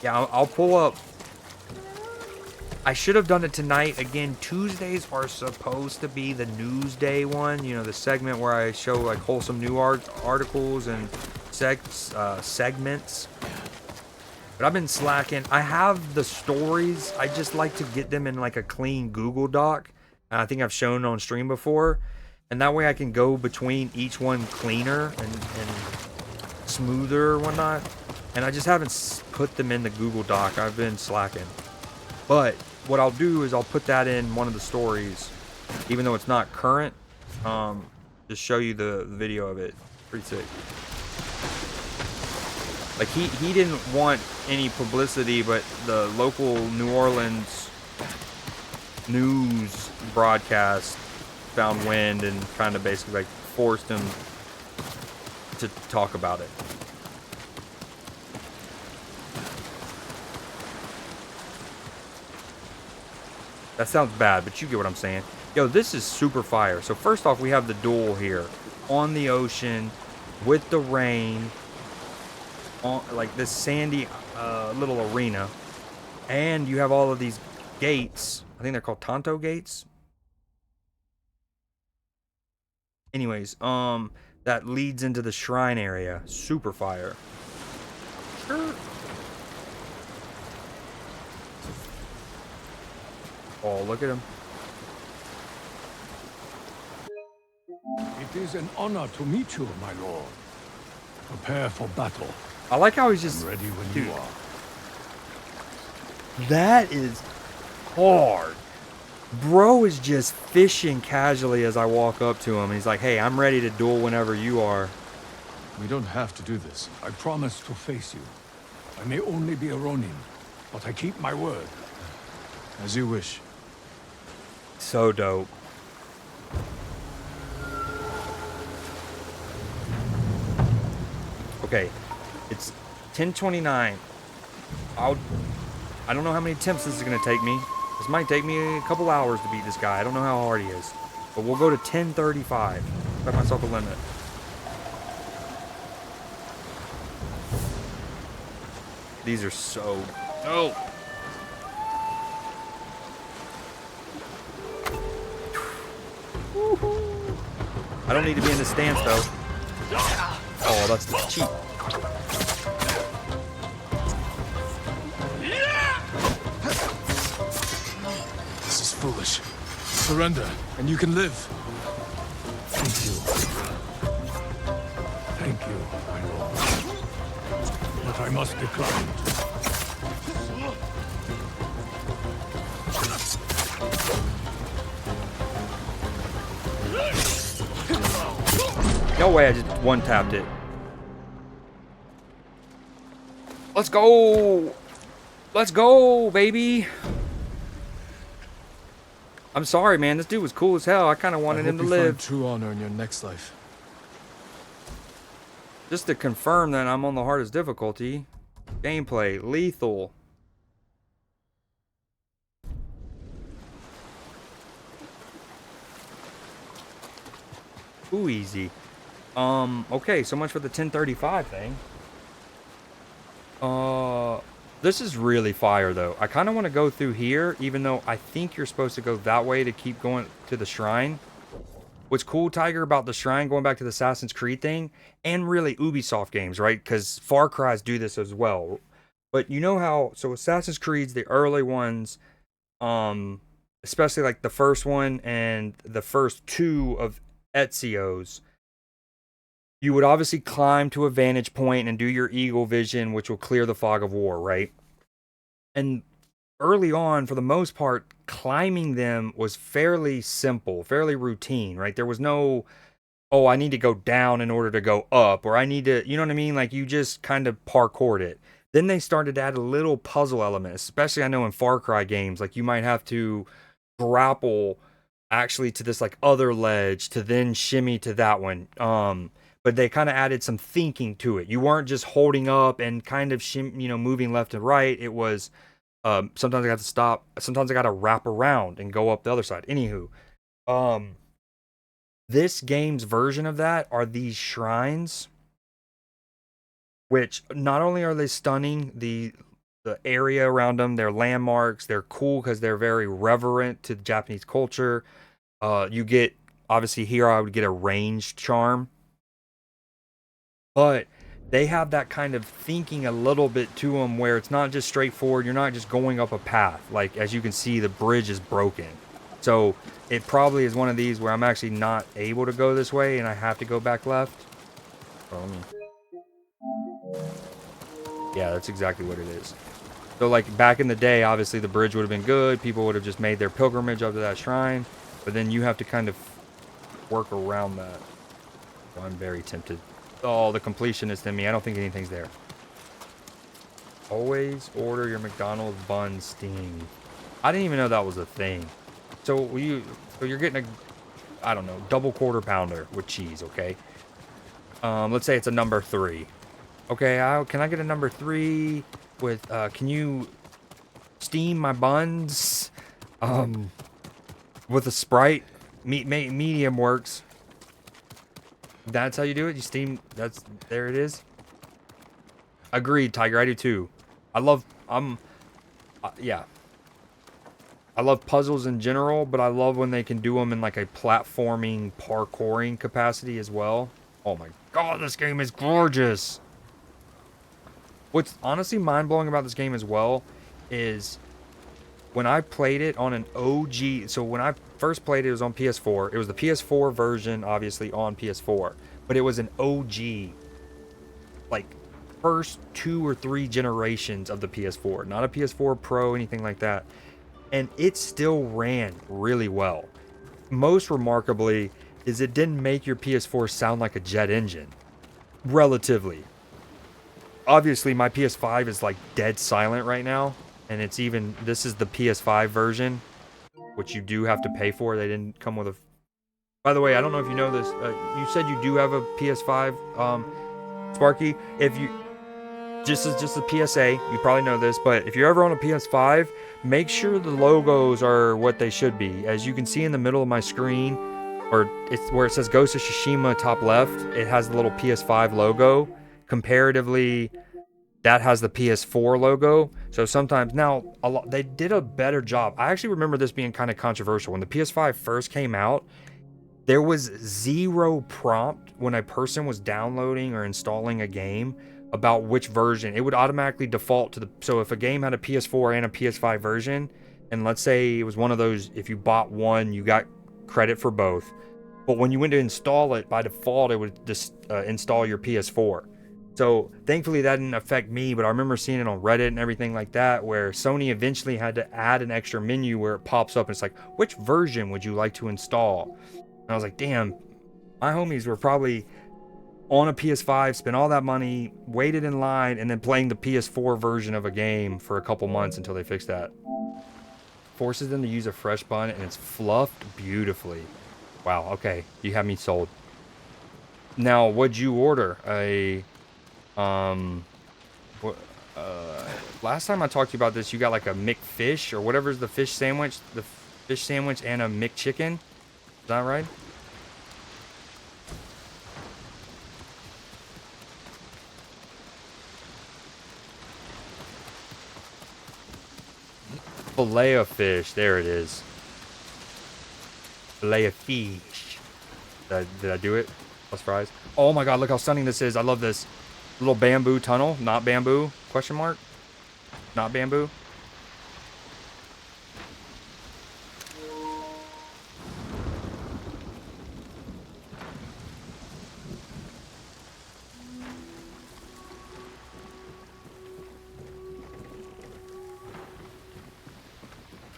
Yeah, I'll pull up. I should have done it tonight. Again, Tuesdays are supposed to be the news day one. You know, the segment where I show like wholesome new articles and segments. But I've been slacking. I have the stories. I just like to get them in like a clean Google Doc. I think I've shown on stream before. And that way I can go between each one cleaner and smoother or whatnot. And I just haven't put them in the Google Doc. I've been slacking. But what I'll do is I'll put that in one of the stories, even though it's not current. Just show you the video of it. Pretty sick. Like he didn't want any publicity, but the local New Orleans news broadcast found wind and kind of basically like forced him to talk about it. That sounds bad, but you get what I'm saying. Yo, this is super fire. So first off, we have the duel here on the ocean with the rain on like this sandy little arena. And you have all of these gates. I think they're called Tonto gates. Anyways, that leads into the shrine area. Super fire. Sure. Oh, look at him. It is an honor to meet you, my lord. Prepare for battle. I like how he's just... I'm ready when dude, you are. that is hard. Bro is just fishing casually as I walk up to him. He's like, hey, I'm ready to duel whenever you are. We don't have to do this. I promise to face you. I may only be a Ronin, but I keep my word. As you wish. So dope. Okay, it's 10:29. I don't know how many attempts this is gonna take me. This might take me a couple hours to beat this guy. I don't know how hard he is, but we'll go to 10:35. Set myself a limit. These are so... Oh! I don't need to be in this stance, though. Oh, that's cheap. This is foolish. Surrender, and you can live. Thank you. Thank you, my lord. But I must decline. No way, I just one-tapped it. Let's go! Let's go, baby! I'm sorry, man. This dude was cool as hell. I kind of wanted him to I hope you live. find true honor in your next life. Just to confirm that I'm on the hardest difficulty. Gameplay, lethal. Ooh, easy. Okay, so much for the 1035 thing. This is really fire, though. I kind of want to go through here, even though I think you're supposed to go that way to keep going to the shrine. What's cool, Tiger, about the shrine, going back to the Assassin's Creed thing, and really Ubisoft games, right? Because Far Cry's do this as well. But you know how, so Assassin's Creed's, the early ones, especially like the first one and the first two of Ezio's, you would obviously climb to a vantage point and do your eagle vision, which will clear the fog of war, right? And early on, for the most part, climbing them was fairly simple, fairly routine, right? There was no, oh, I need to go down in order to go up, or I need to, you know what I mean? Like, you just kind of parkoured it. Then they started to add a little puzzle element, especially I know in Far Cry games, like you might have to grapple actually to this like other ledge to then shimmy to that one. But they kind of added some thinking to it. You weren't just holding up and kind of moving left and right. It was sometimes I got to stop. Sometimes I got to wrap around and go up the other side. Anywho, this game's version of that are these shrines, which not only are they stunning, the area around them, they're landmarks. They're cool because they're very reverent to the Japanese culture. You get, obviously here I would get a ranged charm. But they have that kind of thinking a little bit to them where it's not just straightforward. You're not just going up a path. Like, as you can see, the bridge is broken. So it probably is one of these where I'm actually not able to go this way and I have to go back left. Yeah, that's exactly what it is. So, like, back in the day, obviously the bridge would have been good. People would have just made their pilgrimage up to that shrine. But then you have to kind of work around that. So I'm very tempted. Oh, the completionist in me. I don't think anything's there. Always order your McDonald's bun steamed. I didn't even know that was a thing. So you're getting a, I don't know, double quarter pounder with cheese, okay? Let's say it's a number 3. Okay, can I get a number 3 with, can you steam my buns? With a Sprite? Medium works. That's how you do it? You steam, there it is. Agreed, Tiger, I do too. Yeah. I love puzzles in general, but I love when they can do them in like a platforming, parkouring capacity as well. Oh my god, this game is gorgeous! What's honestly mind-blowing about this game as well is when I played it on an OG, so when I first played it was on PS4. It was the PS4 version, obviously, on PS4. But it was an OG, like, first 2 or 3 generations of the PS4. Not a PS4 Pro, anything like that. And it still ran really well. Most remarkably is it didn't make your PS4 sound like a jet engine. Relatively. Obviously, my PS5 is, like, dead silent right now. And it's even, this is the PS5 version, which you do have to pay for. They didn't come with a... By the way, I don't know if you know this. You said you do have a PS5, Sparky. If you... Just a PSA, you probably know this, but if you're ever on a PS5, make sure the logos are what they should be. As you can see in the middle of my screen, or it's where it says Ghost of Tsushima top left, it has the little PS5 logo. Comparatively, that has the PS4 logo. So sometimes now they did a better job. I actually remember this being kind of controversial when the PS5 first came out. There was zero prompt when a person was downloading or installing a game about which version. It would automatically default to the, so if a game had a PS4 and a PS5 version, and let's say it was one of those, if you bought one, you got credit for both. But when you went to install it, by default, it would just install your PS4. So thankfully that didn't affect me, but I remember seeing it on Reddit and everything like that, where Sony eventually had to add an extra menu where it pops up and it's like, which version would you like to install? And I was like, damn, my homies were probably on a PS5, spent all that money, waited in line, and then playing the PS4 version of a game for a couple months until they fixed that. Forces them to use a fresh bun, and it's fluffed beautifully. Wow, okay, you have me sold. Now, what'd you order? Last time I talked to you about this, you got like a McFish or whatever's the fish sandwich, and a McChicken. Is that right? Fillet of fish, there it is. Fillet of fish. Did I do it? Plus fries. Oh my god, look how stunning this is. I love this. Little bamboo tunnel. Not bamboo? Question mark? Not bamboo?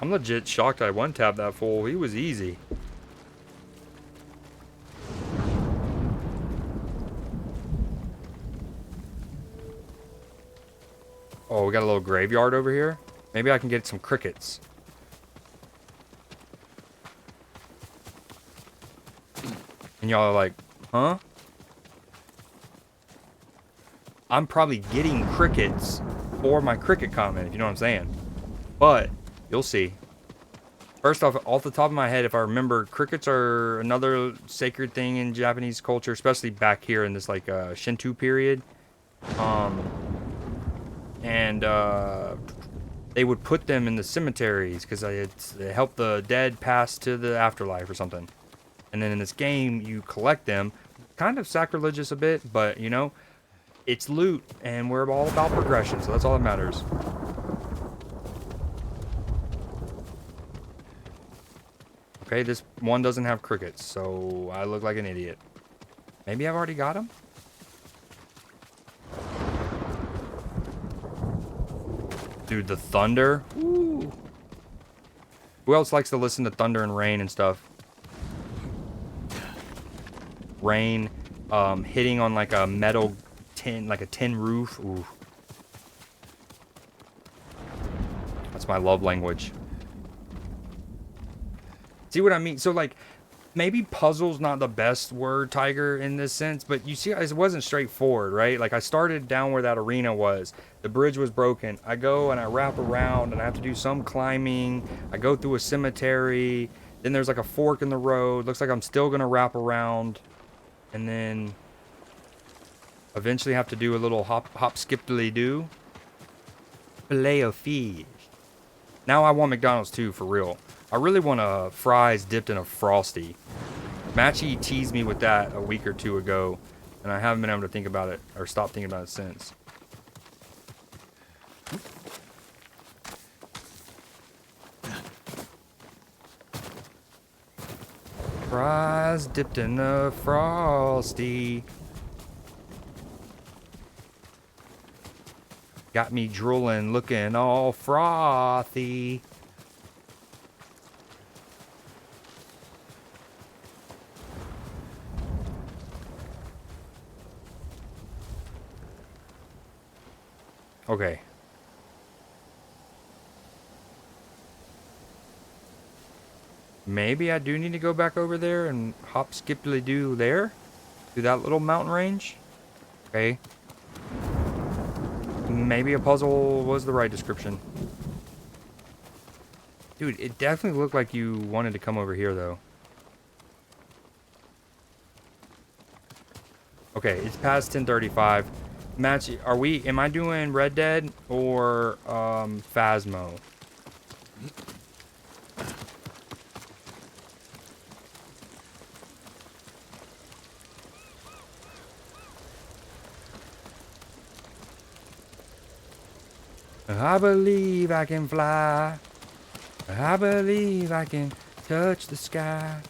I'm legit shocked I one-tapped that fool. He was easy. Oh, we got a little graveyard over here. Maybe I can get some crickets. And y'all are like, huh? I'm probably getting crickets for my cricket comment, if you know what I'm saying. But you'll see. First off the top of my head, if I remember, crickets are another sacred thing in Japanese culture, especially back here in this like Shinto period. They would put them in the cemeteries because it helped the dead pass to the afterlife or something. And then in this game, you collect them. Kind of sacrilegious a bit, but you know, it's loot, and we're all about progression, so that's all that matters. Okay, this one doesn't have crickets, so I look like an idiot. Maybe I've already got them? Dude, the thunder. Ooh. Who else likes to listen to thunder and rain and stuff? Rain hitting on like a metal tin, like a tin roof. Ooh. That's my love language. See what I mean? So like, maybe puzzle's not the best word, Tiger, in this sense, but you see, it wasn't straightforward, right? Like I started down where that arena was. The bridge was broken. I go and I wrap around and I have to do some climbing. I go through a cemetery. Then there's like a fork in the road. Looks like I'm still going to wrap around. And then eventually have to do a little hop, skip, do. Filet of fish. Now I want McDonald's too, for real. I really want fries dipped in a Frosty. Matchy teased me with that a week or two ago, and I haven't been able to think about it, or stop thinking about it since. Fries dipped in a Frosty. Got me drooling, looking all frothy. Okay. Maybe I do need to go back over there and hop, skip, do there? To that little mountain range? Okay. Maybe a puzzle was the right description. Dude, it definitely looked like you wanted to come over here, though. Okay, it's past 10:35. Match, am I doing Red Dead or Phasmo? I believe I can fly. I believe I can touch the sky.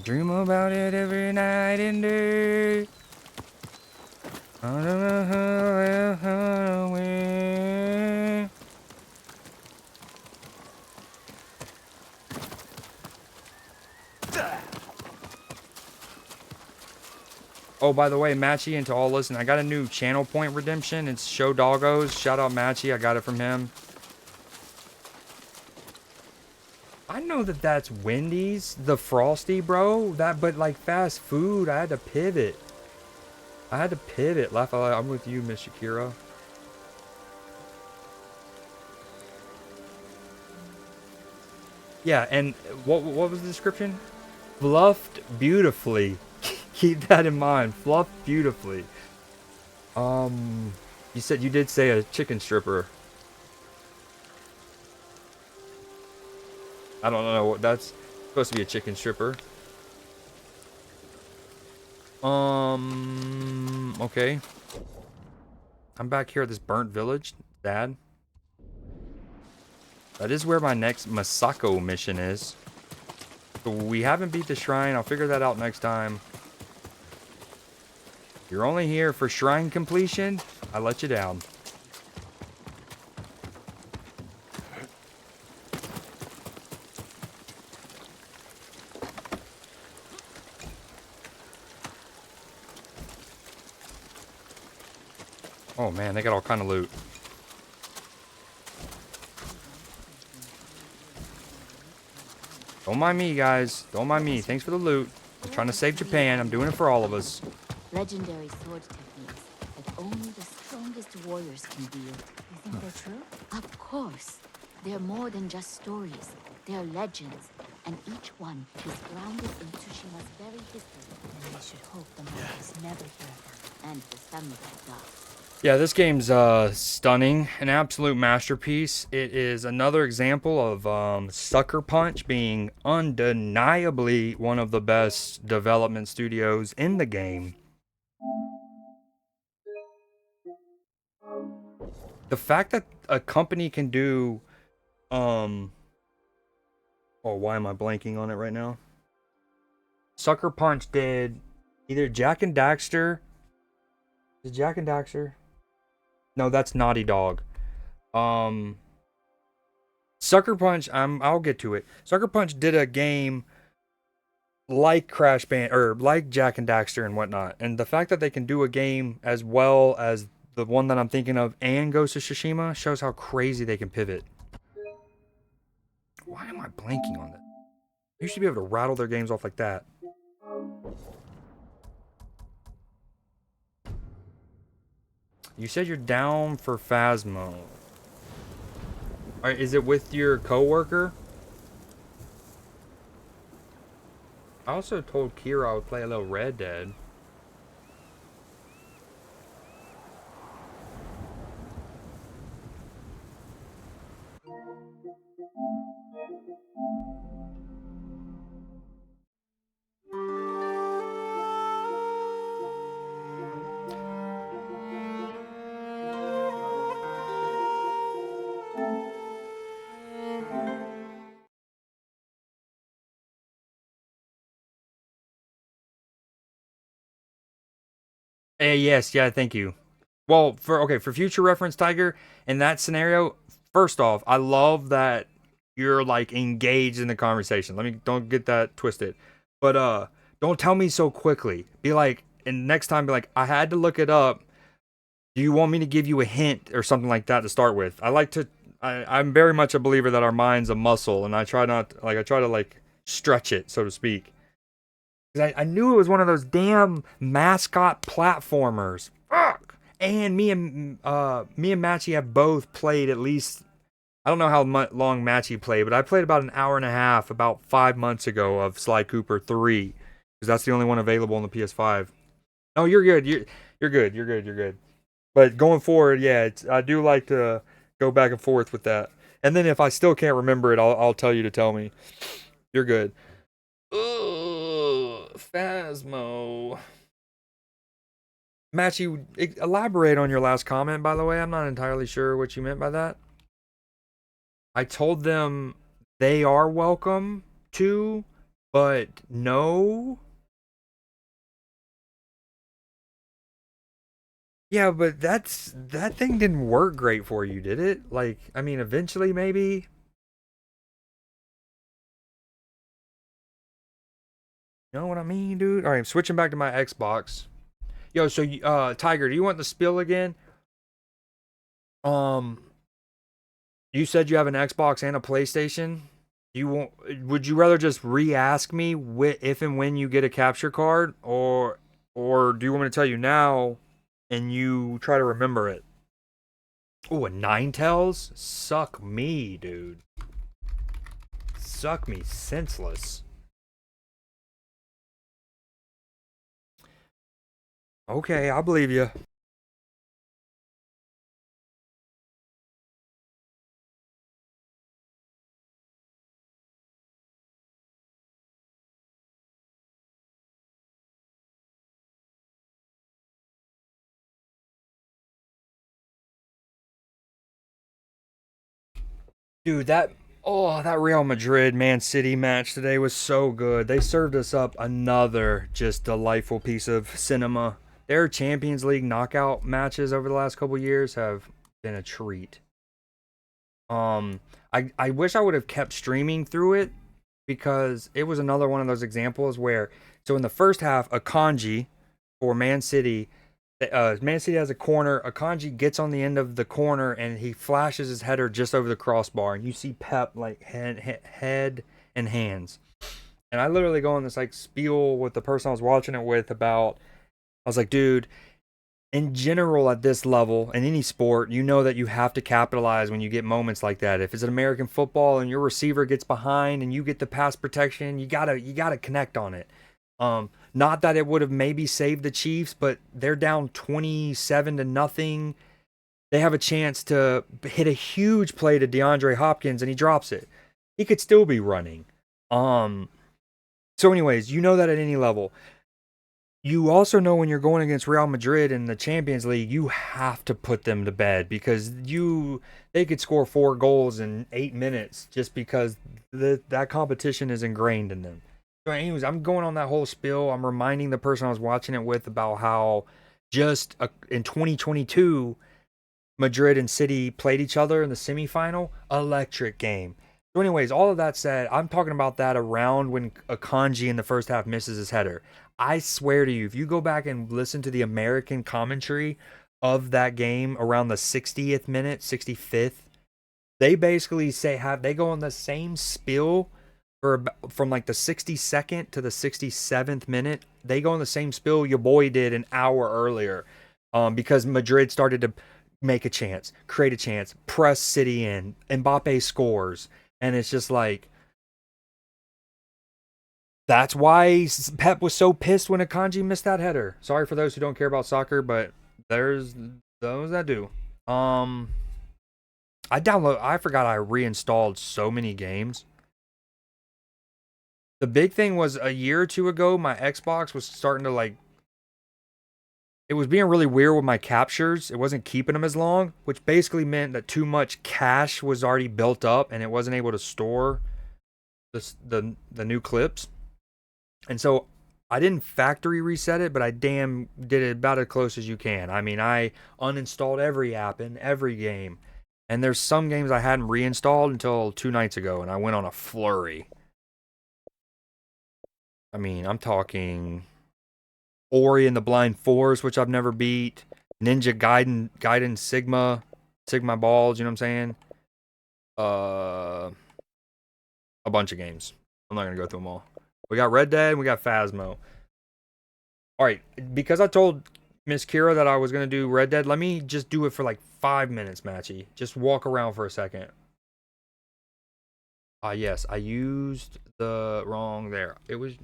Dream about it every night and day. I don't know how I'll win. Oh, by the way, Matchy, and to all listen, I got a new channel point redemption. It's Show Doggos. Shout out Matchy. I got it from him. I know that that's Wendy's, the Frosty, bro. But like fast food, I had to pivot. I'm with you, Miss Shakira. Yeah, and what was the description? Fluffed beautifully. Keep that in mind. Fluffed beautifully. You did say a chicken stripper. I don't know what that's supposed to be, a chicken stripper. Okay. I'm back here at this burnt village, Dad. That is where my next Masako mission is. So we haven't beat the shrine. I'll figure that out next time. You're only here for shrine completion. I let you down. Oh man, they got all kind of loot. Don't mind me, guys. Don't mind me. Thanks for the loot. I'm trying to save Japan. I'm doing it for all of us. Legendary sword techniques that only the strongest warriors can wield. You think they're true? Of course. They're more than just stories. They're legends. And each one is grounded in Tsushima's very history. And we should hope the monkeys never hear them. And the samurai does. Yeah, this game's stunning, an absolute masterpiece. It is another example of Sucker Punch being undeniably one of the best development studios in the game. The fact that a company can do, oh, why am I blanking on it right now? Sucker Punch did either Jak and Daxter. Is Jak and Daxter? No, that's Naughty Dog. Sucker Punch, I'll get to it. Sucker Punch did a game like Crash Band, or like Jak and Daxter and whatnot. And the fact that they can do a game as well as the one that I'm thinking of and Ghost of Tsushima shows how crazy they can pivot. Why am I blanking on that? You should be able to rattle their games off like that. You said you're down for Phasmo. Alright, is it with your coworker? I also told Kira I would play a little Red Dead. Yes, yeah, thank you. Well, for future reference, Tiger, in that scenario, first off, I love that you're like engaged in the conversation. Don't get that twisted. But don't tell me so quickly. Be like, and next time be like, I had to look it up. Do you want me to give you a hint or something like that to start with? I'm very much a believer that our mind's a muscle, and I try to stretch it, so to speak. I knew it was one of those damn mascot platformers. Fuck! And me and Matchy have both played at least, I don't know how long Matchy played, but I played about an hour and a half about 5 months ago of Sly Cooper 3, because that's the only one available on the PS5. Oh, you're good. You're good. But going forward, yeah, I do like to go back and forth with that. And then if I still can't remember it, I'll tell you to tell me. You're good. Ugh, Phasmo. Matchy, elaborate on your last comment, by the way. I'm not entirely sure what you meant by that. I told them they are welcome to, but no. Yeah, but that thing didn't work great for you, did it? Like, I mean, eventually maybe. You know what I mean, dude? All right, I'm switching back to my Xbox. Yo, so Tiger, do you want the spill again? Um, you said you have an Xbox and a PlayStation. You want? Would you rather just re-ask me if and when you get a capture card, or do you want me to tell you now, and you try to remember it? Oh, a Ninetales? Suck me, dude. Suck me senseless. Okay, I believe you. Dude, that Real Madrid Man City match today was so good. They served us up another just delightful piece of cinema. Their Champions League knockout matches over the last couple years have been a treat. I wish I would have kept streaming through it because it was another one of those examples where so in the first half, Akanji for Man City, Man City has a corner. Akanji gets on the end of the corner and he flashes his header just over the crossbar, and you see Pep like head and hands. And I literally go on this like spiel with the person I was watching it with about. I was like, dude, in general at this level in any sport, you know that you have to capitalize when you get moments like that. If it's an American football and your receiver gets behind and you get the pass protection, you gotta connect on it. Not that it would have maybe saved the Chiefs, but they're down 27 to nothing. They have a chance to hit a huge play to DeAndre Hopkins and he drops it. He could still be running. So anyways, you know that at any level. You also know when you're going against Real Madrid in the Champions League, you have to put them to bed because they could score 4 goals in 8 minutes just because that competition is ingrained in them. So, anyways, I'm going on that whole spiel. I'm reminding the person I was watching it with about how just in 2022, Madrid and City played each other in the semifinal. Electric game. So, anyways, all of that said, I'm talking about that around when Akanji in the first half misses his header. I swear to you, if you go back and listen to the American commentary of that game around the 60th minute, 65th, they basically they go on the same spill from like the 62nd to the 67th minute. They go on the same spill your boy did an hour earlier, because Madrid started to make a chance, create a chance, press City in, Mbappe scores, and it's just like that's why Pep was so pissed when Akanji missed that header. Sorry for those who don't care about soccer, but there's those that do. I forgot I reinstalled so many games. The big thing was a year or two ago, my Xbox was starting to like it was being really weird with my captures. It wasn't keeping them as long, which basically meant that too much cache was already built up and it wasn't able to store the new clips. And so I didn't factory reset it, but I damn did it about as close as you can. I mean, I uninstalled every app in every game. And there's some games I hadn't reinstalled until 2 nights ago, and I went on a flurry. I mean, I'm talking Ori and the Blind Forest, which I've never beat. Ninja Gaiden Sigma Balls, you know what I'm saying? A bunch of games. I'm not gonna go through them all. We got Red Dead and we got Phasmo. Alright, because I told Miss Kira that I was gonna do Red Dead, let me just do it for like 5 minutes, Matchy. Just walk around for a second. Yes, I used the wrong there. It was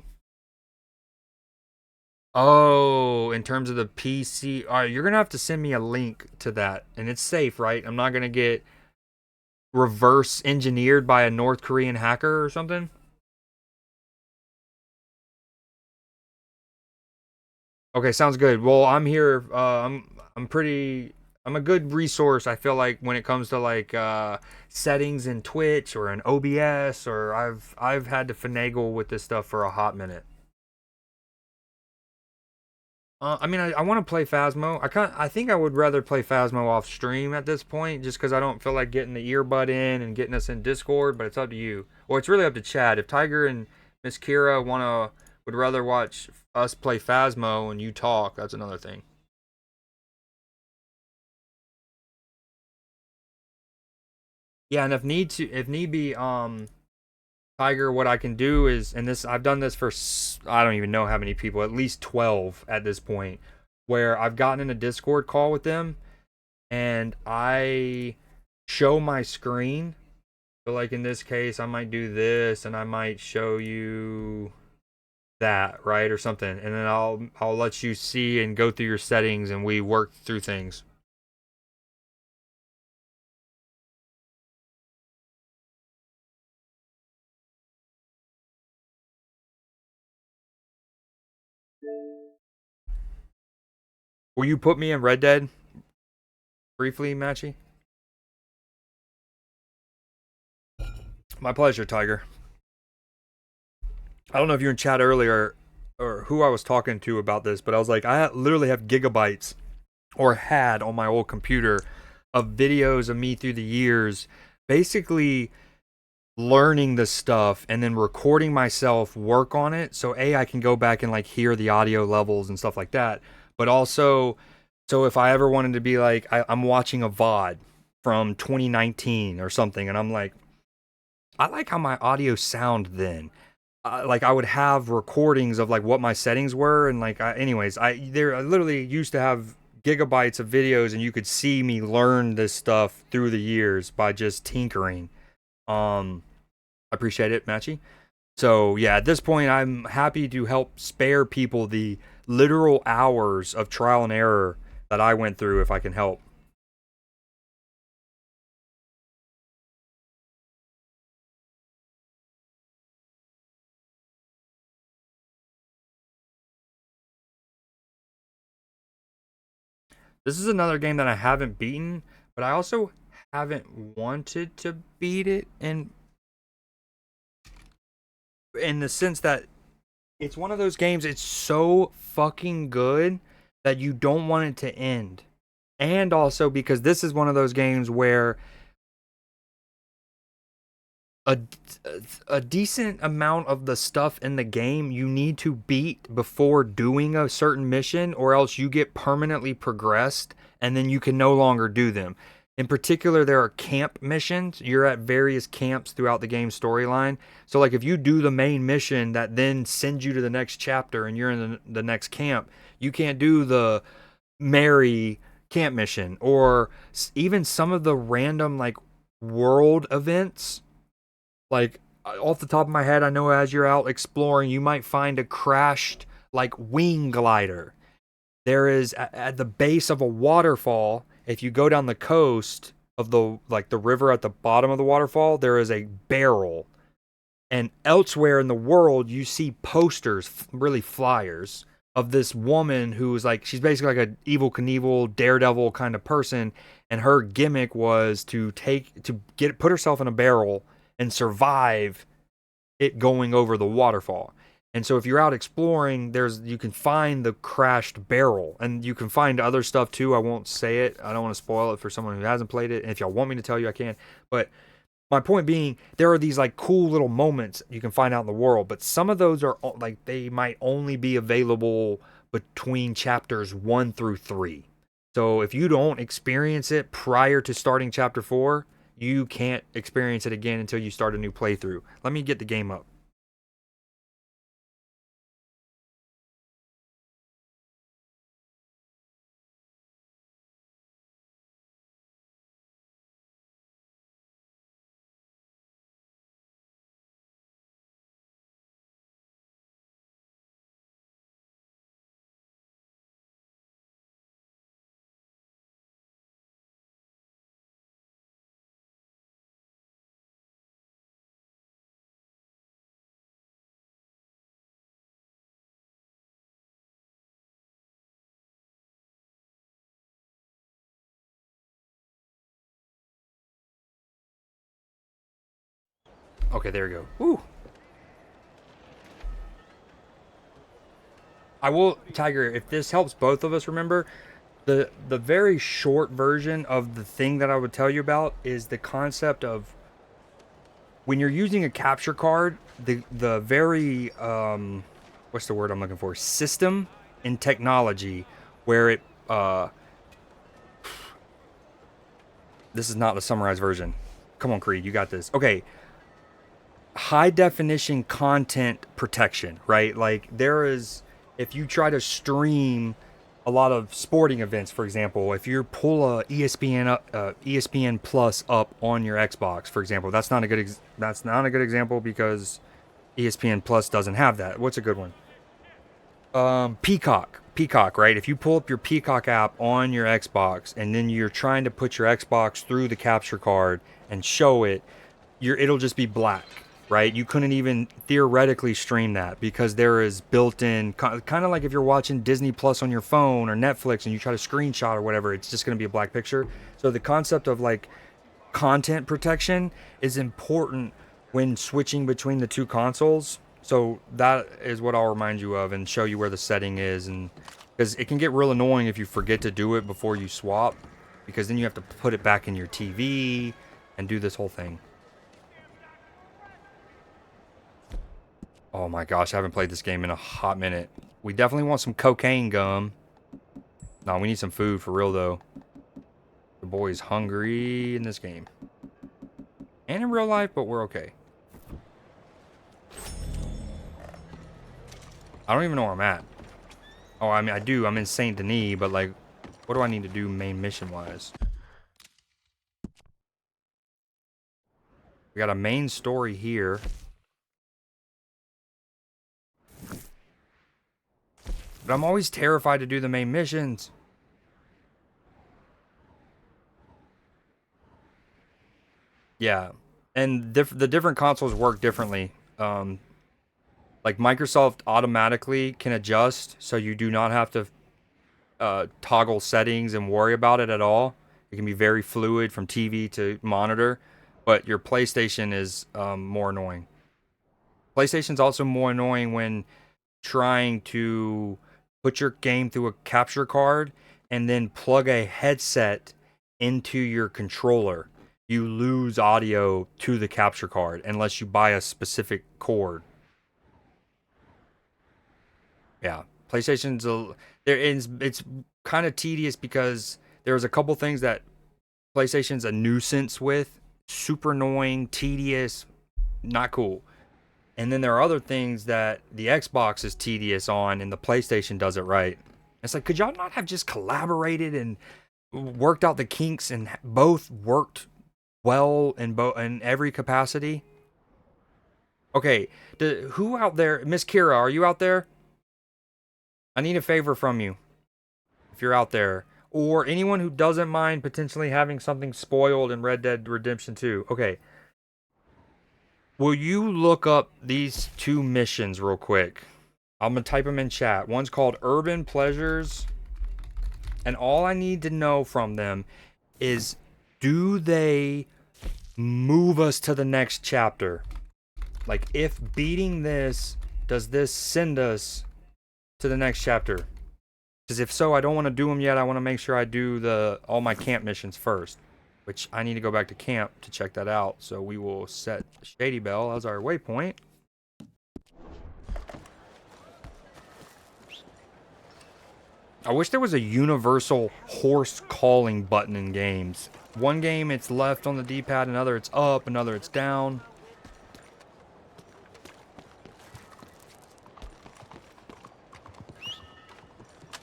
Oh, in terms of the PC, all right, you're gonna have to send me a link to that, and it's safe, right? I'm not gonna get reverse engineered by a North Korean hacker or something. Okay, sounds good. Well, I'm here. I'm pretty. I'm a good resource. I feel like when it comes to like settings in Twitch or in OBS, or I've had to finagle with this stuff for a hot minute. I mean, I want to play Phasmo. I think I would rather play Phasmo off stream at this point, just because I don't feel like getting the earbud in and getting us in Discord. But it's up to you, or it's really up to Chad. If Tiger and Miss Kira would rather watch us play Phasmo and you talk, that's another thing. Yeah, and if need be, Tiger, what I can do is, and this I've done this for I don't even know how many people, at least 12 at this point, where I've gotten in a Discord call with them and I show my screen. So like in this case, I might do this and I might show you that, right, or something, and then I'll let you see and go through your settings and we work through things. Will you put me in Red Dead briefly, Matchy? My pleasure, Tiger. I don't know if you were in chat earlier or who I was talking to about this, but I was like, I literally have gigabytes or had on my old computer of videos of me through the years, basically learning the stuff and then recording myself work on it. So I can go back and like hear the audio levels and stuff like that. But also, so if I ever wanted to be like, I'm watching a VOD from 2019 or something, and I'm like, I like how my audio sound then. Like I would have recordings of like what my settings were, and like I literally used to have gigabytes of videos, and you could see me learn this stuff through the years by just tinkering. I appreciate it, Matchy. So yeah, at this point, I'm happy to help spare people the literal hours of trial and error that I went through if I can help. This is another game that I haven't beaten, but I also haven't wanted to beat it in the sense that it's one of those games, it's so fucking good that you don't want it to end. And also because this is one of those games where a, a decent amount of the stuff in the game you need to beat before doing a certain mission, or else you get permanently progressed and then you can no longer do them. In particular, there are camp missions. You're at various camps throughout the game storyline. So, like, if you do the main mission that then sends you to the next chapter and you're in the next camp, you can't do the Mary camp mission, or even some of the random, like, world events. Like, off the top of my head, I know as you're out exploring, you might find a crashed, like, wing glider. There is at the base of a waterfall. If you go down the coast of the river at the bottom of the waterfall, there is a barrel. And elsewhere in the world, you see posters, really flyers, of this woman who is like, she's basically like a evil Knievel daredevil kind of person, and her gimmick was to put herself in a barrel and survive it going over the waterfall. And so if you're out exploring, you can find the crashed barrel, and you can find other stuff too. I won't say it. I don't want to spoil it for someone who hasn't played it. And if y'all want me to tell you, I can. But my point being, there are these like cool little moments you can find out in the world, but some of those are like, they might only be available between chapters 1 through 3. So if you don't experience it prior to starting chapter 4, you can't experience it again until you start a new playthrough. Let me get the game up. Okay, there we go. Woo. I will, Tiger, if this helps both of us remember, the very short version of the thing that I would tell you about is the concept of when you're using a capture card, the very what's the word I'm looking for? System and technology where it this is not the summarized version. Come on, Creed, you got this. Okay. High definition content protection, right? Like there is, if you try to stream a lot of sporting events, for example, if you pull a ESPN Plus up on your Xbox, for example, that's not a good example because ESPN Plus doesn't have that. What's a good one? Peacock, right? If you pull up your Peacock app on your Xbox and then you're trying to put your Xbox through the capture card and show it, it'll just be black, right? You couldn't even theoretically stream that because there is built-in, kind of like if you're watching Disney Plus on your phone or Netflix and you try to screenshot or whatever, it's just going to be a black picture. So the concept of like content protection is important when switching between the two consoles. So that is what I'll remind you of and show you where the setting is, and because it can get real annoying if you forget to do it before you swap, because then you have to put it back in your TV and do this whole thing. Oh my gosh, I haven't played this game in a hot minute. We definitely want some cocaine gum. No, we need some food for real though. The boy's hungry in this game. And in real life, but we're okay. I don't even know where I'm at. Oh, I mean, I do. I'm in Saint Denis, but like, what do I need to do main mission-wise? We got a main story here. But I'm always terrified to do the main missions. Yeah. And the different consoles work differently. Like Microsoft automatically can adjust, so you do not have to toggle settings and worry about it at all. It can be very fluid from TV to monitor, but your PlayStation is more annoying. PlayStation's also more annoying when trying to put your game through a capture card and then plug a headset into your controller. You lose audio to the capture card unless you buy a specific cord. Yeah, PlayStation's it's kind of tedious because there's a couple things that PlayStation's a nuisance with, super annoying, tedious, not cool. And then there are other things that the Xbox is tedious on and the PlayStation does it right. It's like, could y'all not have just collaborated and worked out the kinks and both worked well in every capacity? Okay, who out there, Miss Kira, are you out there? I need a favor from you, if you're out there, or anyone who doesn't mind potentially having something spoiled in Red Dead Redemption 2. Okay. Will you look up these two missions real quick? I'm going to type them in chat. One's called Urban Pleasures, and all I need to know from them is, do they move us to the next chapter? Like, if beating this, does this send us to the next chapter? Because if so, I don't want to do them yet. I want to make sure I do all my camp missions first, which I need to go back to camp to check that out. So we will set Shady Bell as our waypoint. I wish there was a universal horse calling button in games. One game it's left on the D-pad, another it's up, another it's down.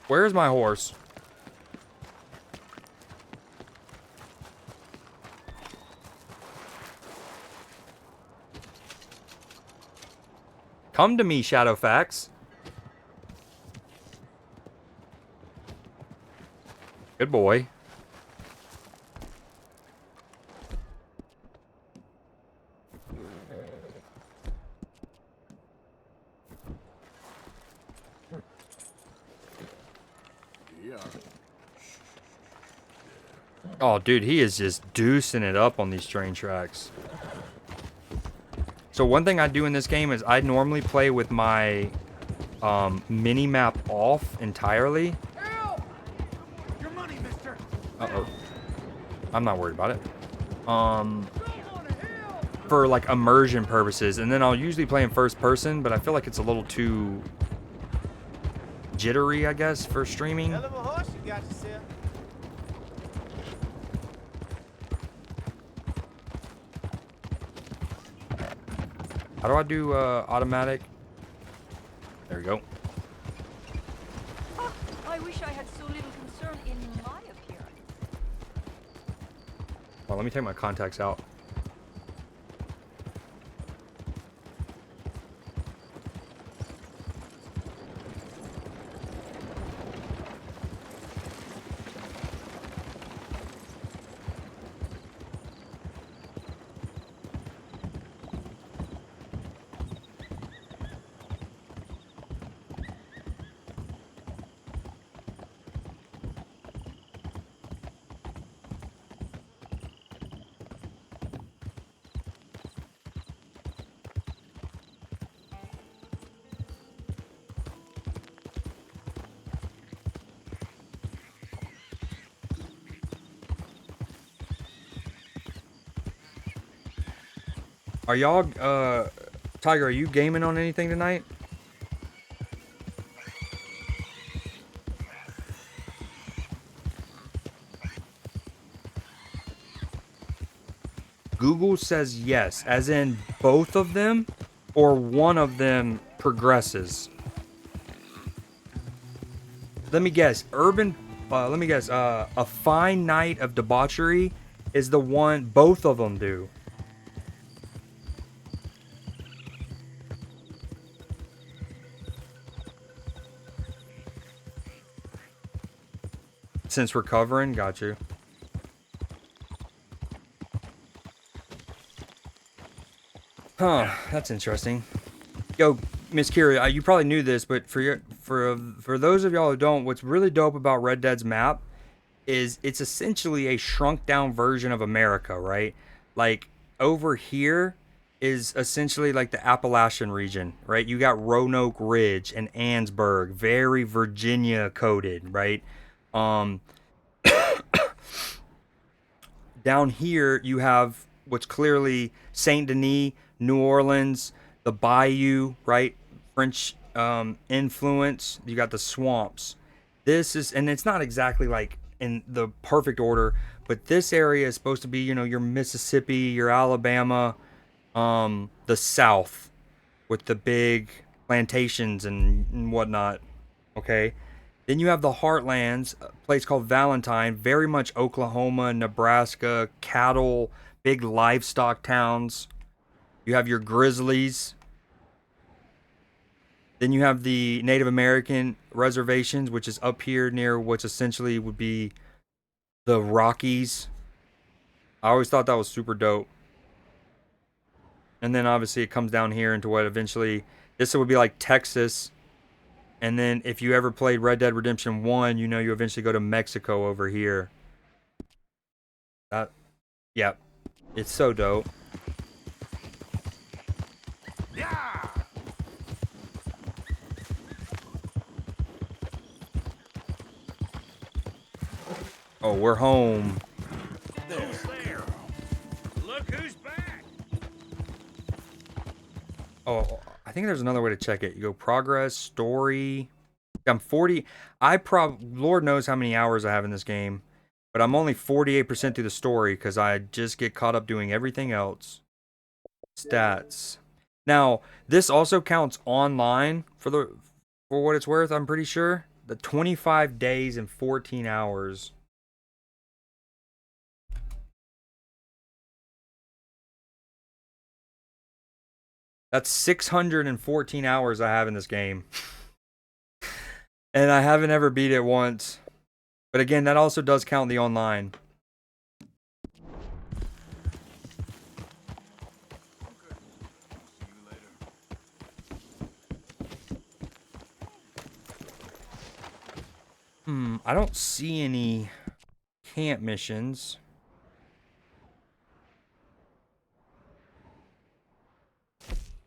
Where's my horse? Come to me, Shadowfax. Good boy. Oh, dude, he is just deucing it up on these train tracks. So one thing I do in this game is I normally play with my mini map off entirely. Your money, mister. Uh-oh. I'm not worried about it. For like immersion purposes, and then I'll usually play in first person, but I feel like it's a little too jittery, I guess, for streaming. Hell of a horse you got yourself. How do I do automatic? There we go. I wish I had so little concern in my appearance. Well, let me take my contacts out. Are y'all, Tiger, are you gaming on anything tonight? Google says yes, as in both of them, or one of them progresses. Let me guess, a fine night of debauchery is the one both of them do. Since we're covering, got you. Huh, that's interesting. Yo, Miss Kira, you probably knew this, but for those of y'all who don't, what's really dope about Red Dead's map is it's essentially a shrunk down version of America, right? Like over here is essentially like the Appalachian region, right? You got Roanoke Ridge and Annsburg, very Virginia coded, right? Down here you have what's clearly Saint Denis, New Orleans, the Bayou, right? French influence. You got the swamps. This is, and it's not exactly like in the perfect order, but this area is supposed to be, you know, your Mississippi, your Alabama, the South with the big plantations and whatnot. Okay. Then you have the Heartlands, a place called Valentine, very much Oklahoma, Nebraska, cattle, big livestock towns. You have your Grizzlies. Then you have the Native American reservations, which is up here near what's essentially would be the Rockies. I always thought that was super dope. And then obviously it comes down here into what eventually, this would be like Texas. And then if you ever played Red Dead Redemption 1, you know you eventually go to Mexico over here. Yeah, it's so dope. Oh, we're home. Look who's back. Oh, I think there's another way to check it. You go progress, story. I'm 40. Lord knows how many hours I have in this game, but I'm only 48% through the story because I just get caught up doing everything else. Stats. Now, this also counts online for what it's worth, I'm pretty sure. The 25 days and 14 hours. That's 614 hours I have in this game. And I haven't ever beat it once. But again, that also does count the online. I don't see any camp missions.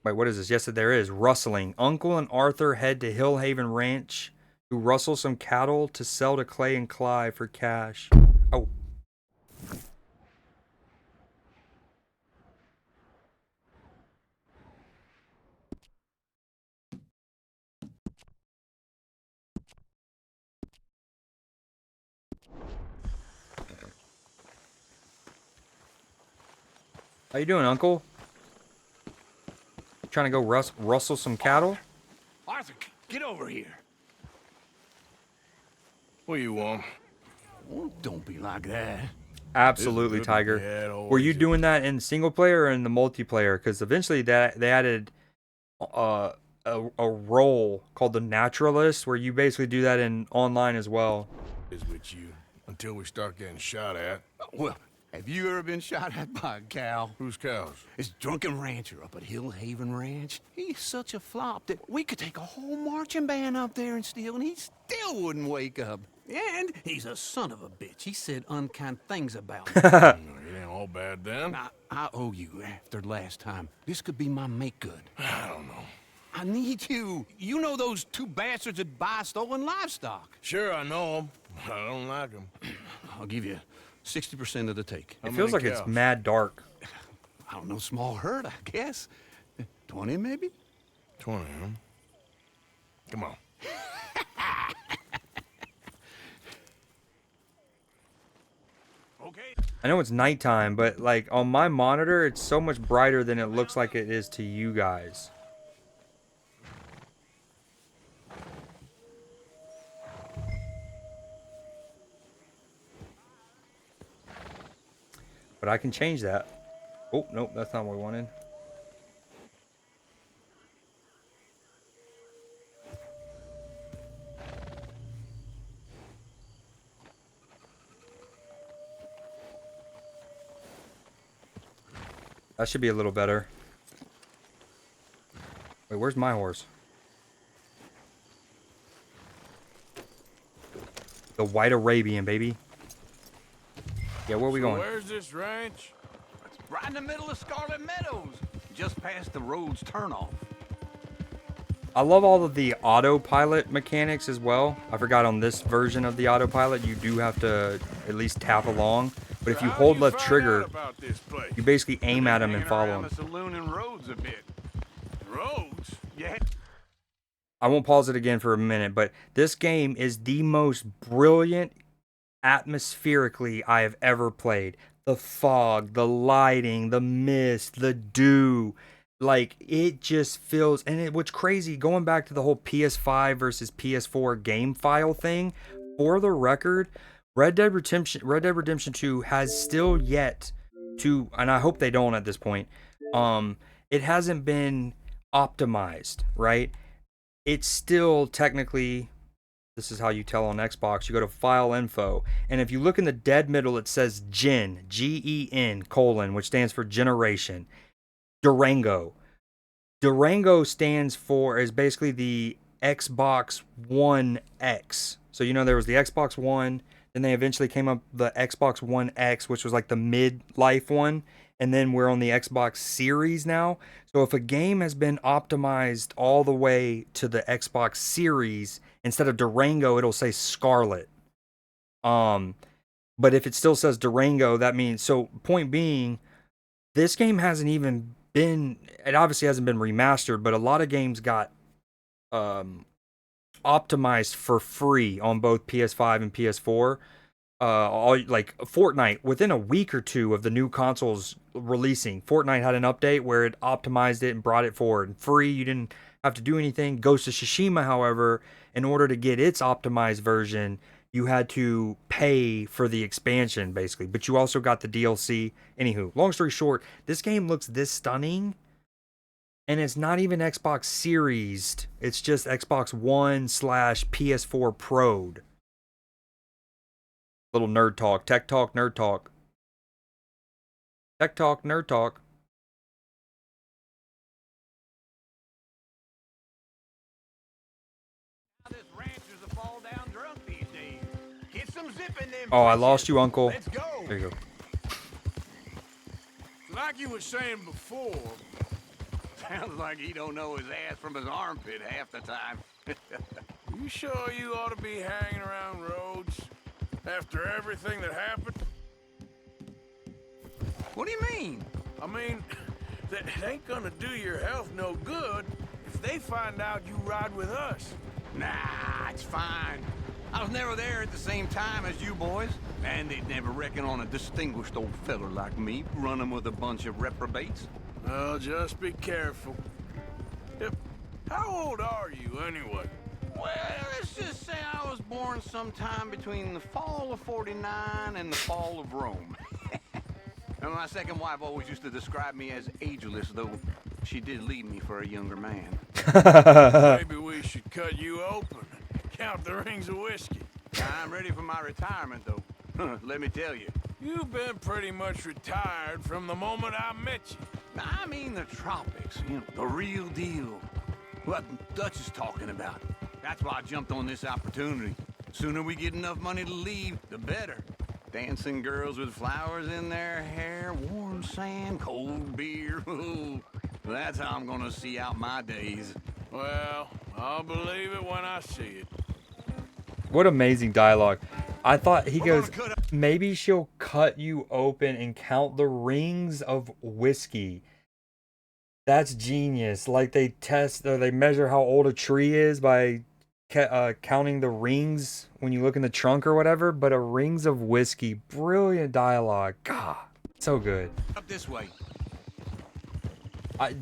Wait, what is this? Yes, there is. Rustling. Uncle and Arthur head to Hillhaven Ranch to rustle some cattle to sell to Clay and Clive for cash. Oh. How you doing, Uncle? Trying to go rustle some cattle? Arthur, get over here. What you want? Oh, don't be like that. Absolutely, This Tiger. dad Were you always doing that in single player or in the multiplayer? Because eventually they added a role called the Naturalist, where you basically do that in online as well. is with you until we start getting shot at. Well, have you ever been shot at by a cow? Whose cows? This drunken rancher up at Hillhaven Ranch. He's such a flop that we could take a whole marching band up there and steal, and he still wouldn't wake up. And he's a son of a bitch. He said unkind things about me. It ain't all bad then. I owe you after last time. This could be my make good. I don't know. I need you. You know those two bastards that buy stolen livestock. Sure, I know them. I don't like them. I'll give you 60% of the take. It feels like it's mad dark. I don't know, small herd, I guess. 20 maybe? 20, huh? Come on. Okay. I know it's nighttime, but like on my monitor, it's so much brighter than it looks like it is to you guys. But I can change that. Oh, nope, that's not what we wanted. That should be a little better. Wait, where's my horse? The White Arabian, baby. Yeah, where are we going? Where's this ranch? It's right in the middle of Scarlet Meadows, just past the road's turnoff. I love all of the autopilot mechanics as well. I forgot on this version of the autopilot, you do have to at least tap along. But if you How'd hold you left find trigger, out about this place? you basically aim at him and Hanging follow around him. the saloon and roads a bit. Roads? Yeah. I won't pause it again for a minute, but this game is the most brilliant atmospherically I have ever played. The fog, the lighting, the mist, the dew. Like, it just feels... And what's crazy, going back to the whole PS5 versus PS4 game file thing, for the record, Red Dead Redemption 2 has still yet to... And I hope they don't at this point. It hasn't been optimized, right? It's still technically... This is how you tell on Xbox. You go to File Info, and if you look in the dead middle, it says Gen, G-E-N, colon, which stands for generation. Durango. Durango stands for, is basically the Xbox One X. So, you know, there was the Xbox One, then they eventually came up the Xbox One X, which was like the mid-life one, and then we're on the Xbox Series now. So if a game has been optimized all the way to the Xbox Series, instead of Durango, it'll say Scarlet. But if it still says Durango, that means... So, point being, this game hasn't even been... It obviously hasn't been remastered, but a lot of games got optimized for free on both PS5 and PS4. Like Fortnite, within a week or two of the new consoles releasing, Fortnite had an update where it optimized it and brought it forward free. You didn't have to do anything. Ghost of Tsushima, however, in order to get its optimized version, you had to pay for the expansion basically, but you also got the DLC. Anywho, long story short, this game looks this stunning, and it's not even Xbox Series. It's just Xbox One / PS4 Pro'd. Little nerd talk. Tech talk, nerd talk. Tech talk, nerd talk. This rancher's a fall down drunk these days. Get some zip in them. Oh, I lost you, Uncle. Let's go. There you go. Like you were saying before, Sounds like he don't know his ass from his armpit half the time. You sure you ought to be hanging around Rhodes after everything that happened? What do you mean? I mean, that it ain't gonna do your health no good if they find out you ride with us. Nah, it's fine. I was never there at the same time as you boys, and they'd never reckon on a distinguished old feller like me running with a bunch of reprobates. Well, just be careful. Yep. How old are you, anyway? Well, let's just say I was born sometime between the fall of '49 and the fall of Rome. And my second wife always used to describe me as ageless, though she did leave me for a younger man. Maybe we should cut you open and count the rings of whiskey. I'm ready for my retirement, though. Let me tell you. You've been pretty much retired from the moment I met you. I mean the tropics, you know, the real deal. What Dutch is talking about. That's why I jumped on this opportunity. Sooner we get enough money to leave, the better. Dancing girls with flowers in their hair, warm sand, cold beer. Ooh, that's how I'm gonna see out my days. Well, I'll believe it when I see it. What amazing dialogue. I thought he goes, maybe she'll cut you open and count the rings of whiskey. That's genius. Like they test or they measure how old a tree is by counting the rings when you look in the trunk or whatever. But a rings of whiskey. Brilliant dialogue. God, so good. Up this way.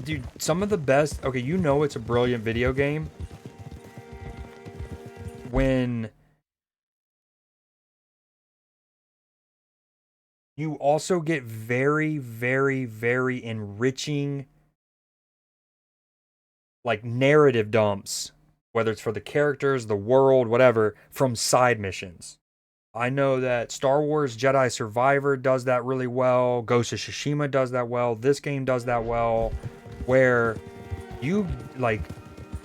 Dude, some of the best. Okay, you know it's a brilliant video game when you also get very, very, very enriching, like, narrative dumps, whether it's for the characters, the world, whatever, from side missions. I know that Star Wars Jedi Survivor does that really well. Ghost of Tsushima does that well. This game does that well. Where you, like,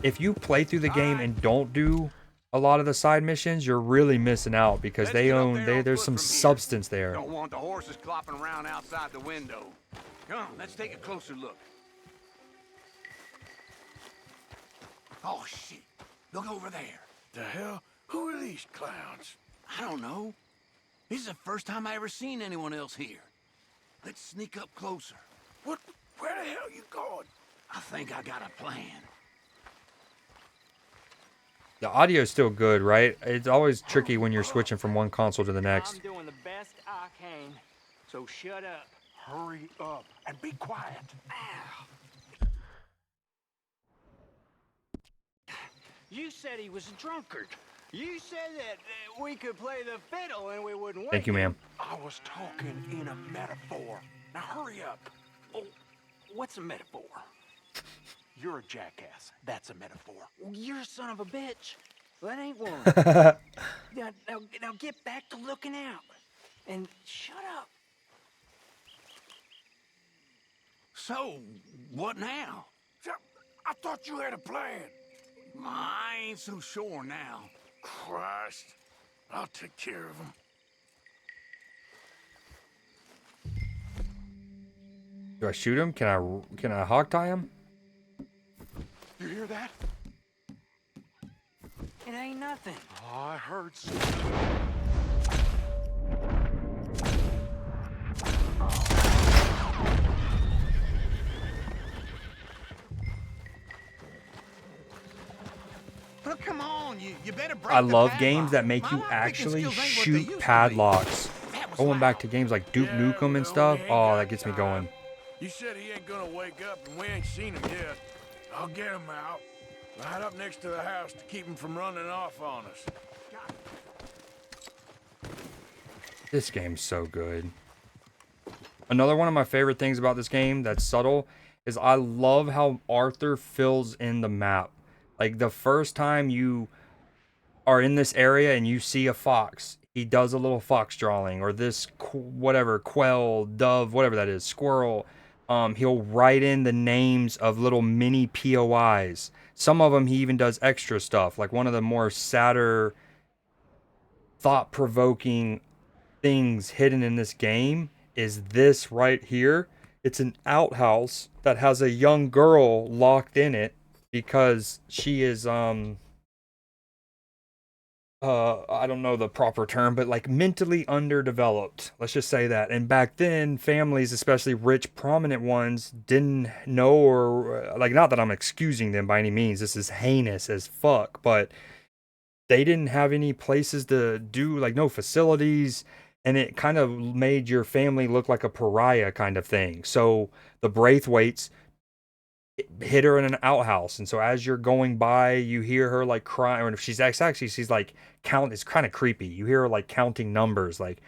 if you play through the game and don't do a lot of the side missions, you're really missing out because there's some substance there. Don't want the horses clopping around outside the window. Come on, let's take a closer look. Oh, shit. Look over there. The hell? Who are these clowns? I don't know. This is the first time I ever seen anyone else here. Let's sneak up closer. What? Where the hell are you going? I think I got a plan. The audio's still good, right? It's always tricky when you're switching from one console to the next. I'm doing the best I can, so shut up. Hurry up and be quiet. You said he was a drunkard. You said that we could play the fiddle and we wouldn't wake Thank you, ma'am. I was talking in a metaphor. Now hurry up. Oh, what's a metaphor? You're a jackass. That's a metaphor. Well, you're a son of a bitch. Well, that ain't one. now get back to looking out. And shut up. So, what now? I thought you had a plan. I ain't so sure now. Christ. I'll take care of him. Do I shoot him? Can I hog tie him? You hear that? It ain't nothing. Oh, I heard something. But come on, you better break I the love padlock. games that make you My actually lockpicking skills ain't what they used shoot to be. padlocks. That was Going back loud. to games like Duke Yeah, Nukem and well, stuff. we ain't Oh, got that gets me time. going. You said he ain't gonna wake up and we ain't seen him yet. I'll get him out. Right up next to the house to keep him from running off on us. This game's so good. Another one of my favorite things about this game that's subtle is I love how Arthur fills in the map. Like the first time you are in this area and you see a fox, he does a little fox drawing, or this whatever, quail, dove, whatever that is, squirrel. He'll write in the names of little mini POIs. Some of them he even does extra stuff. Like one of the more sadder, thought-provoking things hidden in this game is this right here. It's an outhouse that has a young girl locked in it because she is I don't know the proper term, but like mentally underdeveloped. Let's just say that. And back then, families, especially rich, prominent ones, didn't know or like, not that I'm excusing them by any means. This is heinous as fuck, but they didn't have any places to do, like no facilities, and it kind of made your family look like a pariah kind of thing. So the Braithwaites hid her in an outhouse, and so as you're going by, you hear her like crying, or if she's actually she's like count. It's kind of creepy. You hear her like counting numbers, like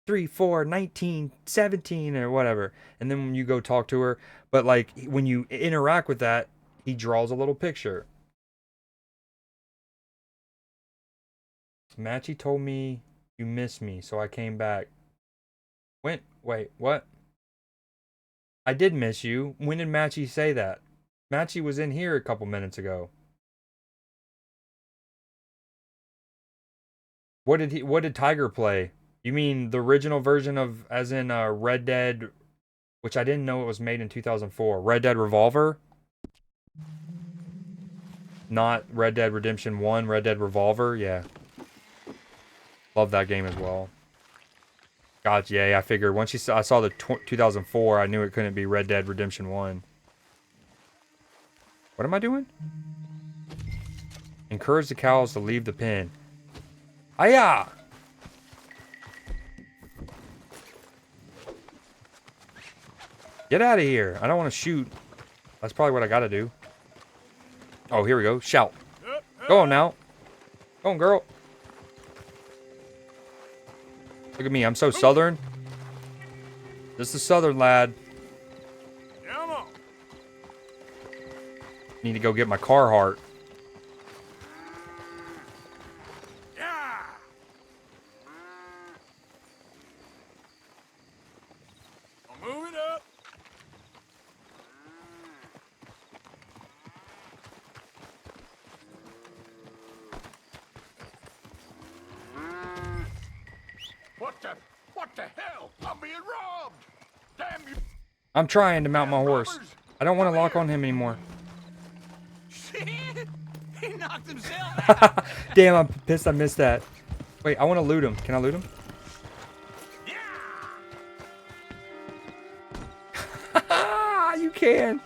3, 4, 19, 17, or whatever. And then when you go talk to her, but like when you interact with that, he draws a little picture. Matchy told me you miss me, so I came back. Wait, what? I did miss you. When did Matchy say that? Matchy was in here a couple minutes ago. What did Tiger play? You mean the original version of, as in Red Dead, which I didn't know it was made in 2004. Red Dead Revolver? Not Red Dead Redemption 1, Red Dead Revolver? Yeah. Love that game as well. God, yeah, I figured once I saw the 2004, I knew it couldn't be Red Dead Redemption 1. What am I doing? Encourage the cows to leave the pen. Hiya! Get out of here. I don't want to shoot. That's probably what I gotta do. Oh, here we go. Shout. Go on now. Go on, girl. Look at me. I'm so southern. This is a southern lad. Come on. Need to go get my Carhartt. Yeah. I'll move it up. What the hell? I'm being robbed. Damn you. I'm trying to mount my horse. I don't want to lock on him anymore. Shit! He knocked himself out. Damn, I'm pissed I missed that. Wait, I want to loot him. Can I loot him? Yeah! You can.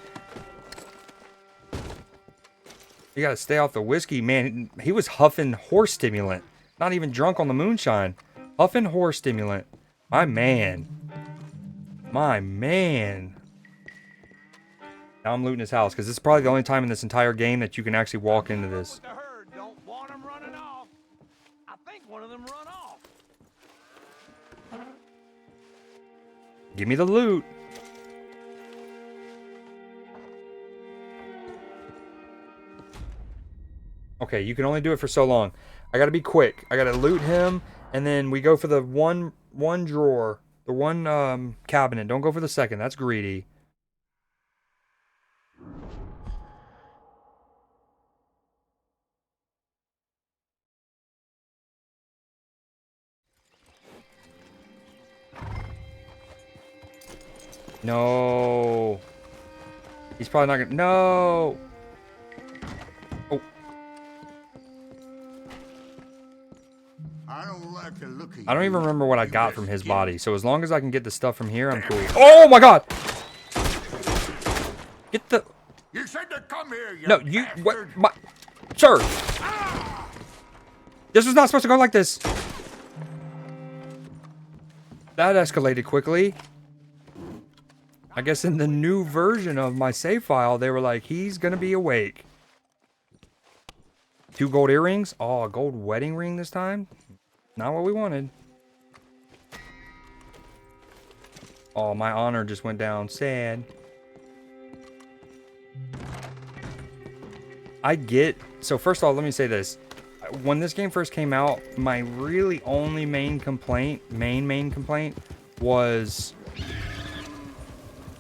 You gotta stay off the whiskey, man. He was huffing horse stimulant. Not even drunk on the moonshine. Huffing horse stimulant. My man. My man. Now I'm looting his house, because this is probably the only time in this entire game that you can actually walk into this. The herd don't want them running off. I think one of them run off. Give me the loot. Okay, you can only do it for so long. I gotta be quick. I gotta loot him, and then we go for the one drawer, the one cabinet. Don't go for the second. That's greedy. No. He's probably not gonna. No. Oh. I don't even remember what I got from his body. So as long as I can get the stuff from here, I'm cool. Oh my god! Get the. You said to come here, you No, you. What? My. Sir! This was not supposed to go like this. That escalated quickly. I guess in the new version of my save file, they were like, he's gonna be awake. 2 gold earrings? Oh, a gold wedding ring this time? Not what we wanted. Oh, my honor just went down. Sad. I get... So first of all, let me say this. When this game first came out, my really only main complaint was...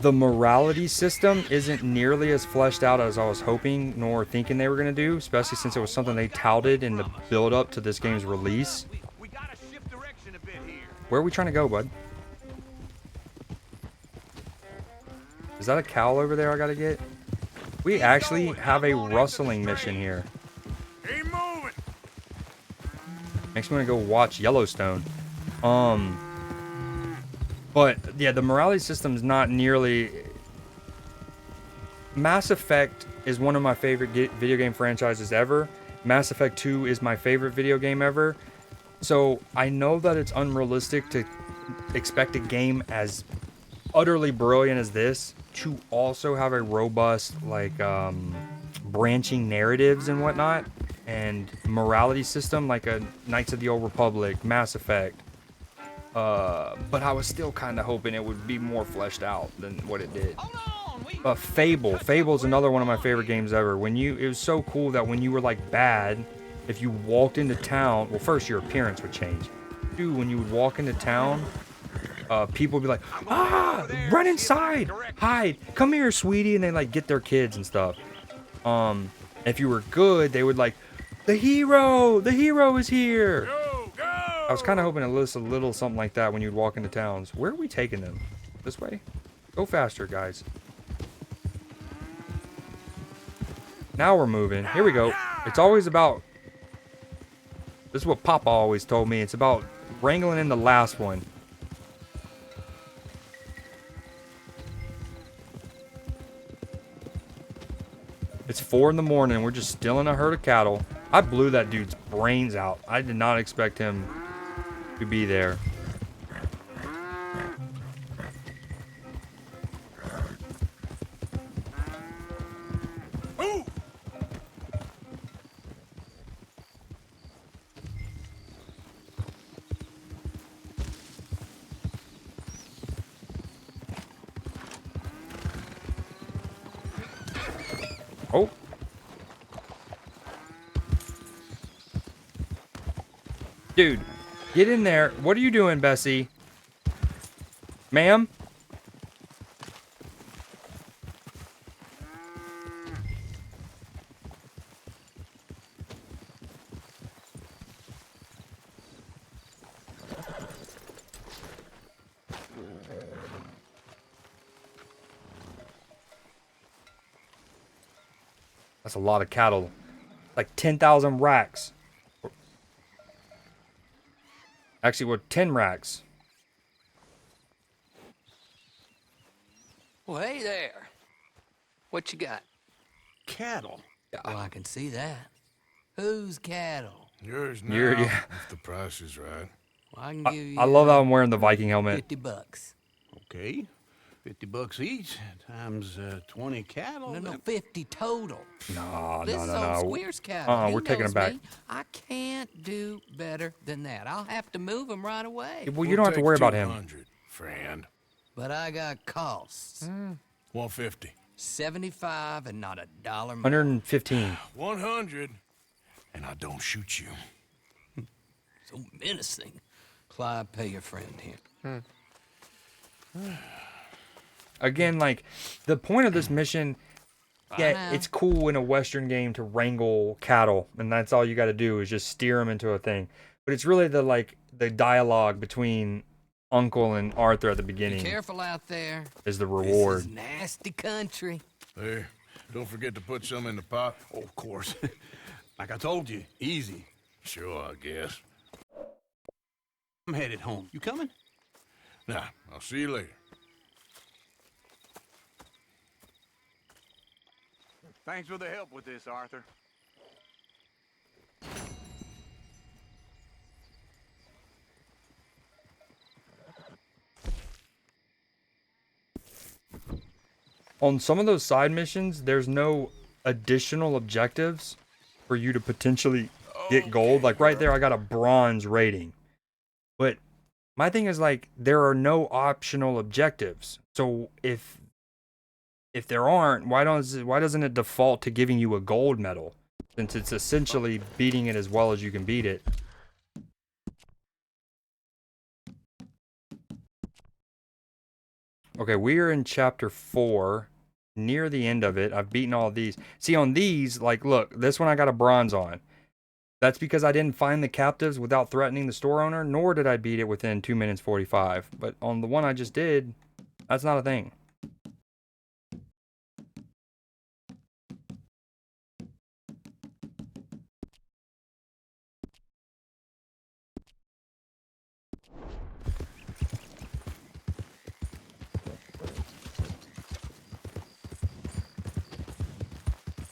the morality system isn't nearly as fleshed out as I was hoping nor thinking they were going to do, especially since it was something they touted in the build-up to this game's release. Where are we trying to go, bud? Is that a cow over there I gotta get? We actually have a rustling mission here. Keep moving. Makes me want to go watch Yellowstone. But yeah, the morality system's not nearly. Mass Effect is one of my favorite video game franchises ever. Mass Effect 2 is my favorite video game ever. So I know that it's unrealistic to expect a game as utterly brilliant as this to also have a robust, like, branching narratives and whatnot, and morality system like a Knights of the Old Republic, Mass Effect. But I was still kind of hoping it would be more fleshed out than what it did. Fable. Fable's another one of my favorite games ever. It was so cool that when you were like bad, if you walked into town, well, first your appearance would change. Two, when you would walk into town, people would be like, run inside, hide, come here, sweetie, and they like get their kids and stuff. If you were good, they would like, the hero is here. Go, go. I was kind of hoping to list a little something like that when you'd walk into towns. Where are we taking them? This way? Go faster, guys. Now we're moving. Here we go. It's always about... This is what Papa always told me. It's about wrangling in the last one. It's 4 in the morning. We're just still in a herd of cattle. I blew that dude's brains out. I did not expect him to be there. Oh. Dude, get in there. What are you doing, Bessie? Ma'am? That's a lot of cattle. Like 10,000 racks. Actually, we're 10 racks. Well, hey there. What you got? Cattle. Well, I can see that. Whose cattle? Yours now, Yeah. if the price is right. Well, I can give you I love how I'm wearing the Viking helmet. $50. Okay. $50 each times 20 cattle. No, 50 total. No, This is old no. Squeer's cattle. He We're taking knows it back. me. I can't do better than that. I'll have to move him right away. Well, you don't have to worry about him. 200, friend. But I got costs. 150. 75 and not a dollar more. 115. 100, and I don't shoot you. So menacing. Clive, pay your friend here. Again, like, the point of this mission, yeah, it's cool in a Western game to wrangle cattle, and that's all you got to do is just steer them into a thing. But it's really the dialogue between Uncle and Arthur at the Be beginning careful out there. is the This reward. is nasty country. There, don't forget to put some in the pot. Oh, of course. Like I told you, easy. Sure, I guess. I'm headed home. You coming? Now, I'll see you later. Thanks for the help with this, Arthur. On some of those side missions, there's no additional objectives for you to potentially get gold. Like right there, I got a bronze rating. But my thing is like, there are no optional objectives. So if there aren't, why doesn't it default to giving you a gold medal? Since it's essentially beating it as well as you can beat it. Okay, we are in chapter 4, near the end of it. I've beaten all of these. See, on these, like, look, this one I got a bronze on. That's because I didn't find the captives without threatening the store owner, nor did I beat it within 2 minutes 45. But on the one I just did, that's not a thing.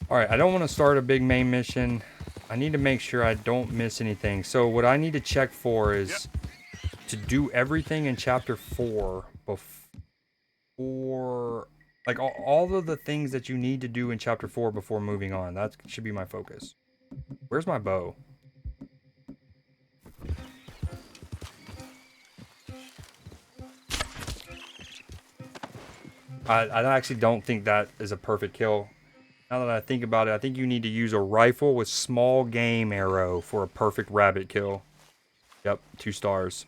Alright, I don't want to start a big main mission. I need to make sure I don't miss anything. So what I need to check for is to do everything in chapter 4 before... Like, all of the things that you need to do in chapter 4 before moving on. That should be my focus. Where's my bow? I actually don't think that is a perfect kill. Now that I think about it, I think you need to use a rifle with small game arrow for a perfect rabbit kill. Yep, 2 stars.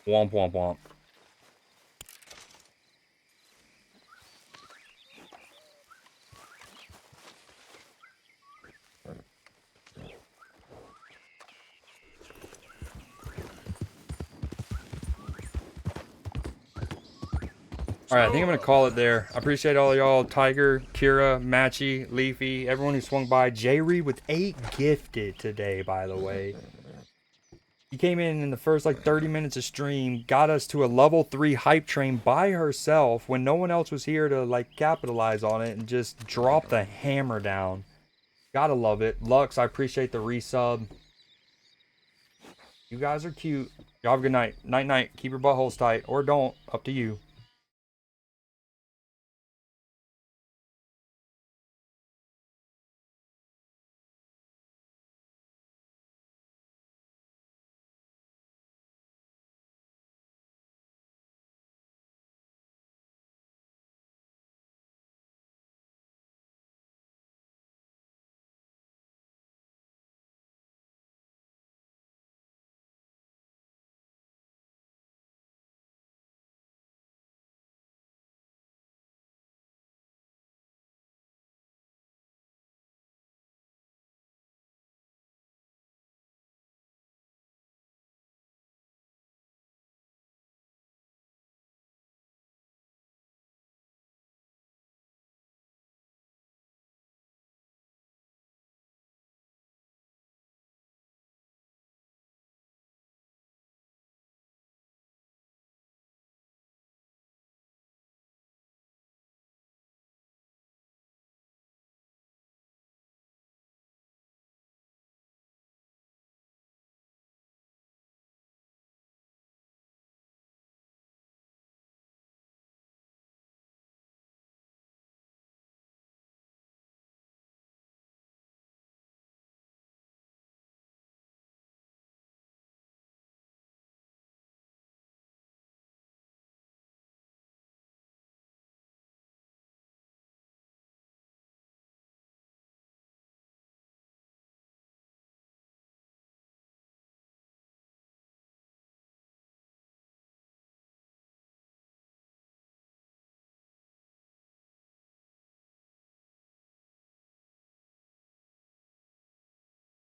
Womp womp womp. Alright, I think I'm going to call it there. I appreciate all y'all. Tiger, Kira, Matchy, Leafy, everyone who swung by. J-Ree with 8 gifted today, by the way. He came in the first like 30 minutes of stream, got us to a level 3 hype train by herself when no one else was here to like capitalize on it and just drop the hammer down. Gotta love it. Lux, I appreciate the resub. You guys are cute. Y'all have a good night. Night night. Keep your buttholes tight. Or don't. Up to you.